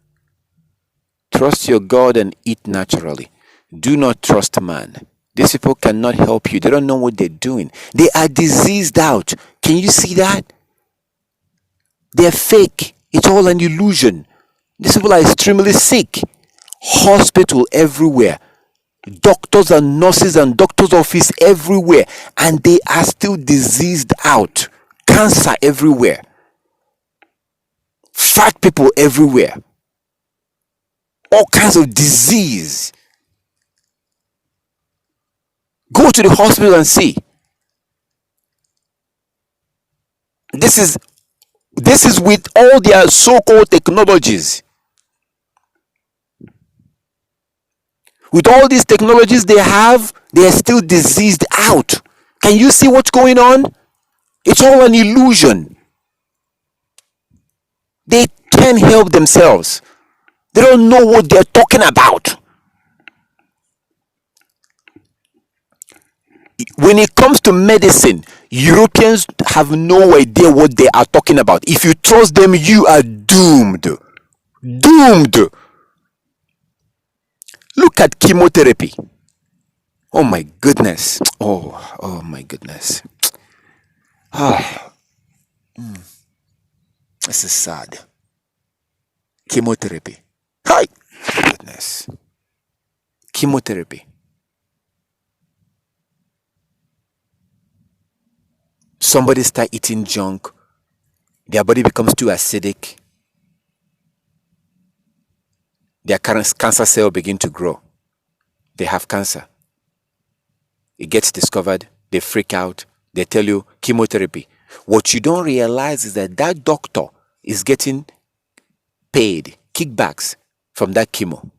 Trust your God and eat naturally. Do not trust man. These people cannot help you. They don't know what they're doing. They are diseased out. Can you see that? They're fake. It's all an illusion. These people are extremely sick. Hospital everywhere. Doctors and nurses and doctors' office everywhere. And they are still diseased out. Cancer everywhere. Fat people everywhere. All kinds of disease. Go to the hospital and see. This is with all their so-called technologies. With all these technologies they have, they are still diseased out. Can you see what's going on? It's all an illusion. They can't help themselves. They don't know what they're talking about. When it comes to medicine, Europeans have no idea what they are talking about. If you trust them, you are doomed. Doomed. Look at chemotherapy. Oh my goodness. Oh my goodness. This is sad. Chemotherapy. Hi. Goodness. Chemotherapy. Somebody start eating junk, their body becomes too acidic, their cancer cell begin to grow. They have cancer. It gets discovered, they freak out, they tell you chemotherapy. What you don't realize is that that doctor is getting paid kickbacks from that chemo.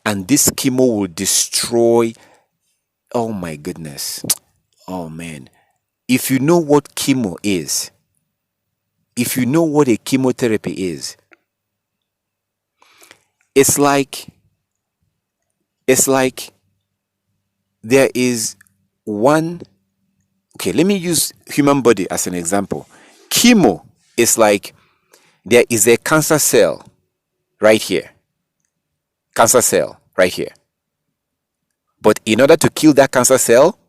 And this chemo will destroy, oh my goodness, oh man. If you know what chemo is, if you know what a chemotherapy is, it's like there is one, okay, let me use human body as an example. Chemo is like there is a cancer cell right here. Cancer cell right here. But in order to kill that cancer cell,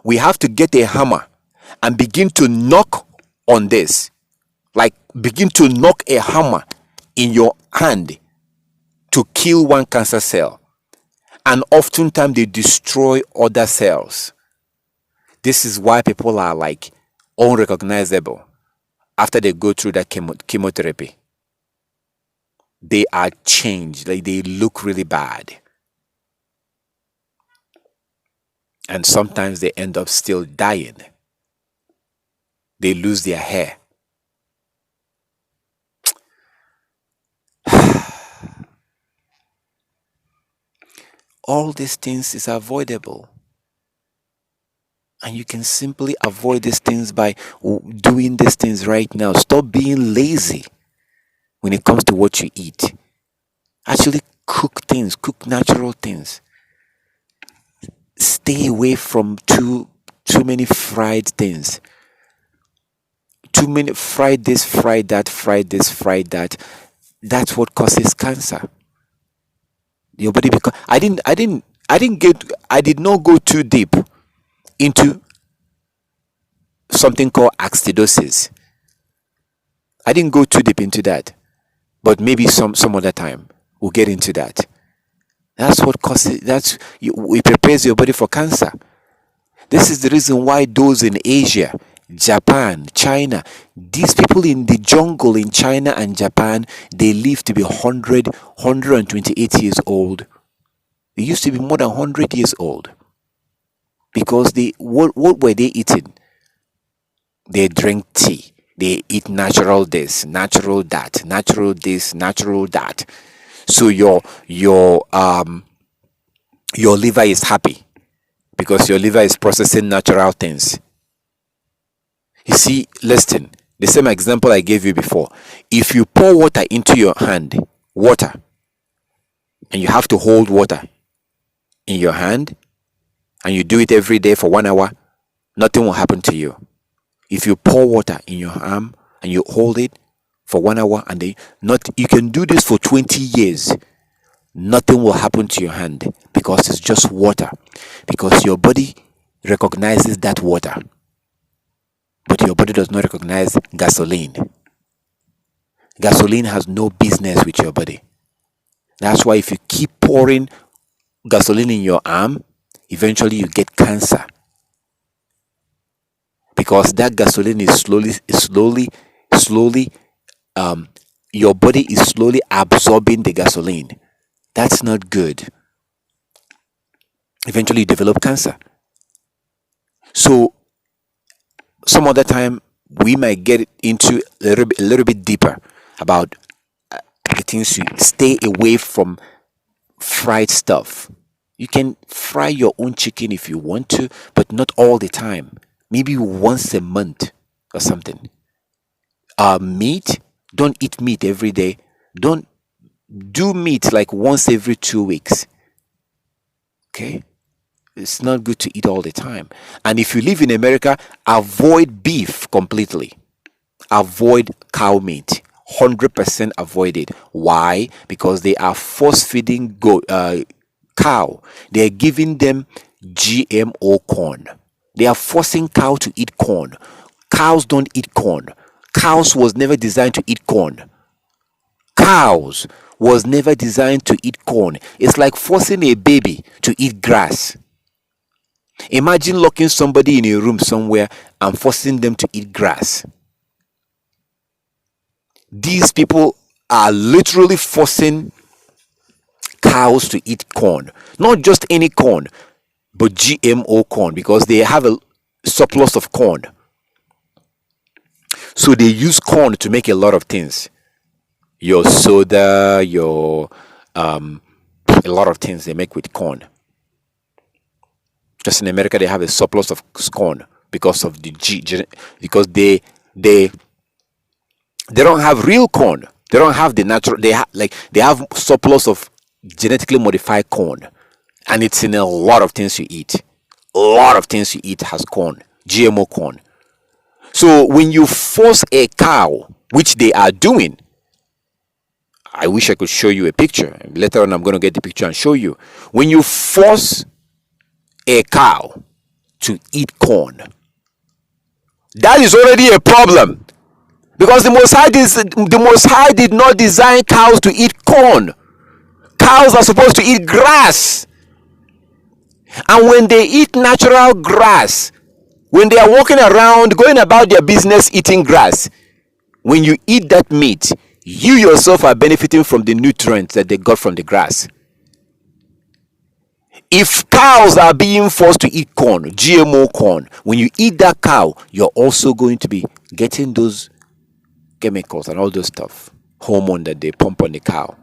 we have to get a hammer and begin to knock on this. Like begin to knock a hammer in your hand to kill one cancer cell. And oftentimes they destroy other cells. This is why people are like unrecognizable after they go through that chemotherapy. They are changed, like they look really bad. And sometimes they end up still dying. They lose their hair. All these things is avoidable. And you can simply avoid these things by doing these things right now. Stop being lazy when it comes to what you eat. Actually cook things, cook natural things. Stay away from too many fried things. Too many fried this, fried that, fried this, fried that. That's what causes cancer. Your body because I did not go too deep into something called acidosis. I didn't go too deep into that. But maybe some other time we'll get into that. That's what causes it prepares your body for cancer. This is the reason why those in Asia, Japan, China, these people in the jungle in China and Japan, they live to be 128 years old. They used to be more than 100 years old. Because what were they eating? They drink tea. They eat natural this, natural that, natural this, natural that. So your liver is happy because your liver is processing natural things. You see, listen, the same example I gave you before. If you pour water into your hand, water, and you have to hold water in your hand, and you do it every day for 1 hour, nothing will happen to you. If you pour water in your arm and you hold it for 1 hour and you can do this for 20 years, nothing will happen to your hand because it's just water. Because your body recognizes that water. But your body does not recognize gasoline. Gasoline has no business with your body. That's why if you keep pouring gasoline in your arm, eventually you get cancer. Because that gasoline is slowly, your body is slowly absorbing the gasoline. That's not good. Eventually you develop cancer. So some other time we might get into a little bit deeper about the things you stay away from fried stuff. You can fry your own chicken if you want to, but not all the time. Maybe once a month or something. Meat, don't eat meat every day. Don't do meat like once every 2 weeks. Okay? It's not good to eat all the time. And if you live in America, avoid beef completely. Avoid cow meat. 100% avoid it. Why? Because they are force feeding cow. They are giving them GMO corn. They are forcing cow to eat corn. Cows don't eat corn. Cows was never designed to eat corn. Cows was never designed to eat corn. It's like forcing a baby to eat grass. Imagine locking somebody in a room somewhere and forcing them to eat grass. These people are literally forcing cows to eat corn. Not just any corn, but GMO corn, because they have a surplus of corn. So they use corn to make a lot of things. Your soda, a lot of things they make with corn. Just in America, they have a surplus of corn because of because they don't have real corn. They don't have the natural. They have surplus of genetically modified corn, and it's in a lot of things you eat. A lot of things you eat has corn, GMO corn. So when you force a cow, which they are doing, I wish I could show you a picture. Later on, I'm going to get the picture and show you. When you force a cow to eat corn, that is already a problem, because the Most High did not design cows to eat corn. Cows are supposed to eat grass, and when they eat natural grass, when they are walking around going about their business eating grass, when you eat that meat, you yourself are benefiting from the nutrients that they got from the grass. If cows are being forced to eat corn, GMO corn, when you eat that cow, you're also going to be getting those chemicals and all those stuff, hormone that they pump on the cow.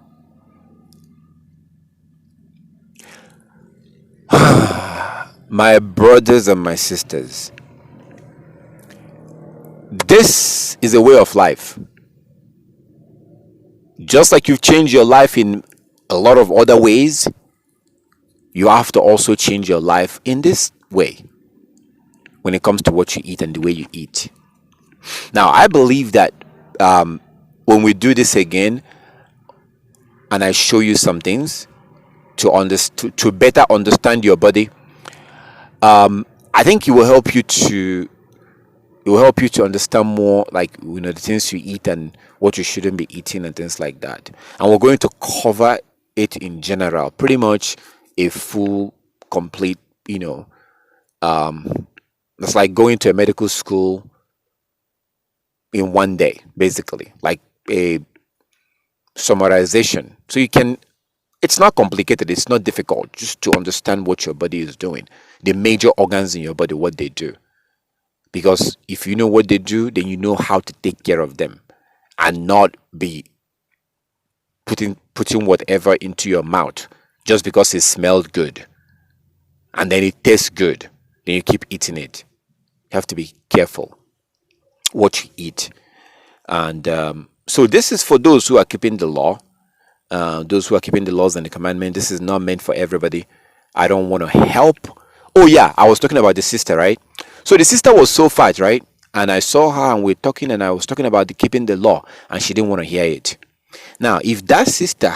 My brothers and my sisters, this is a way of life. Just like you've changed your life in a lot of other ways, you have to also change your life in this way when it comes to what you eat and the way you eat. Now, I believe that when we do this again and I show you some things to better understand your body, I think it will help you to understand more, like, the things you eat and what you shouldn't be eating and things like that. And we're going to cover it in general, pretty much a full, complete, it's like going to a medical school in one day, basically, like a summarization. So it's not complicated, it's not difficult, just to understand what your body is doing, the major organs in your body, what they do. Because if you know what they do, then you know how to take care of them and not be putting whatever into your mouth just because it smelled good and then it tastes good, then you keep eating it. You have to be careful what you eat. And so this is for those who are keeping the law, those who are keeping the laws and the commandment. This is not meant for everybody. I don't want to help. Oh yeah, I was talking about the sister, right? So the sister was so fat, right? And I saw her and we're talking, and I was talking about the keeping the law, and she didn't want to hear it. Now, if that sister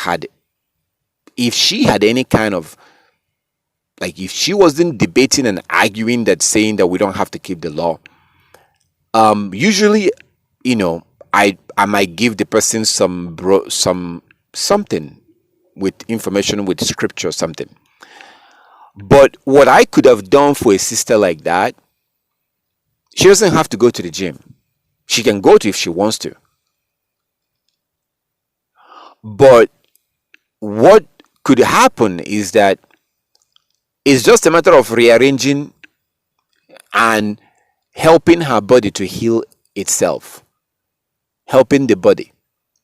if she had any kind of, like, if she wasn't debating and arguing that, saying that we don't have to keep the law, usually, I might give the person something with information, with scripture or something. But what I could have done for a sister like that, she doesn't have to go to the gym. She can go to if she wants to. But what could happen is that it's just a matter of rearranging and helping her body to heal itself, helping the body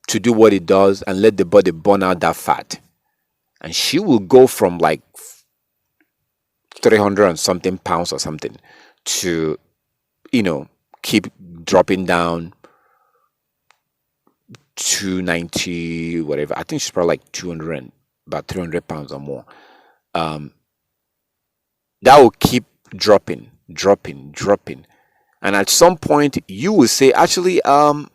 to do what it does and let the body burn out that fat. And she will go from like 300 and something pounds or something to, keep dropping down 290, whatever. I think she's probably like 200 and about 300 pounds or more. That will keep dropping. And at some point, you will say, actually, I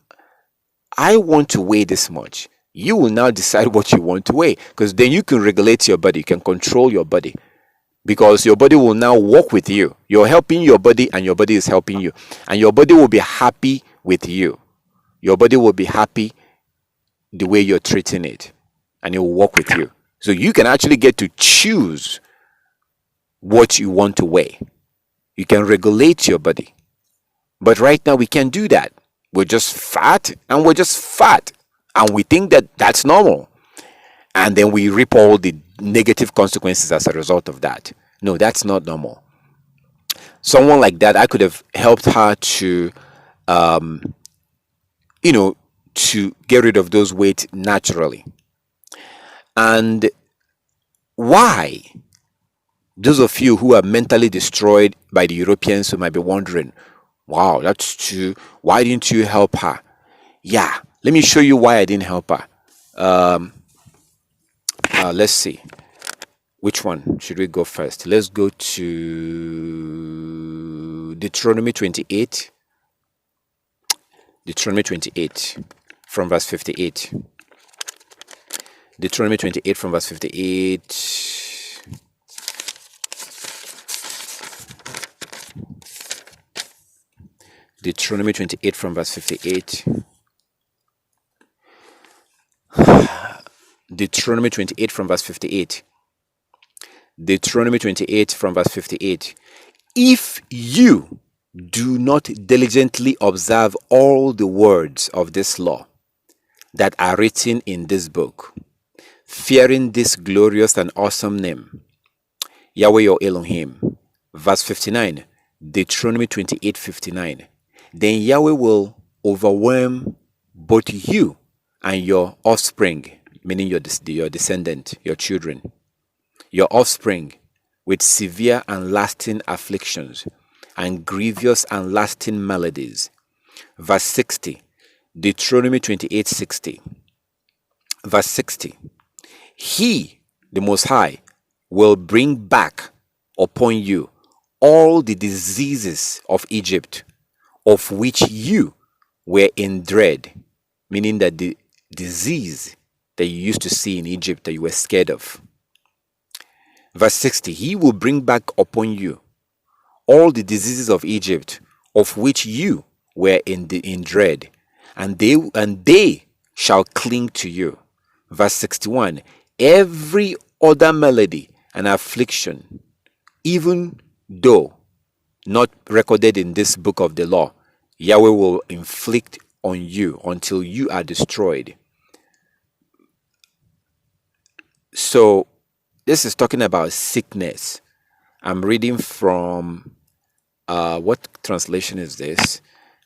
want to weigh this much. You will now decide what you want to weigh, because then you can regulate your body, you can control your body, because your body will now work with you. You're helping your body, and your body is helping you. And your body will be happy with you. Your body will be happy the way you're treating it, and it will work with you. So you can actually get to choose what you want to weigh. You can regulate your body. But right now, we can't do that. We're just fat, and and we think that that's normal. And then we reap all the negative consequences as a result of that. No, that's not normal. Someone like that, I could have helped her to, to get rid of those weight naturally. And why? Those of you who are mentally destroyed by the Europeans who might be wondering, wow, that's true. Why didn't you help her? Yeah, let me show you why I didn't help her. Let's see. Which one should we go first? Let's go to Deuteronomy 28. Deuteronomy 28 from verse 58. Deuteronomy 28 from verse 58. Deuteronomy 28 from verse 58. Deuteronomy 28 from verse 58. Deuteronomy 28 from verse 58. If you do not diligently observe all the words of this law that are written in this book, fearing this glorious and awesome name, Yahweh your Elohim. Verse 59. Deuteronomy 28:59. Then Yahweh will overwhelm both you and your offspring, meaning your descendant, your children, your offspring, with severe and lasting afflictions and grievous and lasting maladies. Verse 60. Deuteronomy 28:60. Verse 60. He, the Most High, will bring back upon you all the diseases of Egypt, of which you were in dread, meaning that the disease that you used to see in Egypt that you were scared of. Verse 60, he will bring back upon you all the diseases of Egypt, of which you were in dread, and they shall cling to you. Verse 61, every other malady and affliction, even though not recorded in this book of the law, Yahweh will inflict on you until you are destroyed. So this is talking about sickness. I'm reading from what translation is this?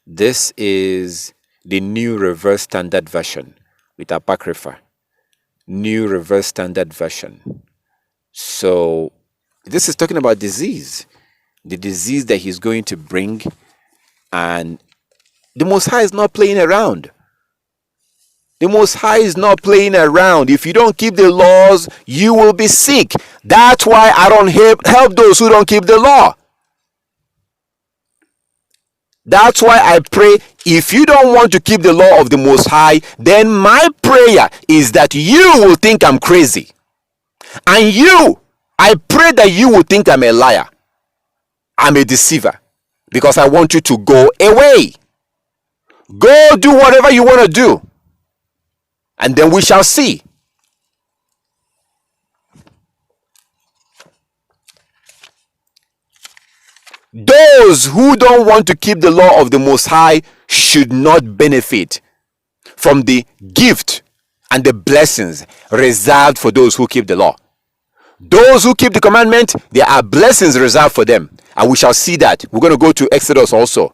This is the New Reverse Standard Version with Apocrypha. New Reverse Standard Version. So this is talking about disease. The disease that he's going to bring, and the Most High is not playing around. The Most High is not playing around. If you don't keep the laws, you will be sick. That's why I don't help those who don't keep the law. That's why I pray, if you don't want to keep the law of the Most High, then my prayer is that you will think I'm crazy. And I pray that you will think I'm a liar. I'm a deceiver, because I want you to go away. Go do whatever you want to do, and then we shall see. Those who don't want to keep the law of the Most High should not benefit from the gift and the blessings reserved for those who keep the law. Those who keep the commandment, there are blessings reserved for them. And we shall see that. We're going to go to Exodus also.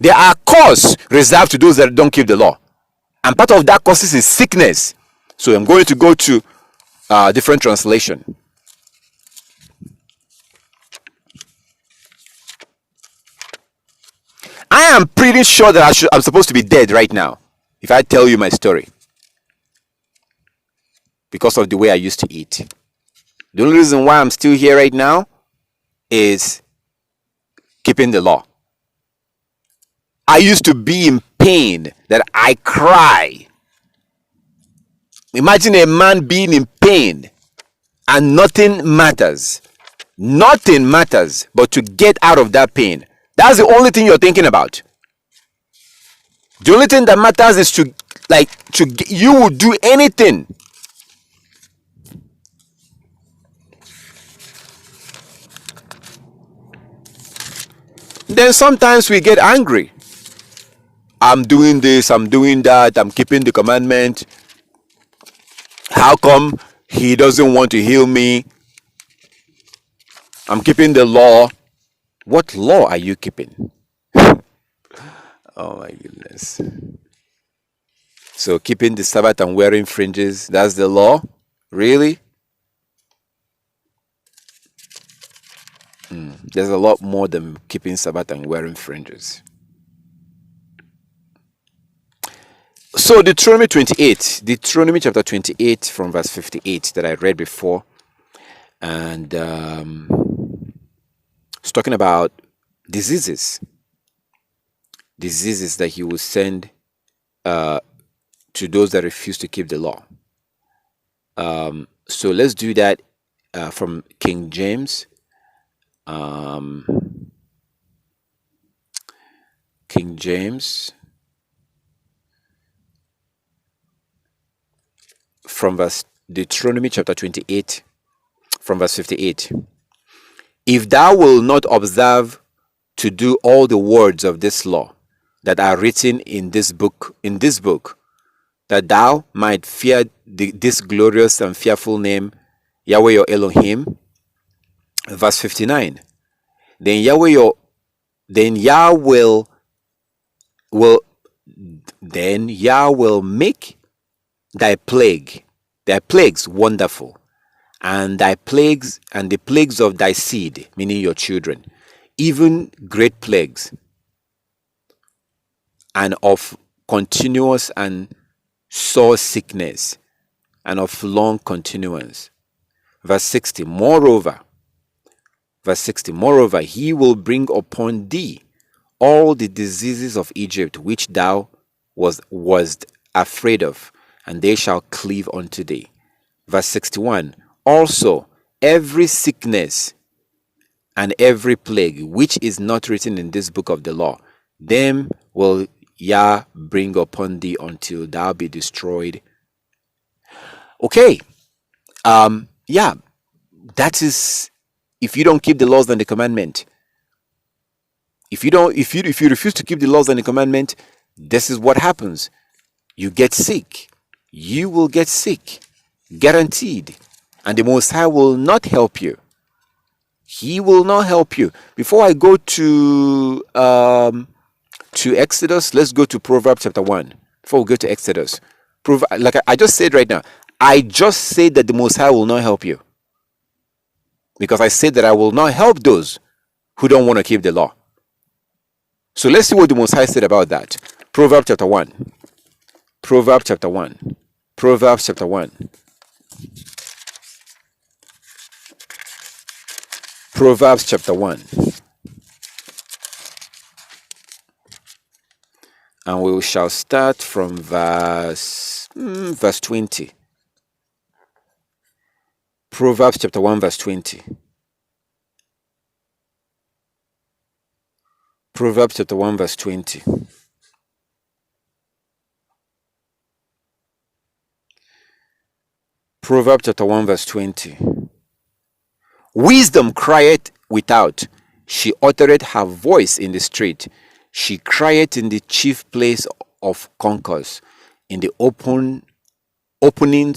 There are curses reserved to those that don't keep the law. And part of that causes is sickness. So I'm going to go to different translation. I am pretty sure that I'm supposed to be dead right now if I tell you my story because of the way I used to eat. The only reason why I'm still here right now is keeping the law. I used to be in pain that I cry. Imagine a man being in pain and nothing matters. Nothing matters but to get out of that pain. That's the only thing you're thinking about. The only thing that matters is you will do anything. Then sometimes we get angry. I'm doing this, I'm doing that, I'm keeping the commandment. How come he doesn't want to heal me? I'm keeping the law. What law are you keeping? Oh my goodness. So keeping the Sabbath and wearing fringes, that's the law? Really? There's a lot more than keeping Sabbath and wearing fringes. So Deuteronomy chapter 28 from verse 58 that I read before. And it's talking about diseases that he will send to those that refuse to keep the law. So let's do that from King James. King James from Deuteronomy chapter 28 from verse 58. If thou wilt not observe to do all the words of this law that are written in this book, that thou might fear this glorious and fearful name, Yahweh your Elohim. Verse 59. Then Yahweh will make thy plagues wonderful, and thy plagues and the plagues of thy seed, meaning your children, even great plagues, and of continuous and sore sickness, and of long continuance. Verse 60. Moreover, he will bring upon thee all the diseases of Egypt which thou wast afraid of, and they shall cleave unto thee. Verse 61. Also, every sickness and every plague which is not written in this book of the law, them will Yah bring upon thee until thou be destroyed. Okay. Yeah, that is if you don't keep the laws and the commandment. If you refuse to keep the laws and the commandment, this is what happens. You get sick. You will get sick. Guaranteed. And the Most High will not help you. He will not help you. Before I go to Exodus, let's go to Proverbs chapter 1. Before we go to Exodus. Like I just said right now, I just said that the Most High will not help you. Because I said that I will not help those who don't want to keep the law. So let's see what the Most High said about that. Proverbs chapter 1. Proverbs chapter 1. Proverbs chapter 1. Proverbs chapter 1. And we shall start from verse 20. Proverbs chapter 1 verse 20. Proverbs chapter 1 verse 20. Proverbs chapter 1 verse 20. Wisdom crieth without, she uttereth her voice in the street. She crieth in the chief place of concourse, in the openings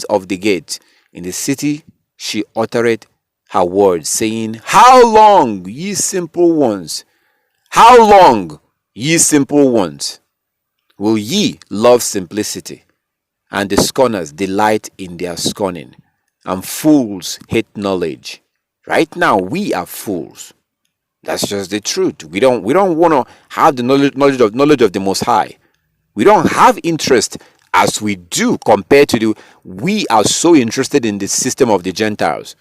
of the gate. In the city she uttereth her words, saying, How long, ye simple ones? How long, ye simple ones, will ye love simplicity? And the scorners delight in their scorning, and fools hate knowledge. Right now, we are fools. That's just the truth. We don't want to have the knowledge of the Most High. We don't have interest as we do compared to the. We are so interested in the system of the Gentiles.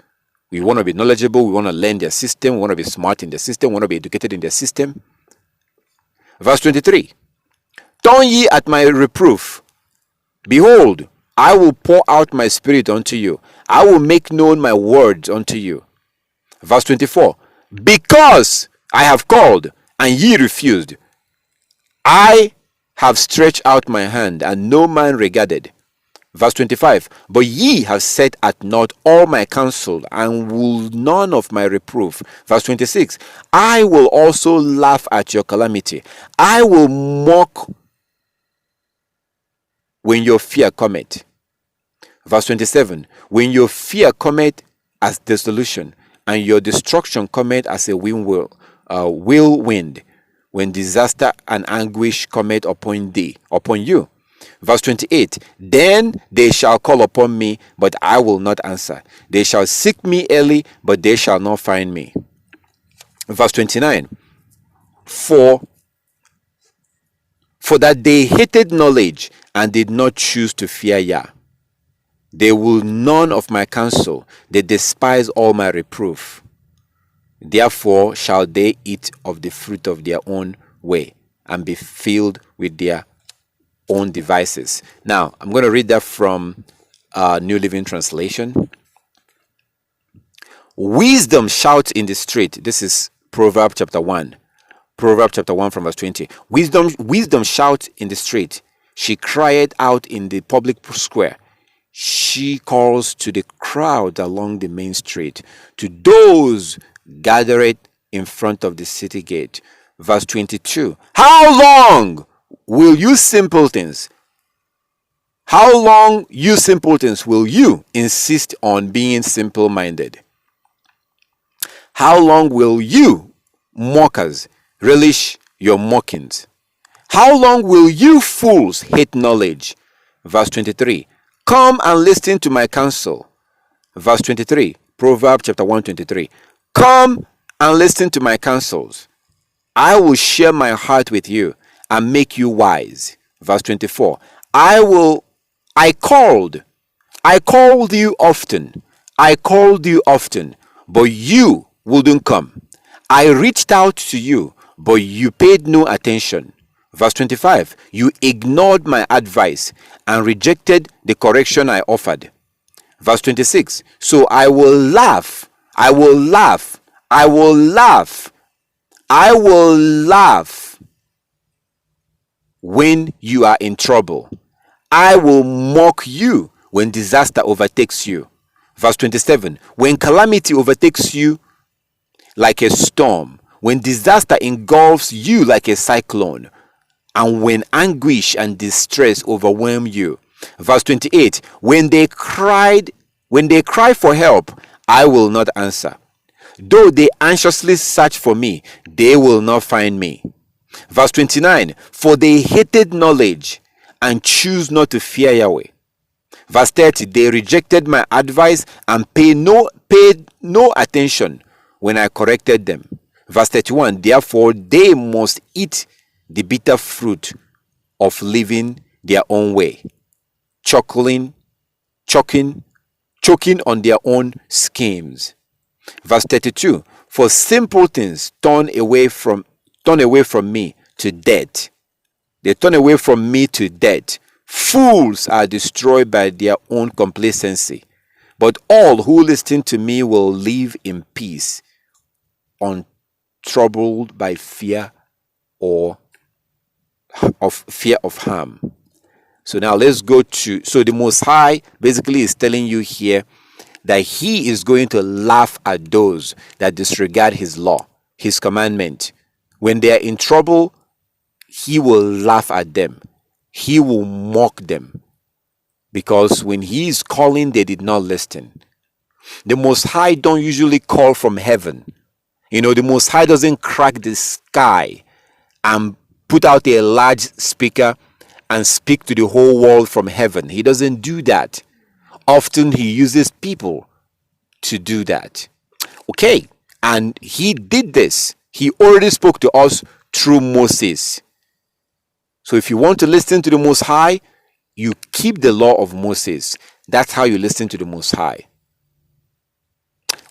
We want to be knowledgeable. We want to learn their system. We want to be smart in their system. We want to be educated in their system. Verse 23. Turn ye at my reproof. Behold, I will pour out my spirit unto you. I will make known my words unto you. Verse 24. Because I have called, and ye refused. I have stretched out my hand, and no man regarded. Verse 25. But ye have set at naught all my counsel, and will none of my reproof. Verse 26. I will also laugh at your calamity. I will mock when your fear cometh. Verse 27. When your fear cometh as dissolution, and your destruction cometh as a whirlwind, when disaster and anguish cometh upon you. Verse 28. Then they shall call upon me, but I will not answer. They shall seek me early, but they shall not find me. Verse 29. For that they hated knowledge, and did not choose to fear Yah. They will none of my counsel. They despise all my reproof. Therefore shall they eat of the fruit of their own way, and be filled with their own devices. Now, I'm going to read that from New Living Translation. Wisdom shouts in the street. This is Proverbs chapter 1. Proverbs chapter 1 from verse 20. Wisdom shouts in the street. She cried out in the public square. She calls to the crowd along the main street, to those gathered in front of the city gate. Verse 22. How long will you simpletons? How long, you simpletons, will you insist on being simple-minded? How long will you, mockers, relish your mockings? How long will you fools hate knowledge? Verse 23. Come and listen to my counsel. Verse 23. Proverbs chapter 1:23. Come and listen to my counsels. I will share my heart with you and make you wise. Verse 24. I called you often. I called you often, but you wouldn't come. I reached out to you, but you paid no attention. Verse 25. You ignored my advice and rejected the correction I offered. Verse 26. So I will laugh. I will laugh. I will laugh. I will laugh when you are in trouble. I will mock you when disaster overtakes you. Verse 27. When calamity overtakes you like a storm, when disaster engulfs you like a cyclone, and when anguish and distress overwhelm you. Verse 28. When they cry for help, I will not answer. Though they anxiously search for me, they will not find me. Verse 29. For they hated knowledge and choose not to fear Yahweh. Verse 30. They rejected my advice and paid no attention when I corrected them. Verse 31. Therefore they must eat the bitter fruit of living their own way, choking on their own schemes. Verse 32. For simpletons turn away from me to death. They turn away from me to death. Fools are destroyed by their own complacency, but all who listen to me will live in peace, untroubled by fear of harm. So now let's go to, so the Most High basically is telling you here that he is going to laugh at those that disregard his law, his commandment. When they are in trouble, he will laugh at them. He will mock them. Because when he is calling, they did not listen. The Most High don't usually call from heaven. The Most High doesn't crack the sky and put out a large speaker and speak to the whole world from heaven. He doesn't do that. Often he uses people to do that. Okay, and he did this He already spoke to us through Moses. So if you want to listen to the Most High, you keep the law of Moses. That's how you listen to the Most High.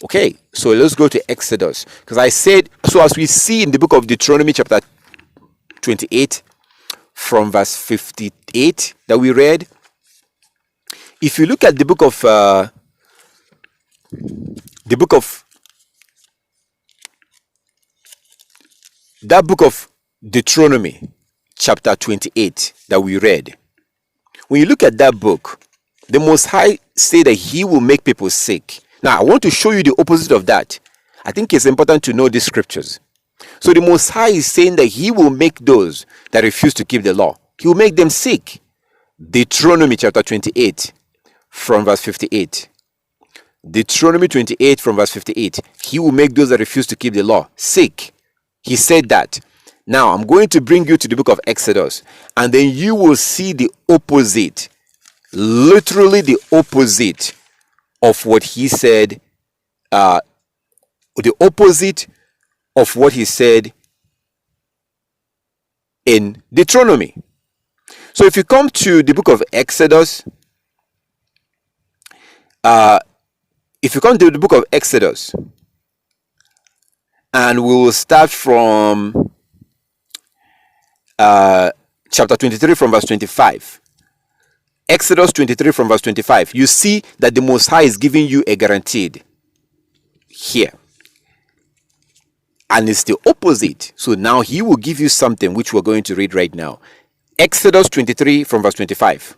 Okay, so let's go to Exodus. Because I said, so as we see in the book of Deuteronomy chapter 28 from verse 58 that we read, if you look at the book of that book of Deuteronomy chapter 28 that we read, when you look at that book, the Most High say that he will make people sick. Now I want to show you the opposite of that. I think it's important to know these scriptures. So the Most High is saying that he will make those that refuse to keep the law, he will make them sick. Deuteronomy chapter 28 from verse 58. Deuteronomy 28 from verse 58. He will make those that refuse to keep the law sick. He said that. Now I'm going to bring you to the book of Exodus, and then you will see the opposite, literally the opposite of what he said, the opposite of what he said in Deuteronomy. So if you come to the book of Exodus, if you come to the book of Exodus, and we will start from chapter 23 from verse 25. Exodus 23 from verse 25. You see that the Most High is giving you a guaranteed here. And it's the opposite. So now he will give you something which we're going to read right now. Exodus 23 from verse 25.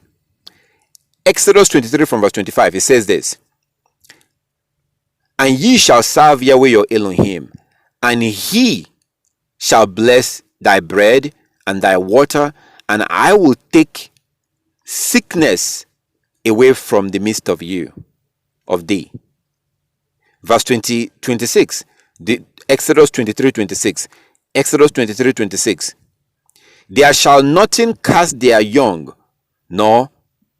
Exodus 23 from verse 25. It says this. And ye shall serve Yahweh your Elohim, and he shall bless thy bread and thy water, and I will take sickness away from the midst of you, of thee. Verse 26. Exodus 23, 26. Exodus 23, 26. There shall nothing cast their young, nor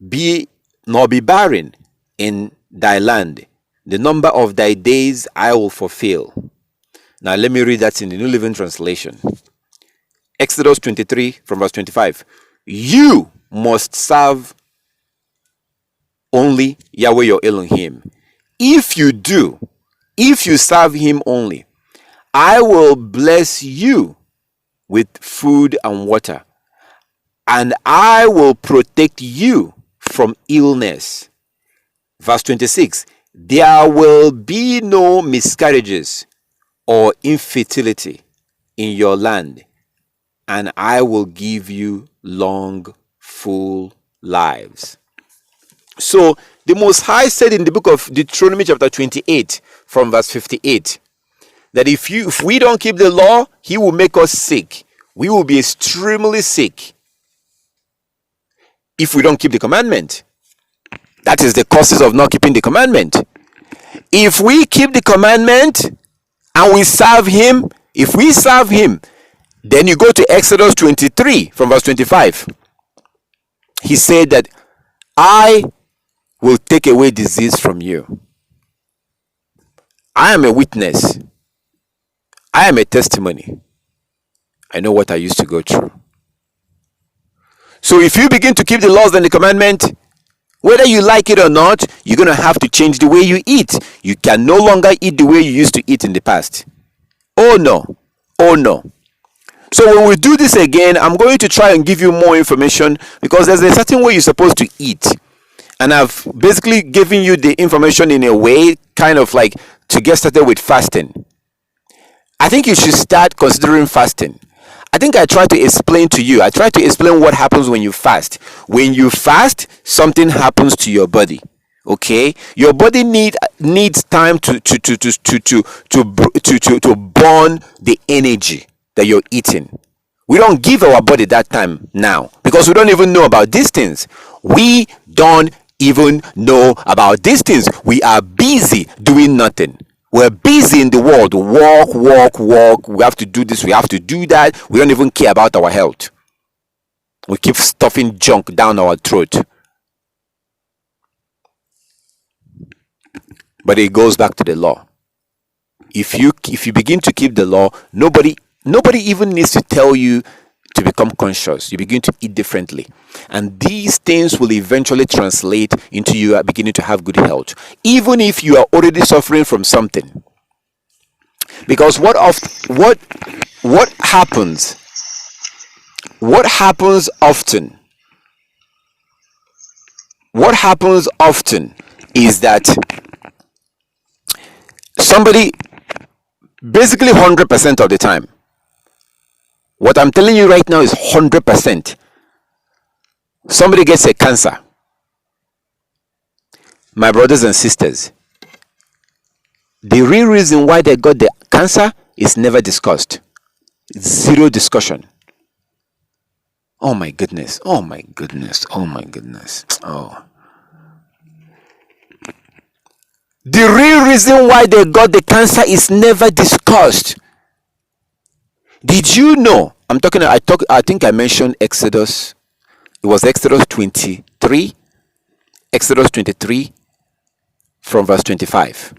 be barren in thy land. The number of thy days I will fulfill. Now let me read that in the New Living Translation. Exodus 23 from verse 25. You must serve only Yahweh your Elohim. If you serve him only, I will bless you with food and water, and I will protect you from illness. Verse 26. There will be no miscarriages or infertility in your land, and I will give you long, full lives. So the Most High said in the book of Deuteronomy chapter 28 from verse 58 that if we don't keep the law, he will make us sick. We will be extremely sick if we don't keep the commandment. That is the causes of not keeping the commandment. If we keep the commandment and we serve him, if we serve him, then you go to Exodus 23 from verse 25. He said that I will take away disease from you. I am a witness. I am a testimony. I know what I used to go through. So if you begin to keep the laws and the commandment, whether you like it or not, you're going to have to change the way you eat. You can no longer eat the way you used to eat in the past. Oh no. Oh no. So when we do this again, I'm going to try and give you more information, because there's a certain way you're supposed to eat. And I've basically given you the information in a way, kind of like to get started with fasting. I think you should start considering fasting. I think I tried to explain to you. I tried to explain what happens when you fast. When you fast, something happens to your body. Okay, your body needs time to burn the energy that you're eating. We don't give our body that time now because we don't even know about these things. We don't even know about these things. We are busy doing nothing. We're busy in the world. Walk. We have to do this. We have to do that. We don't even care about our health. We keep stuffing junk down our throat. But it goes back to the law. if you begin to keep the law, nobody even needs to tell you to become conscious. You begin to eat differently, and these things will eventually translate into you beginning to have good health, even if you are already suffering from something. Because what happens often is that somebody, basically 100% of the time, what I'm telling you right now is 100%, somebody gets a cancer. My brothers and sisters, the real reason why they got the cancer is never discussed. Zero discussion. Oh my goodness. Oh my goodness. Oh my goodness. Oh. The real reason why they got the cancer is never discussed. Did you know? I think I mentioned Exodus. It was Exodus 23. Exodus 23 from verse 25.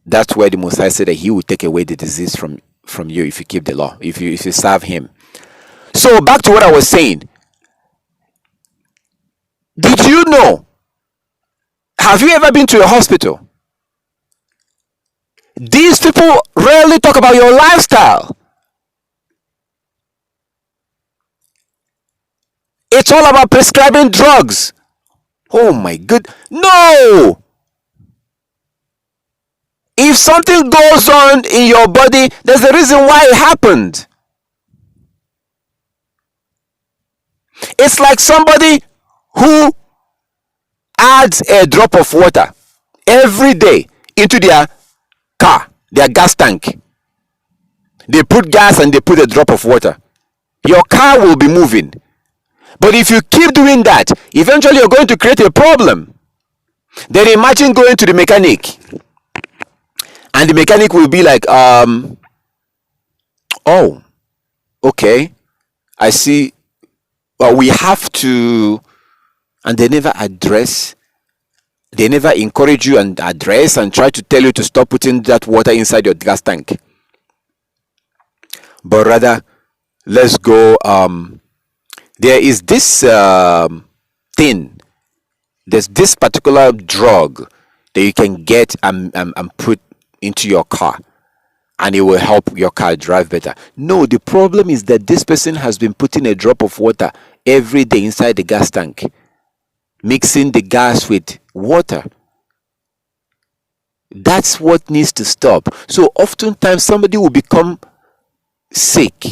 That's where the Messiah said that he will take away the disease from you if you keep the law, if you serve him. So back to what I was saying. Did you know? Have you ever been to a hospital? These people rarely talk about your lifestyle. It's all about prescribing drugs. Oh my good. No! If something goes on in your body, there's a reason why it happened. It's like somebody who adds a drop of water every day into their car, their gas tank. They put gas and they put a drop of water. Your car will be moving. But if you keep doing that, eventually you're going to create a problem. Then imagine going to the mechanic, and the mechanic will be like, oh, okay, I see. Well, we have to, and they never encourage you and address and try to tell you to stop putting that water inside your gas tank. But rather, let's go. There is this thing. There's this particular drug that you can get and put into your car, and it will help your car drive better. No, the problem is that this person has been putting a drop of water every day inside the gas tank, mixing the gas with water. That's what needs to stop. So oftentimes somebody will become sick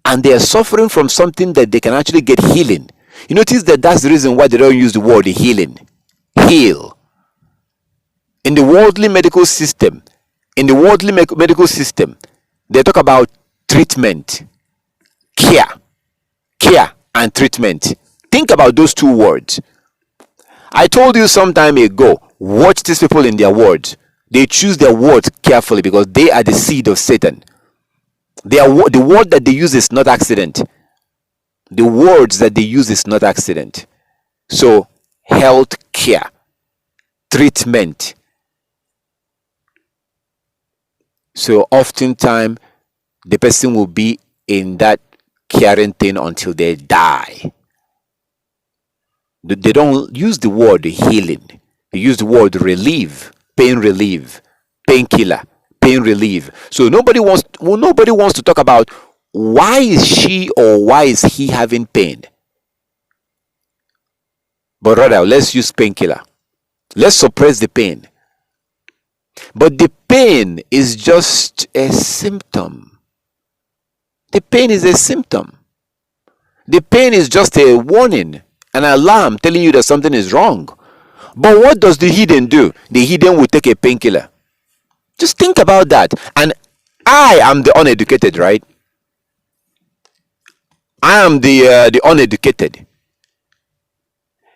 and they are suffering from something that they can actually get healing. You notice that that's the reason why they don't use the word healing. Heal. In the worldly medical system, they talk about treatment, care and treatment. Think about those two words. I told you some time ago, watch these people in their words. They choose their words carefully because they are the seed of Satan. The word that they use is not accident. The words that they use is not accident. So, health care, treatment. So, oftentimes, the person will be in that caring thing until they die. They don't use the word healing. They use the word relief, painkiller, pain relief. So nobody wants to talk about why is she or why is he having pain. But rather, let's use painkiller. Let's suppress the pain. But the pain is just a symptom. The pain is a symptom. The pain is just a warning, an alarm telling you that something is wrong. But what does the hidden do? The hidden will take a painkiller. Just think about that. And I am the uneducated, right? I am the uneducated.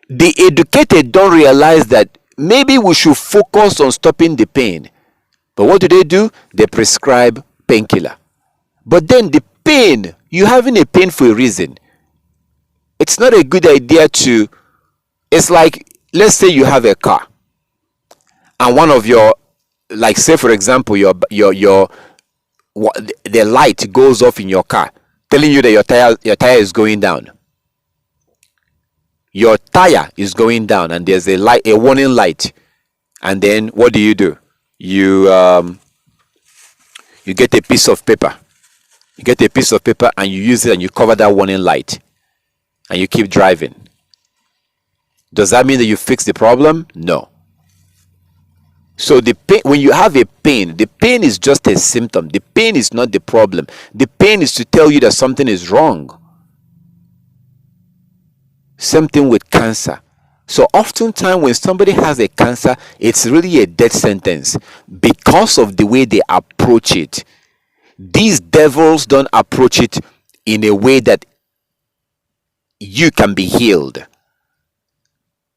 The educated don't realize that maybe we should focus on stopping the pain. But what do? They prescribe painkiller. But then the pain, you're having a pain for a reason. It's not a good idea to, it's like, let's say you have a car and one of your like say for example, the light goes off in your car, telling you that your tire is going down. Your tire is going down, and there's a warning light. And then what do? You get a piece of paper. You get a piece of paper and you use it and you cover that warning light, and you keep driving. Does that mean that you fix the problem? No. So the pain, when you have a pain, the pain is just a symptom. The pain is not the problem. The pain is to tell you that something is wrong. Same thing with cancer. So oftentimes when somebody has a cancer, it's really a death sentence because of the way they approach it. These devils don't approach it in a way that you can be healed.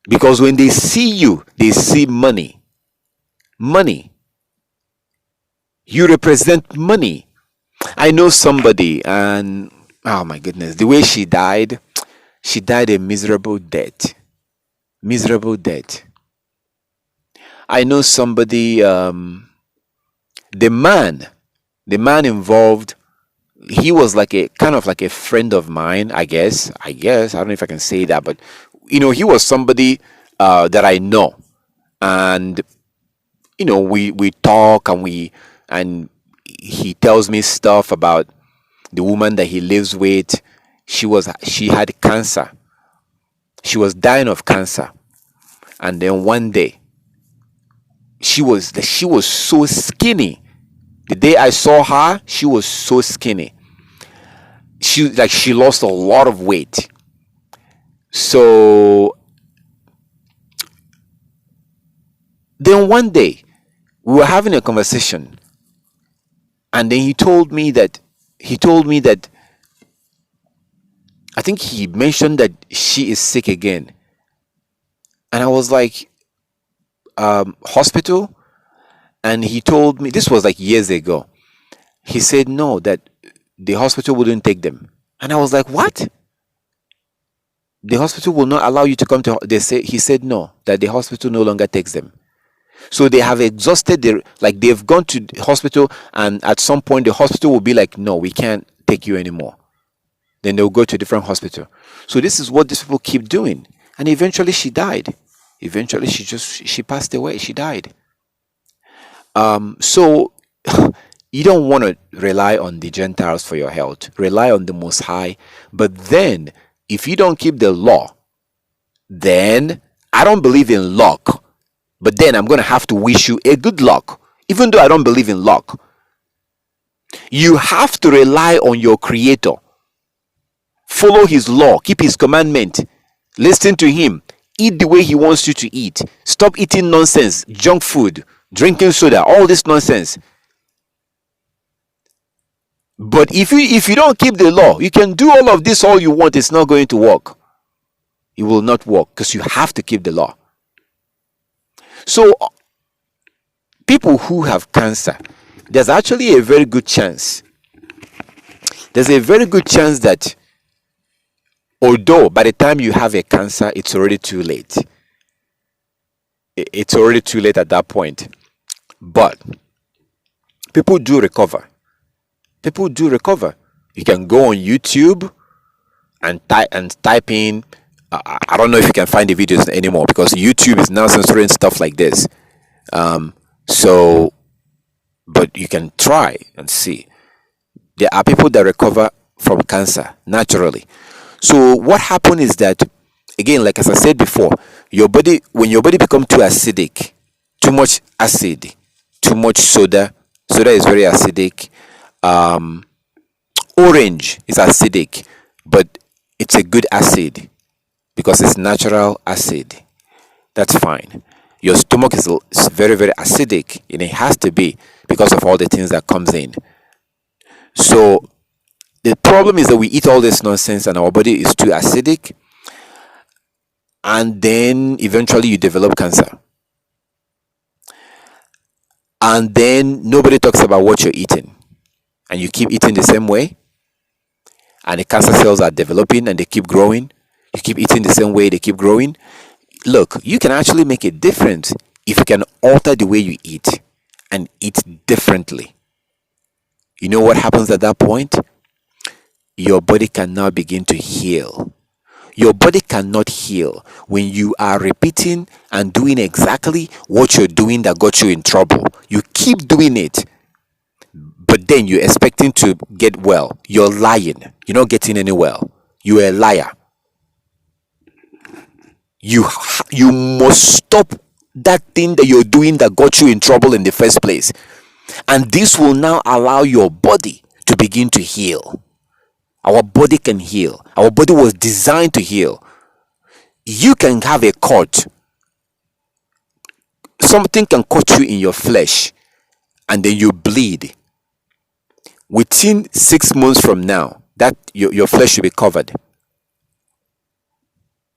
Because when they see you, they see money. Money. You represent money. I know somebody, and oh my goodness, the way she died a miserable death. Miserable death. I know somebody, the man involved, he was like a kind of like a friend of mine, I guess. I don't know if I can say that, but he was somebody that I know. And we talk, and he tells me stuff about the woman that he lives with. She had cancer. She was dying of cancer. And then one day she was so skinny. The day I saw her, she was so skinny. She lost a lot of weight. So then one day we were having a conversation, and then he told me that I think he mentioned that she is sick again. And I was like, hospital? And he told me, this was like years ago. He said no, that the hospital wouldn't take them. And I was like, what? The hospital will not allow you to come to. He said no, that the hospital no longer takes them. So they have exhausted they've gone to the hospital, and at some point the hospital will be like, no, we can't take you anymore. Then they'll go to a different hospital. So this is what these people keep doing. And eventually she died. Eventually she passed away. She died. So you don't want to rely on the Gentiles for your health. Rely on the Most High. But then, if you don't keep the law, then I don't believe in luck. But then I'm going to have to wish you a good luck, even though I don't believe in luck. You have to rely on your Creator. Follow His law. Keep His commandment. Listen to Him. Eat the way He wants you to eat. Stop eating nonsense, junk food, drinking soda, all this nonsense. But if you don't keep the law, you can do all of this all you want. It's not going to work. It will not work because you have to keep the law. So, people who have cancer, there's actually a very good chance. There's a very good chance that although by the time you have a cancer, it's already too late. It's already too late at that point. But people do recover. People do recover. You can go on YouTube and type in. I don't know if you can find the videos anymore because YouTube is now censoring stuff like this. But you can try and see. There are people that recover from cancer naturally. So what happened is that, again, like as I said before, when your body becomes too acidic, too much acid, too much soda is very acidic. Orange is acidic, but it's a good acid because it's natural acid. That's fine. Your stomach is very, very acidic, and it has to be because of all the things that comes in. So the problem is that we eat all this nonsense and our body is too acidic, and then eventually you develop cancer. And then nobody talks about what you're eating, and you keep eating the same way, and the cancer cells are developing and they keep growing. You keep eating the same way, they keep growing. Look, you can actually make a difference if you can alter the way you eat. and eat differently, you know what happens at that point? Your body can now begin to heal. Your body cannot heal when you are repeating and doing exactly what you're doing that got you in trouble. You keep doing it, but then you're expecting to get well. You're lying. You're not getting any well. You're a liar. You must stop that thing that you're doing that got you in trouble in the first place. And this will now allow your body to begin to heal. Our body can heal. Our body was designed to heal. You can have a cut. Something can cut you in your flesh and then you bleed. Within 6 months from now, that your flesh should be covered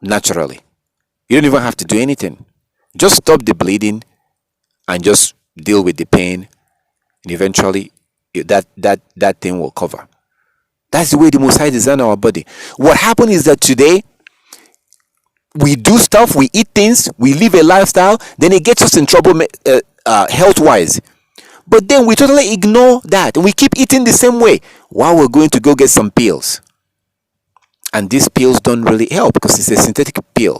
naturally. You don't even have to do anything. Just stop the bleeding and just deal with the pain, and eventually that thing will cover. That's the way the Most High designed our body. What happened is that today we do stuff, we eat things, we live a lifestyle, then it gets us in trouble health wise. But then we totally ignore that and we keep eating the same way while we're going to go get some pills. And these pills don't really help because it's a synthetic pill.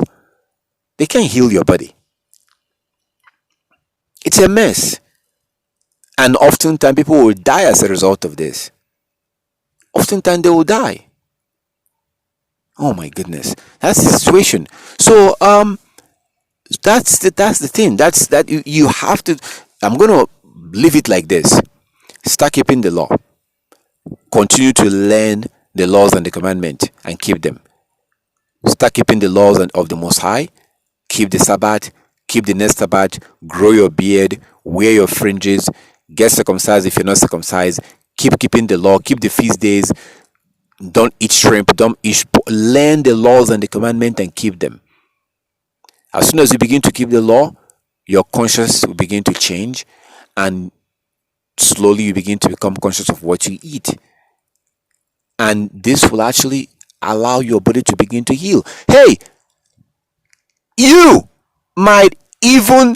They can't heal your body. It's a mess. And oftentimes people will die as a result of this. Oftentimes they will die. Oh my goodness. That's the situation. So that's the thing. You have to. I'm gonna leave it like this. Start keeping the law. Continue to learn the laws and the commandment and keep them. Start keeping the laws of the Most High. Keep the Sabbath. Keep the next Sabbath. Grow your beard. Wear your fringes. Get circumcised if you're not circumcised. Keep keeping the law. Keep the feast days. Don't eat shrimp. Don't eat. Learn the laws and the commandment and keep them. As soon as you begin to keep the law, your conscience will begin to change, and slowly you begin to become conscious of what you eat. And this will actually allow your body to begin to heal. Hey, you might even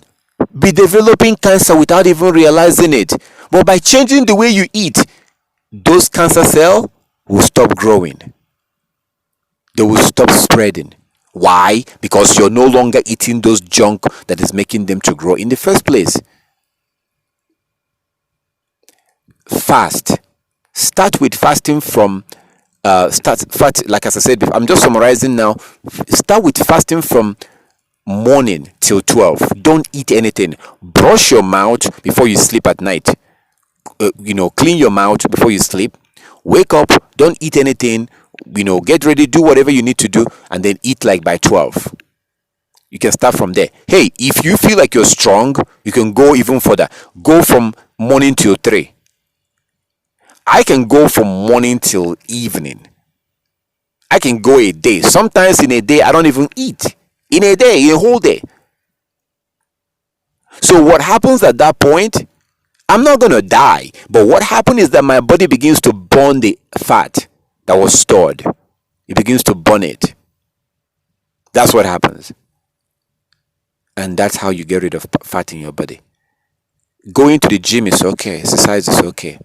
be developing cancer without even realizing it. But by changing the way you eat, those cancer cells will stop growing. They will stop spreading. Why? Because you're no longer eating those junk that is making them to grow in the first place. Fast. Start with fasting from like as I said before, I'm just summarizing now. Start with fasting from morning till 12. Don't eat anything. Brush your mouth before you sleep at night. Clean your mouth before you sleep. Wake up, don't eat anything. Get ready, do whatever you need to do, and then eat like by 12. You can start from there. Hey, if you feel like you're strong, you can go even further. Go from morning till 3. I can go from morning till evening. I can go a day. Sometimes in a day, I don't even eat. In a whole day. So what happens at that point? I'm not going to die. But what happens is that my body begins to burn the fat that was stored. It begins to burn it. That's what happens. And that's how you get rid of fat in your body. Going to the gym is okay. Exercise is okay.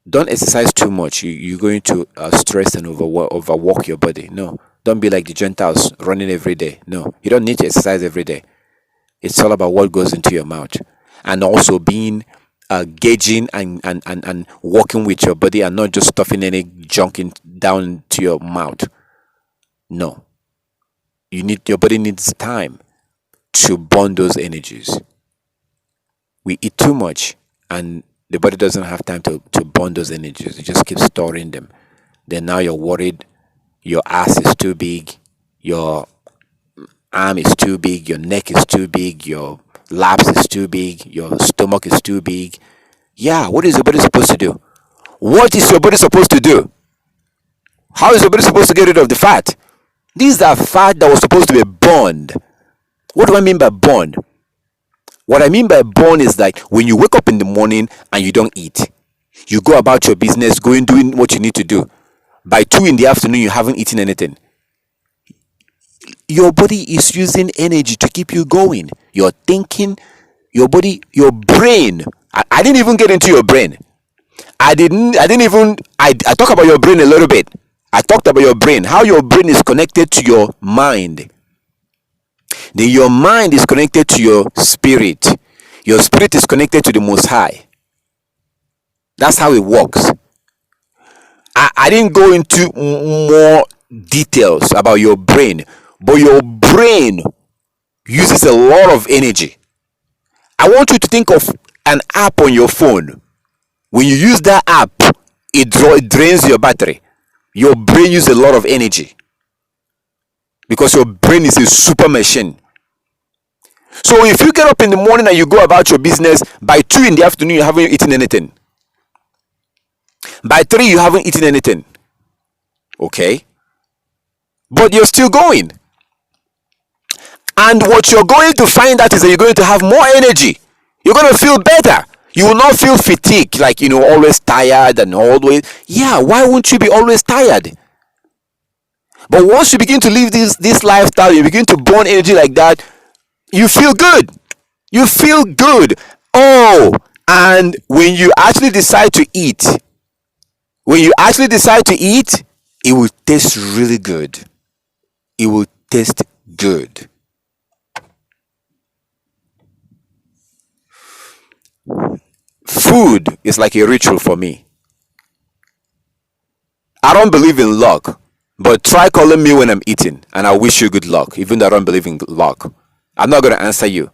Don't exercise too much. You're going to stress and overwork your body. No. Don't be like the Gentiles running every day. No. You don't need to exercise every day. It's all about what goes into your mouth. And also being gauging and working with your body and not just stuffing any junk down to your mouth. No. Your body needs time to burn those energies. We eat too much and the body doesn't have time to burn those energies. It just keeps storing them. Then now you're worried. Your ass is too big. Your arm is too big. Your neck is too big. Your laps is too big. Your stomach is too big. Yeah, what is your body supposed to do? What is your body supposed to do? How is your body supposed to get rid of the fat? These are fat that was supposed to be burned. What do I mean by burned? What I mean by burn is like when you wake up in the morning and you don't eat. You go about your business, doing what you need to do. By 2 in the afternoon, you haven't eaten anything. Your body is using energy to keep you going. You're thinking, your brain. I didn't even get into your brain. I talk about your brain a little bit. I talked about your brain, how your brain is connected to your mind. Then your mind is connected to your spirit. Your spirit is connected to the Most High. That's how it works. I didn't go into more details about your brain, but your brain uses a lot of energy. I want you to think of an app on your phone. When you use that app, it drains your battery. Your brain uses a lot of energy because your brain is a super machine. So if you get up in the morning and you go about your business, by 2 in the afternoon you haven't eaten anything. By 3 you haven't eaten anything. Okay? But you're still going. And what you're going to find out is that you're going to have more energy. You're going to feel better. You will not feel fatigued, like, always tired and always. Yeah, why won't you be always tired? But once you begin to live this lifestyle, you begin to burn energy like that, you feel good. You feel good. Oh, and when you actually decide to eat, it will taste really good. It will taste good. Food is like a ritual for me. I don't believe in luck, but try calling me when I'm eating, and I wish you good luck, even though I don't believe in luck. I'm not going to answer you.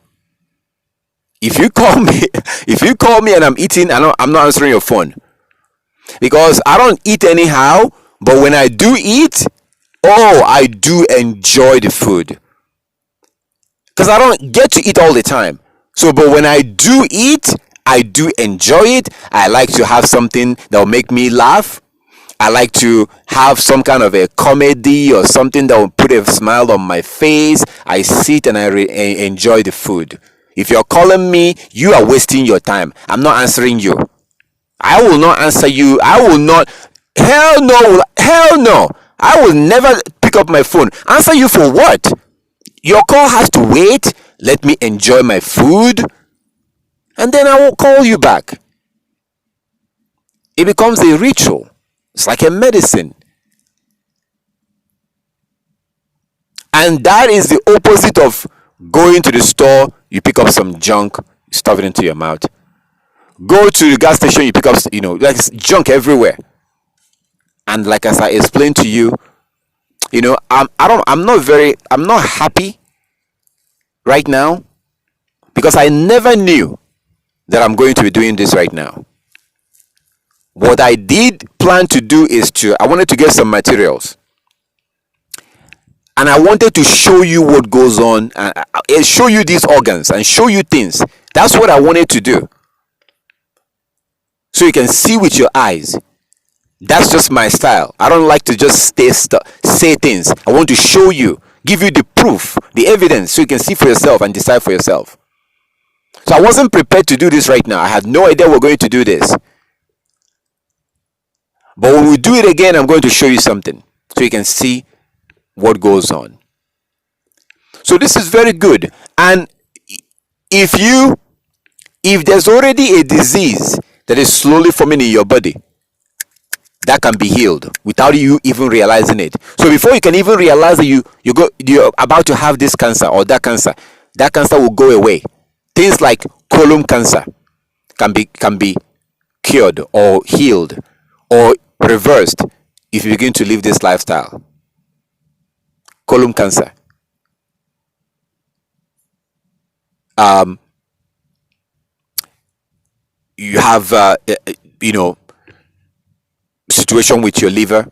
If you call me and I'm eating, I'm not answering your phone. Because I don't eat anyhow, but when I do eat, I do enjoy the food. Because I don't get to eat all the time. So, but when I do eat, I do enjoy it. I like to have something that will make me laugh. I like to have some kind of a comedy or something that will put a smile on my face. I sit and I enjoy the food. If you're calling me, you are wasting your time. I'm not answering you. I will not answer you. I will not. Hell no. Hell no. I will never pick up my phone. Answer you for what? Your call has to wait. Let me enjoy my food. And then I will call you back. It becomes a ritual. It's like a medicine. And that is the opposite of going to the store, you pick up some junk, you stuff it into your mouth. Go to the gas station, you pick up, like junk everywhere. And like as I explained to you, I'm not happy right now because I never knew that I'm going to be doing this right now. What I did plan to do is I wanted to get some materials. And I wanted to show you what goes on and show you these organs and show you things. That's what I wanted to do. So you can see with your eyes. That's just my style. I don't like to just say things. I want to show you, give you the proof, the evidence, so you can see for yourself and decide for yourself. So I wasn't prepared to do this right now. I had no idea we're going to do this. But when we do it again, I'm going to show you something so you can see what goes on. So this is very good. And if there's already a disease that is slowly forming in your body, that can be healed without you even realizing it. So before you can even realize that you're about to have this cancer or that cancer will go away. Things like colon cancer can be cured or healed or reversed if you begin to live this lifestyle. Colon cancer. You have situation with your liver,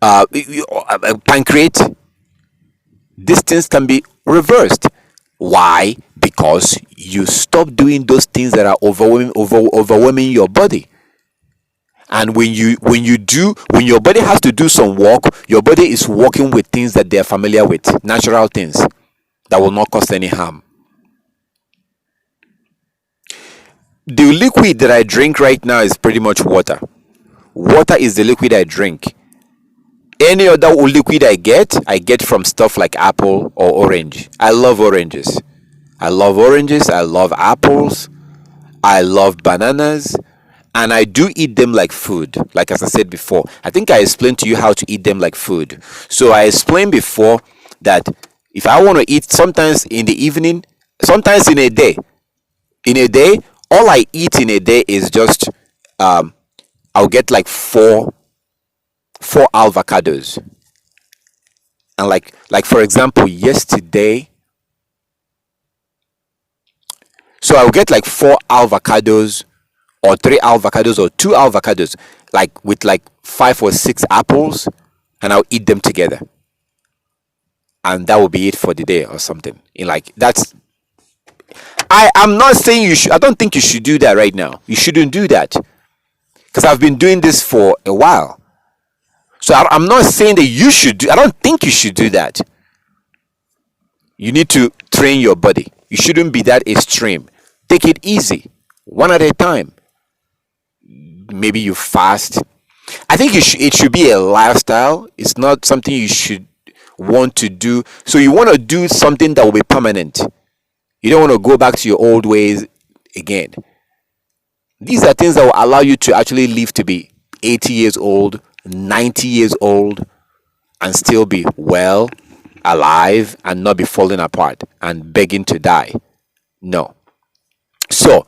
pancreas. These things can be reversed. Why? Because you stop doing those things that are overwhelming your body. And when your body has to do some work, your body is working with things that they're familiar with, natural things that will not cause any harm. The liquid that I drink right now is pretty much water. Water is the liquid I drink. Any other liquid I get from stuff like apple or orange. I love oranges. I love oranges, I love apples, I love bananas, and I do eat them like food. Like as I said before, I think I explained to you how to eat them like food. So I explained before that if I want to eat sometimes in the evening, sometimes in a day, all I eat in a day is just um, I'll get like four avocados, and like for example yesterday, so I'll get like four avocados or three avocados or two avocados, like with like five or six apples, and I'll eat them together, and that will be it for the day or something. In like that's I am not saying you should. I don't think you should do that right now. You shouldn't do that because I've been doing this for a while. So I'm not saying that you should do. I don't think you should do that. You need to train your body. You shouldn't be that extreme. Take it easy, one at a time. Maybe you fast. I think it should be a lifestyle. It's not something you should want to do. So you want to do something that will be permanent. You don't want to go back to your old ways again. These are things that will allow you to actually live to be 80 years old, 90 years old, and still be well, alive, and not be falling apart and begging to die. No. So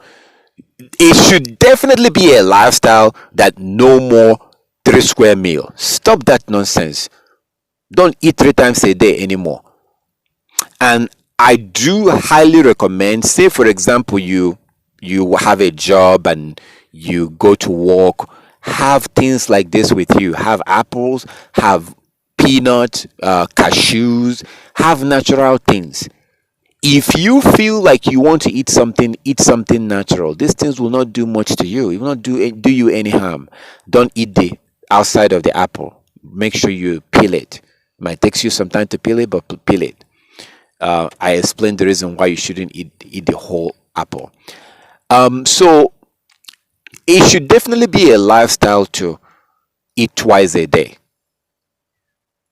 it should definitely be a lifestyle that no more 3 square meal. Stop that nonsense. Don't eat 3 times a day anymore. And I do highly recommend, say for example you have a job and you go to work, have things like this with you. Have apples, have peanuts, cashews, have natural things. If you feel like you want to eat something natural. These things will not do much to you. It will not do you any harm. Don't eat the outside of the apple. Make sure you peel it. It might take you some time to peel it, but peel it. I explained the reason why you shouldn't eat the whole apple. So it should definitely be a lifestyle to eat twice a day.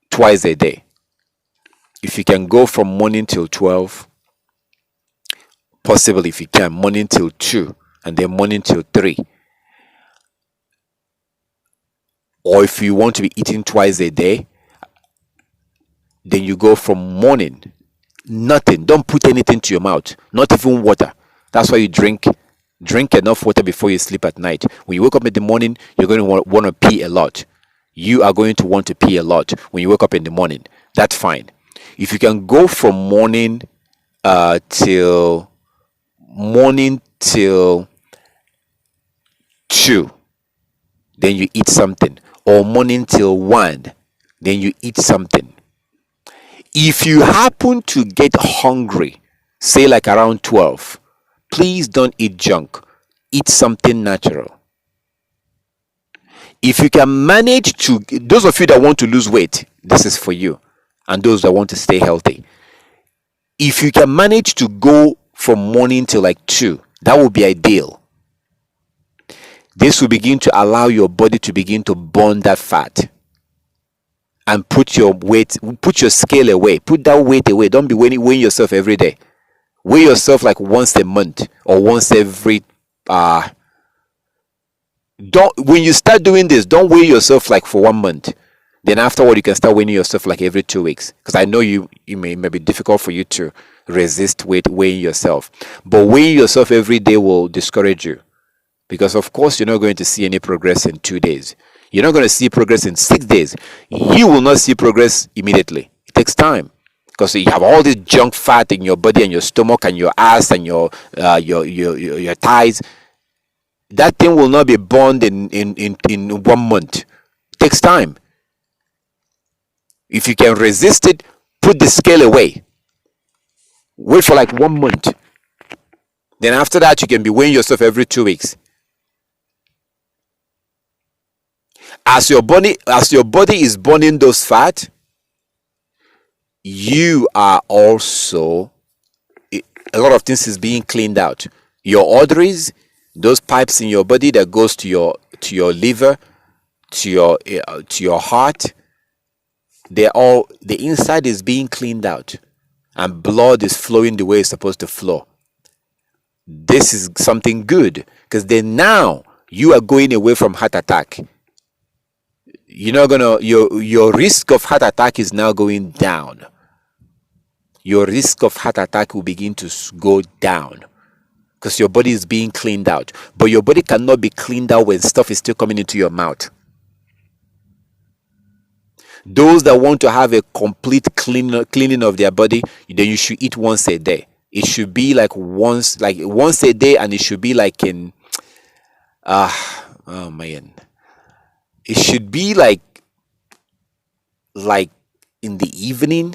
Twice a day. If you can go from morning till 12, possibly if you can, morning till 2, and then morning till 3. Or if you want to be eating twice a day, then you go from morning, nothing. Don't put anything to your mouth, not even water. That's why you drink enough water before you sleep at night. When you wake up in the morning, you're going to want to pee a lot. You are going to want to pee a lot when you wake up in the morning. That's fine. If you can go from till morning till 2, then you eat something, or morning till 1, then you eat something. If you happen to get hungry, say like around 12, please don't eat junk. Eat something natural. If you can manage to, those of you that want to lose weight, this is for you, and those that want to stay healthy. If you can manage to go from morning till like 2, that would be ideal. This will begin to allow your body to begin to burn that fat and put your scale away. Put that weight away. Don't be weighing yourself every day. Weigh yourself like once a month or once every don't when you start doing this, don't weigh yourself like for 1 month. Then afterward you can start weighing yourself like every 2 weeks. Because I know it may be difficult for you to resist weighing yourself. But weighing yourself every day will discourage you. Because of course you're not going to see any progress in 2 days. You're not going to see progress in 6 days. You will not see progress immediately. It takes time. Because you have all this junk fat in your body and your stomach and your ass and your thighs. That thing will not be burned in 1 month. It takes time. If you can resist it, put the scale away. Wait for like 1 month. Then after that, you can be weighing yourself every 2 weeks. As your body is burning those fat, you are also, a lot of things is being cleaned out. Your arteries, those pipes in your body that goes to your liver, to your heart, the inside is being cleaned out. and blood is flowing the way it's supposed to flow. This is something good, because then now you are going away from heart attack. You're not gonna your risk of heart attack is now going down. Your risk of heart attack will begin to go down, because your body is being cleaned out. But your body cannot be cleaned out when stuff is still coming into your mouth. Those that want to have a complete cleaning of their body, then you should eat once a day. It should be like once a day, and it should be like in oh man, it should be like in the evening,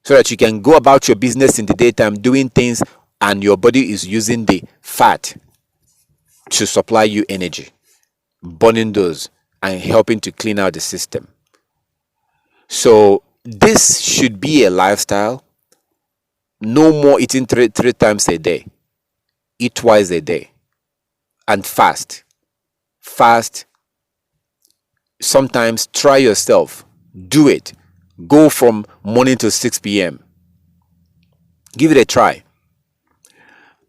so that you can go about your business in the daytime doing things, and your body is using the fat to supply you energy, burning those and helping to clean out the system. So this should be a lifestyle. No more eating three times a day. Eat twice a day. And fast. Sometimes try yourself. Do it. Go from morning to 6 p.m. Give it a try.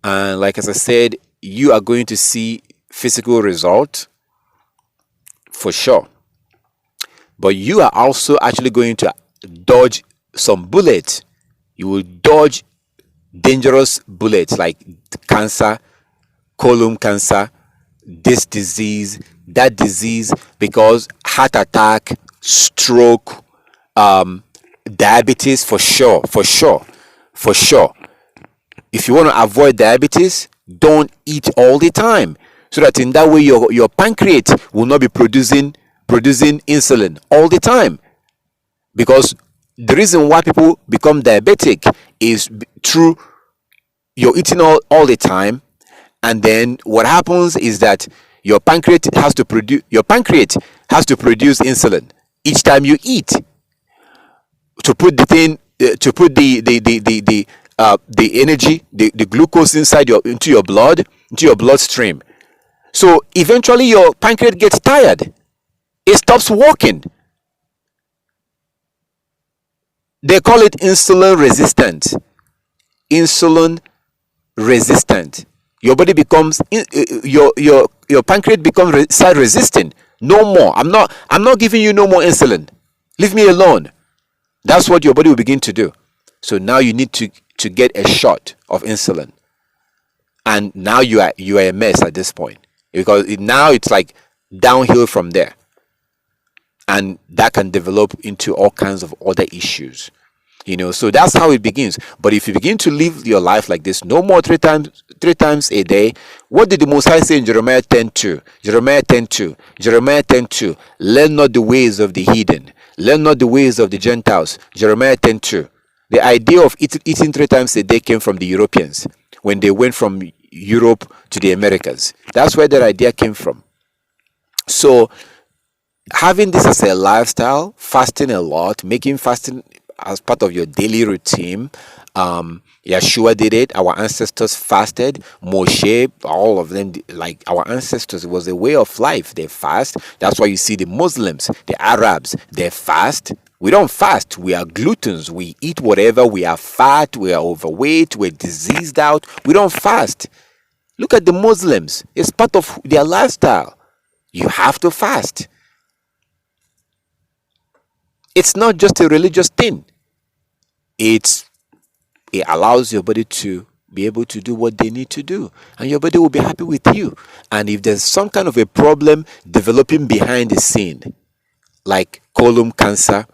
And like as I said, you are going to see physical results for sure. But you are also actually going to dodge some bullets. You will dodge dangerous bullets like cancer, colon cancer, this disease, that disease, because heart attack, stroke, diabetes, for sure. If you want to avoid diabetes, don't eat all the time, so that in that way your pancreas will not be producing insulin all the time. Because the reason why people become diabetic is through you're eating all the time, and then what happens is that your pancreas has to produce insulin each time you eat, to put the thing to put the energy, the glucose into your bloodstream. So eventually your pancreas gets tired. It stops working. They call it insulin resistant. Insulin resistant. Your body becomes your pancreas becomes side resistant. No more. I'm not giving you no more insulin. Leave me alone. That's what your body will begin to do. So now you need to get a shot of insulin, and now you are a mess at this point, because now it's like downhill from there, and that can develop into all kinds of other issues. So that's how it begins. But if you begin to live your life like this, no more three times a day. What did the Most High say in Jeremiah 10:2? Jeremiah 10:2. Learn not the ways of the heathen. Learn not the ways of the Gentiles. Jeremiah 10:2. The idea of eating 3 times a day came from the Europeans when they went from Europe to the Americas. That's where that idea came from. So having this as a lifestyle, fasting a lot, making fasting as part of your daily routine. Yeshua did it. Our ancestors fasted. Moshe, all of them, like our ancestors, it was a way of life. They fast. That's why you see the Muslims, the Arabs, they fast. We don't fast. We are gluttons. We eat whatever. We are fat. We are overweight. We're diseased out. We don't fast. Look at the Muslims. It's part of their lifestyle. You have to fast. It's not just a religious thing. It allows your body to be able to do what they need to do, and your body will be happy with you. And if there's some kind of a problem developing behind the scene, like colon cancer,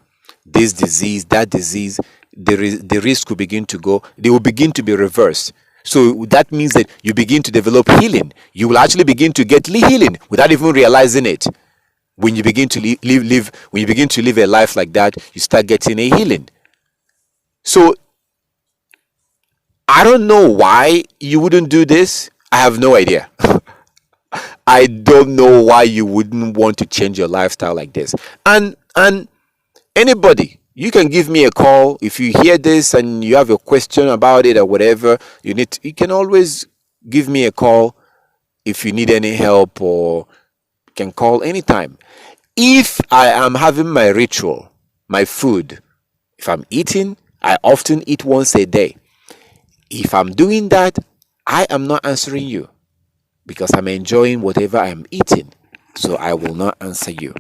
this disease, that disease, the risk will begin to go. They will begin to be reversed. So that means that you begin to develop healing. You will actually begin to get healing without even realizing it. When you begin to live a life like that, you start getting a healing. So I don't know why you wouldn't do this. I have no idea. I don't know why you wouldn't want to change your lifestyle like this. And anybody, you can give me a call if you hear this and you have a question about it or whatever. You can always give me a call if you need any help, or you can call anytime. If I am having my ritual, my food, if I'm eating, I often eat once a day. If I'm doing that, I am not answering you because I'm enjoying whatever I'm eating. So I will not answer you.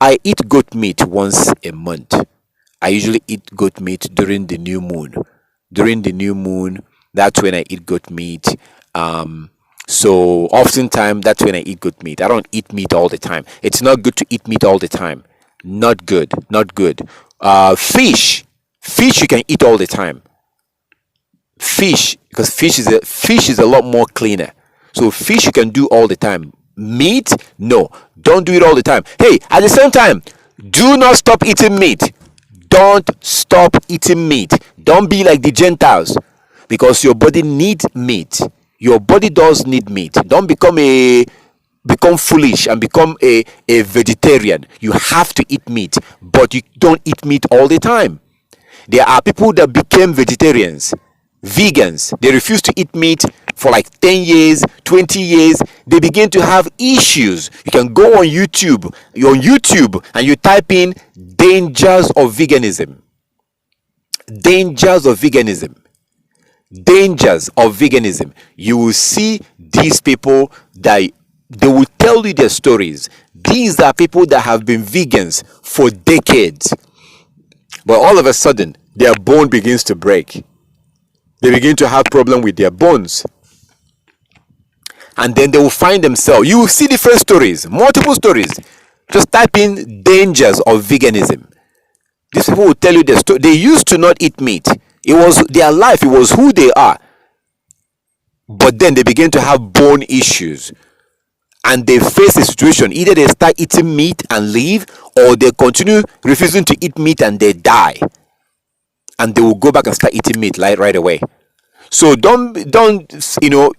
I eat goat meat once a month. I usually eat goat meat during the new moon. During the new moon, that's when I eat goat meat. So oftentimes that's when I eat goat meat. I don't eat meat all the time. It's not good to eat meat all the time. Not good. Not good. Fish you can eat all the time. Fish, because fish is a lot more cleaner. So fish you can do all the time. Meat, no, don't do it all the time. Hey, at the same time, do not stop eating meat. Don't stop eating meat. Don't be like the Gentiles, because your body needs meat. Your body does need meat. Don't become foolish and become a vegetarian. You have to eat meat, but you don't eat meat all the time. There are people that became vegetarians, vegans. They refuse to eat meat for like 10 years, 20 years. They begin to have issues. You can go on YouTube. You're on YouTube and you type in dangers of veganism. Dangers of veganism. Dangers of veganism. You will see these people that they will tell you their stories. These are people that have been vegans for decades. But all of a sudden, their bone begins to break. They begin to have problem with their bones. And then they will find themselves. You will see different stories, multiple stories. Just type in dangers of veganism. These people will tell you their story. They used to not eat meat. It was their life. It was who they are. But then they begin to have bone issues. And they face a situation. Either they start eating meat and leave, or they continue refusing to eat meat and they die. And they will go back and start eating meat right away. So don't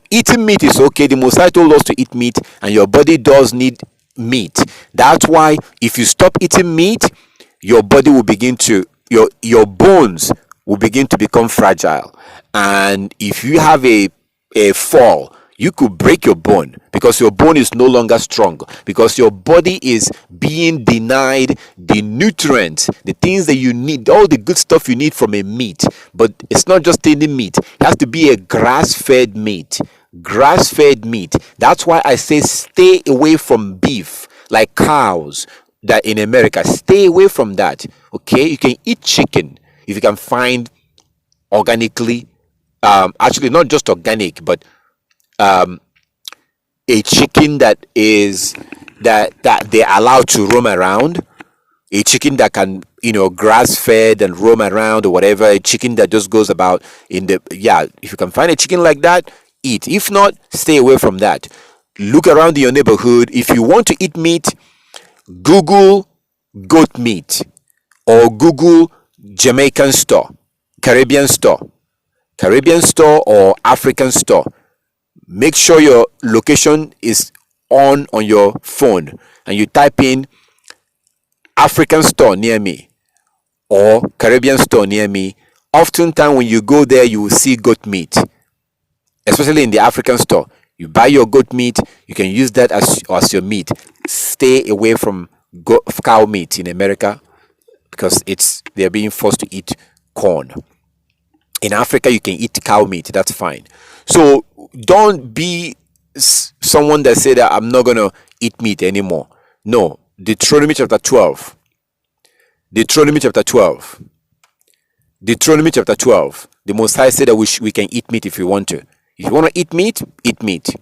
eating meat is okay. The Most High told us to eat meat, and your body does need meat. That's why if you stop eating meat, your body will begin to your bones will begin to become fragile. And if you have a fall, you could break your bone, because your bone is no longer strong, because your body is being denied the nutrients, the things that you need, all the good stuff you need from a meat. But it's not just any meat. It has to be a grass-fed meat. Grass-fed meat. That's why I say stay away from beef, like cows that in America. Stay away from that. Okay, you can eat chicken if you can find organically, actually not just organic, but a chicken that they allow to roam around, a chicken that can grass fed and roam around or whatever, a chicken that just goes about if you can find a chicken like that, eat. If not, stay away from that. Look around in your neighborhood. If you want to eat meat, Google goat meat or Google Jamaican store, Caribbean store or African store. Make sure your location is on your phone and you type in African store near me or Caribbean store near me. Oftentimes when you go there, you will see goat meat, especially in the African store. You buy your goat meat, you can use that as your meat. Stay away from cow meat in America, because they're being forced to eat corn. In Africa, you can eat cow meat. That's fine. So don't be someone that say that I'm not going to eat meat anymore. No. Deuteronomy chapter 12. Deuteronomy chapter 12. The Most High said that we can eat meat if we want to. If you want to eat meat, eat meat.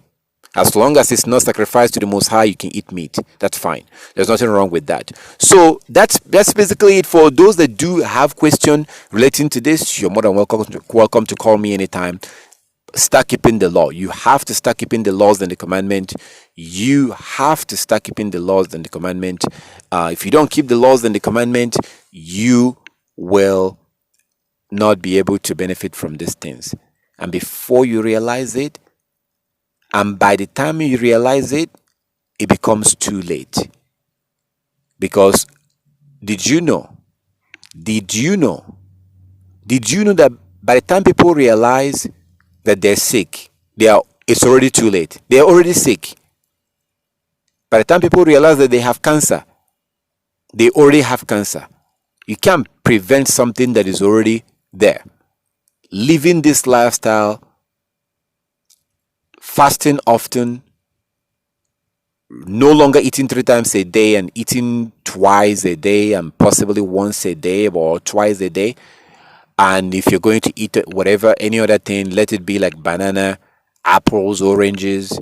As long as it's not sacrificed to the Most High, you can eat meat. That's fine. There's nothing wrong with that. So that's basically it. For those that do have questions relating to this, you're more than welcome to call me anytime. Start keeping the law. You have to start keeping the laws and the commandment. You have to start keeping the laws and the commandment. If you don't keep the laws and the commandment, you will not be able to benefit from these things. And before you realize it, and by the time you realize it, it becomes too late. Because did you know that by the time people realize that they're sick, it's already too late. They're already sick. By the time people realize that they have cancer, they already have cancer. You can't prevent something that is already there. Living this lifestyle, fasting often, no longer eating 3 times a day and eating twice a day and possibly once a day or twice a day. And if you're going to eat whatever, any other thing, let it be like banana, apples, oranges.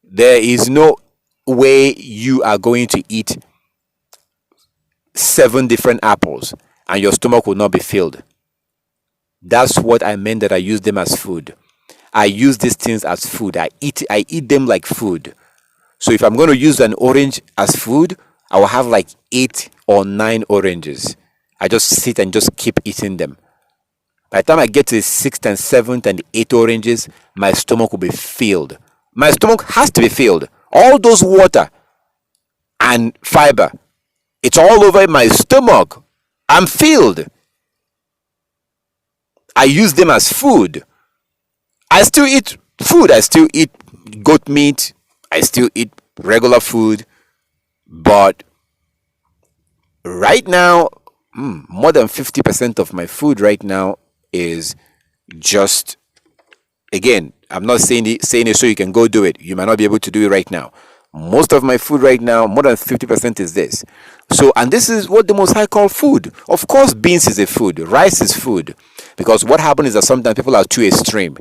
There is no way you are going to eat 7 different apples and your stomach will not be filled. That's what I meant that I use them as food. I use these things as food. I eat them like food. So if I'm going to use an orange as food, I will have like 8 or 9 oranges. I just sit and just keep eating them. By the time I get to the 6th and 7th and the 8 oranges, my stomach will be filled. My stomach has to be filled. All those water and fiber, it's all over my stomach. I'm filled. I use them as food. I still eat food. I still eat goat meat. I still eat regular food. But right now, more than 50% of my food right now is just, again, I'm not saying it so you can go do it. You might not be able to do it right now. Most of my food right now, more than 50% is this. So, and this is what the Most High call food. Of course, beans is a food. Rice is food. Because what happens is that sometimes people are too extreme.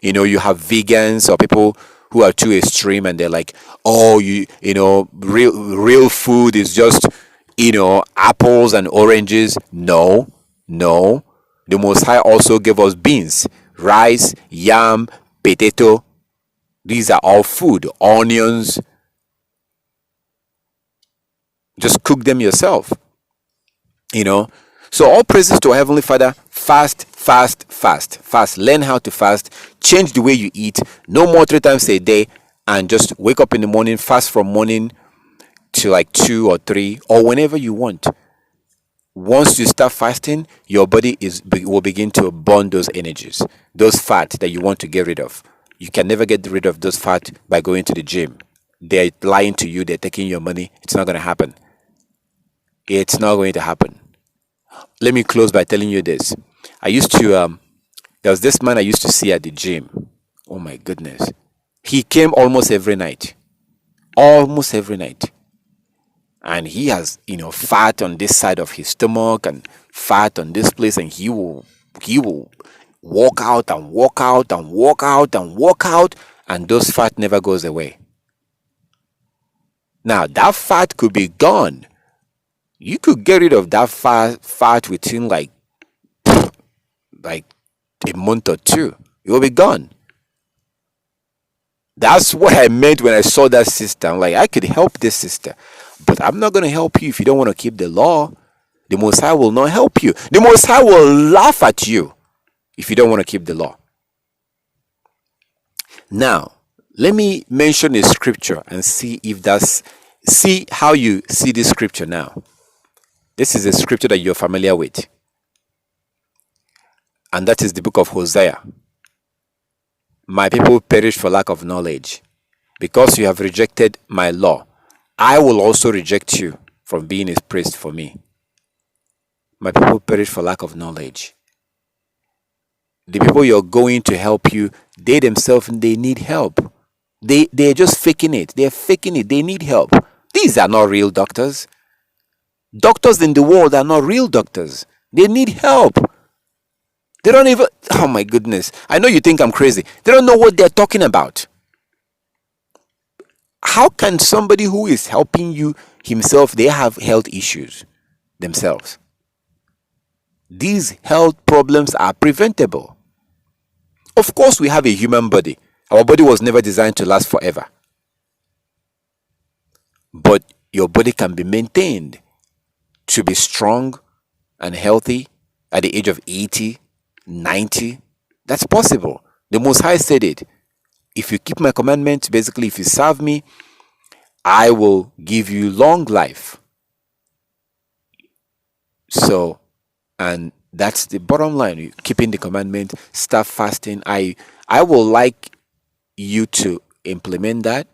You have vegans or people who are too extreme and they're like, oh, real food is just, apples and oranges. No, no. The Most High also gave us beans, rice, yam, potato. These are all food. Onions. Just cook them yourself. So all praises to our Heavenly Father. Fast, fast, fast, fast. Learn how to fast. Change the way you eat. No more 3 times a day. And just wake up in the morning, fast from morning to like 2 or 3 or whenever you want. Once you start fasting, your body will begin to burn those energies, those fat that you want to get rid of. You can never get rid of those fat by going to the gym. They're lying to you. They're taking your money. It's not going to happen. It's not going to happen. Let me close by telling you this. I used to, there was this man I used to see at the gym. Oh my goodness. He came almost every night. Almost every night. And he has, fat on this side of his stomach and fat on this place. And he will walk out and walk out and walk out and walk out. And those fat never goes away. Now, that fat could be gone. You could get rid of that fat within like a month or 2. It will be gone. That's what I meant when I saw that sister. I'm like, I could help this sister, but I'm not going to help you if you don't want to keep the law. The Most High will not help you. The Most High will laugh at you if you don't want to keep the law. Now, let me mention a scripture and see how you see this scripture now. This is a scripture that you're familiar with. And that is the book of Hosea. My people perish for lack of knowledge. Because you have rejected my law, I will also reject you from being a priest for me. My people perish for lack of knowledge. The people you're going to help you, they themselves, they need help. They're just faking it. They're faking it. They need help. These are not real doctors. Doctors in the world are not real doctors. They need help. They don't even, oh my goodness. I know you think I'm crazy. They don't know what they're talking about. How can somebody who is helping you himself, they have health issues themselves? These health problems are preventable. Of course, we have a human body. Our body was never designed to last forever. But your body can be maintained to be strong and healthy at the age of 80, 90. That's possible. The Most High said it. If you keep my commandments, basically, if you serve me, I will give you long life. So, and that's the bottom line. Keeping the commandment, start fasting. I will like you to implement that.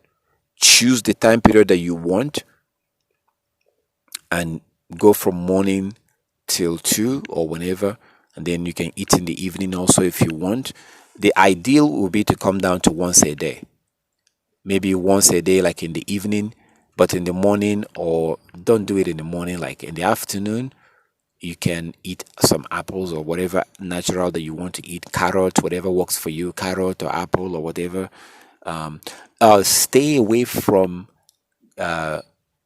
Choose the time period that you want and go from morning till 2 or whenever and then you can eat in the evening also if you want. The ideal would be to come down to once a day, maybe once a day, like in the evening, but in the morning, or don't do it in the morning, like in the afternoon. You can eat some apples or whatever natural that you want to eat, carrot, whatever works for you, carrot or apple or whatever. um, Stay away from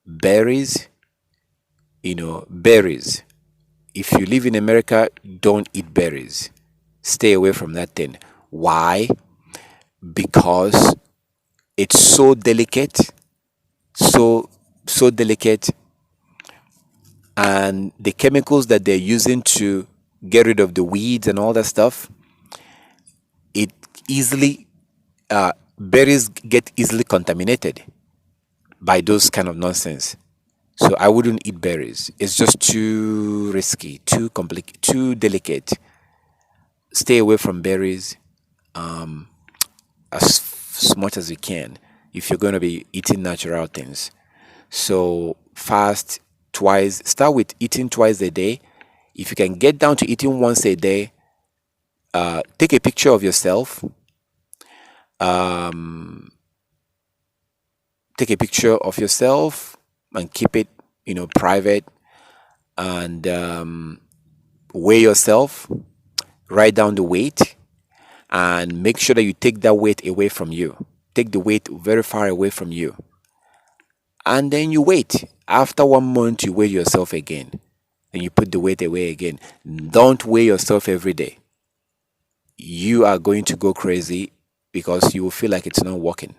berries. Berries, if you live in America, don't eat berries. Stay away from that thing. Why? Because it's so delicate, so so delicate, and the chemicals that they're using to get rid of the weeds and all that stuff, it easily berries get easily contaminated by those kind of nonsense. So I wouldn't eat berries. It's just too risky, too complicated, too delicate. Stay away from berries as much as you can if you're going to be eating natural things. So fast twice, start with eating twice a day. If you can get down to eating once a day, take a picture of yourself. Um, Take a picture of yourself and keep it, private, and weigh yourself, write down the weight, and make sure that you take that weight away from you. Take the weight very far away from you. And then you wait. After 1 month, you weigh yourself again. And you put the weight away again. Don't weigh yourself every day. You are going to go crazy because you will feel like it's not working.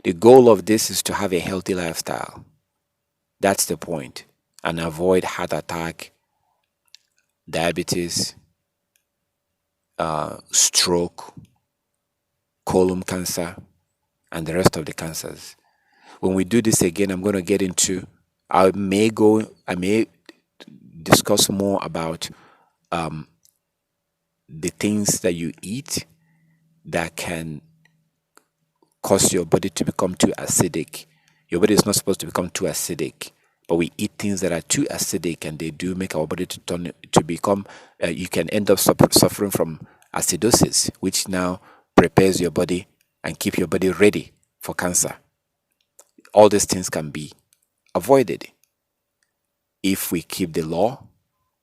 The goal of this is to have a healthy lifestyle. That's the point. And avoid heart attack, diabetes, stroke, colon cancer, and the rest of the cancers. When we do this again, I'm going to get into, I may discuss more about the things that you eat that can cause your body to become too acidic. Your body is not supposed to become too acidic, but we eat things that are too acidic, and they do make our body to turn to become. You can end up suffering from acidosis, which now prepares your body and keep your body ready for cancer. All these things can be avoided if we keep the law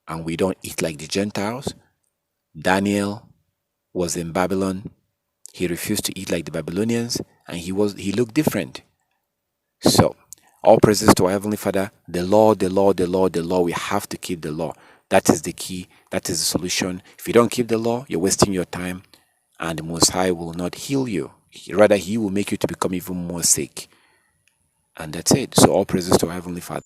and we don't eat like the Gentiles. Daniel was in Babylon. He refused to eat like the Babylonians, and he looked different. So, all praises to our Heavenly Father. The law, the law, the law, the law. We have to keep the law. That is the key. That is the solution. If you don't keep the law, you're wasting your time, and the Most High will not heal you. Rather, He will make you to become even more sick. And that's it. So, all praises to our Heavenly Father.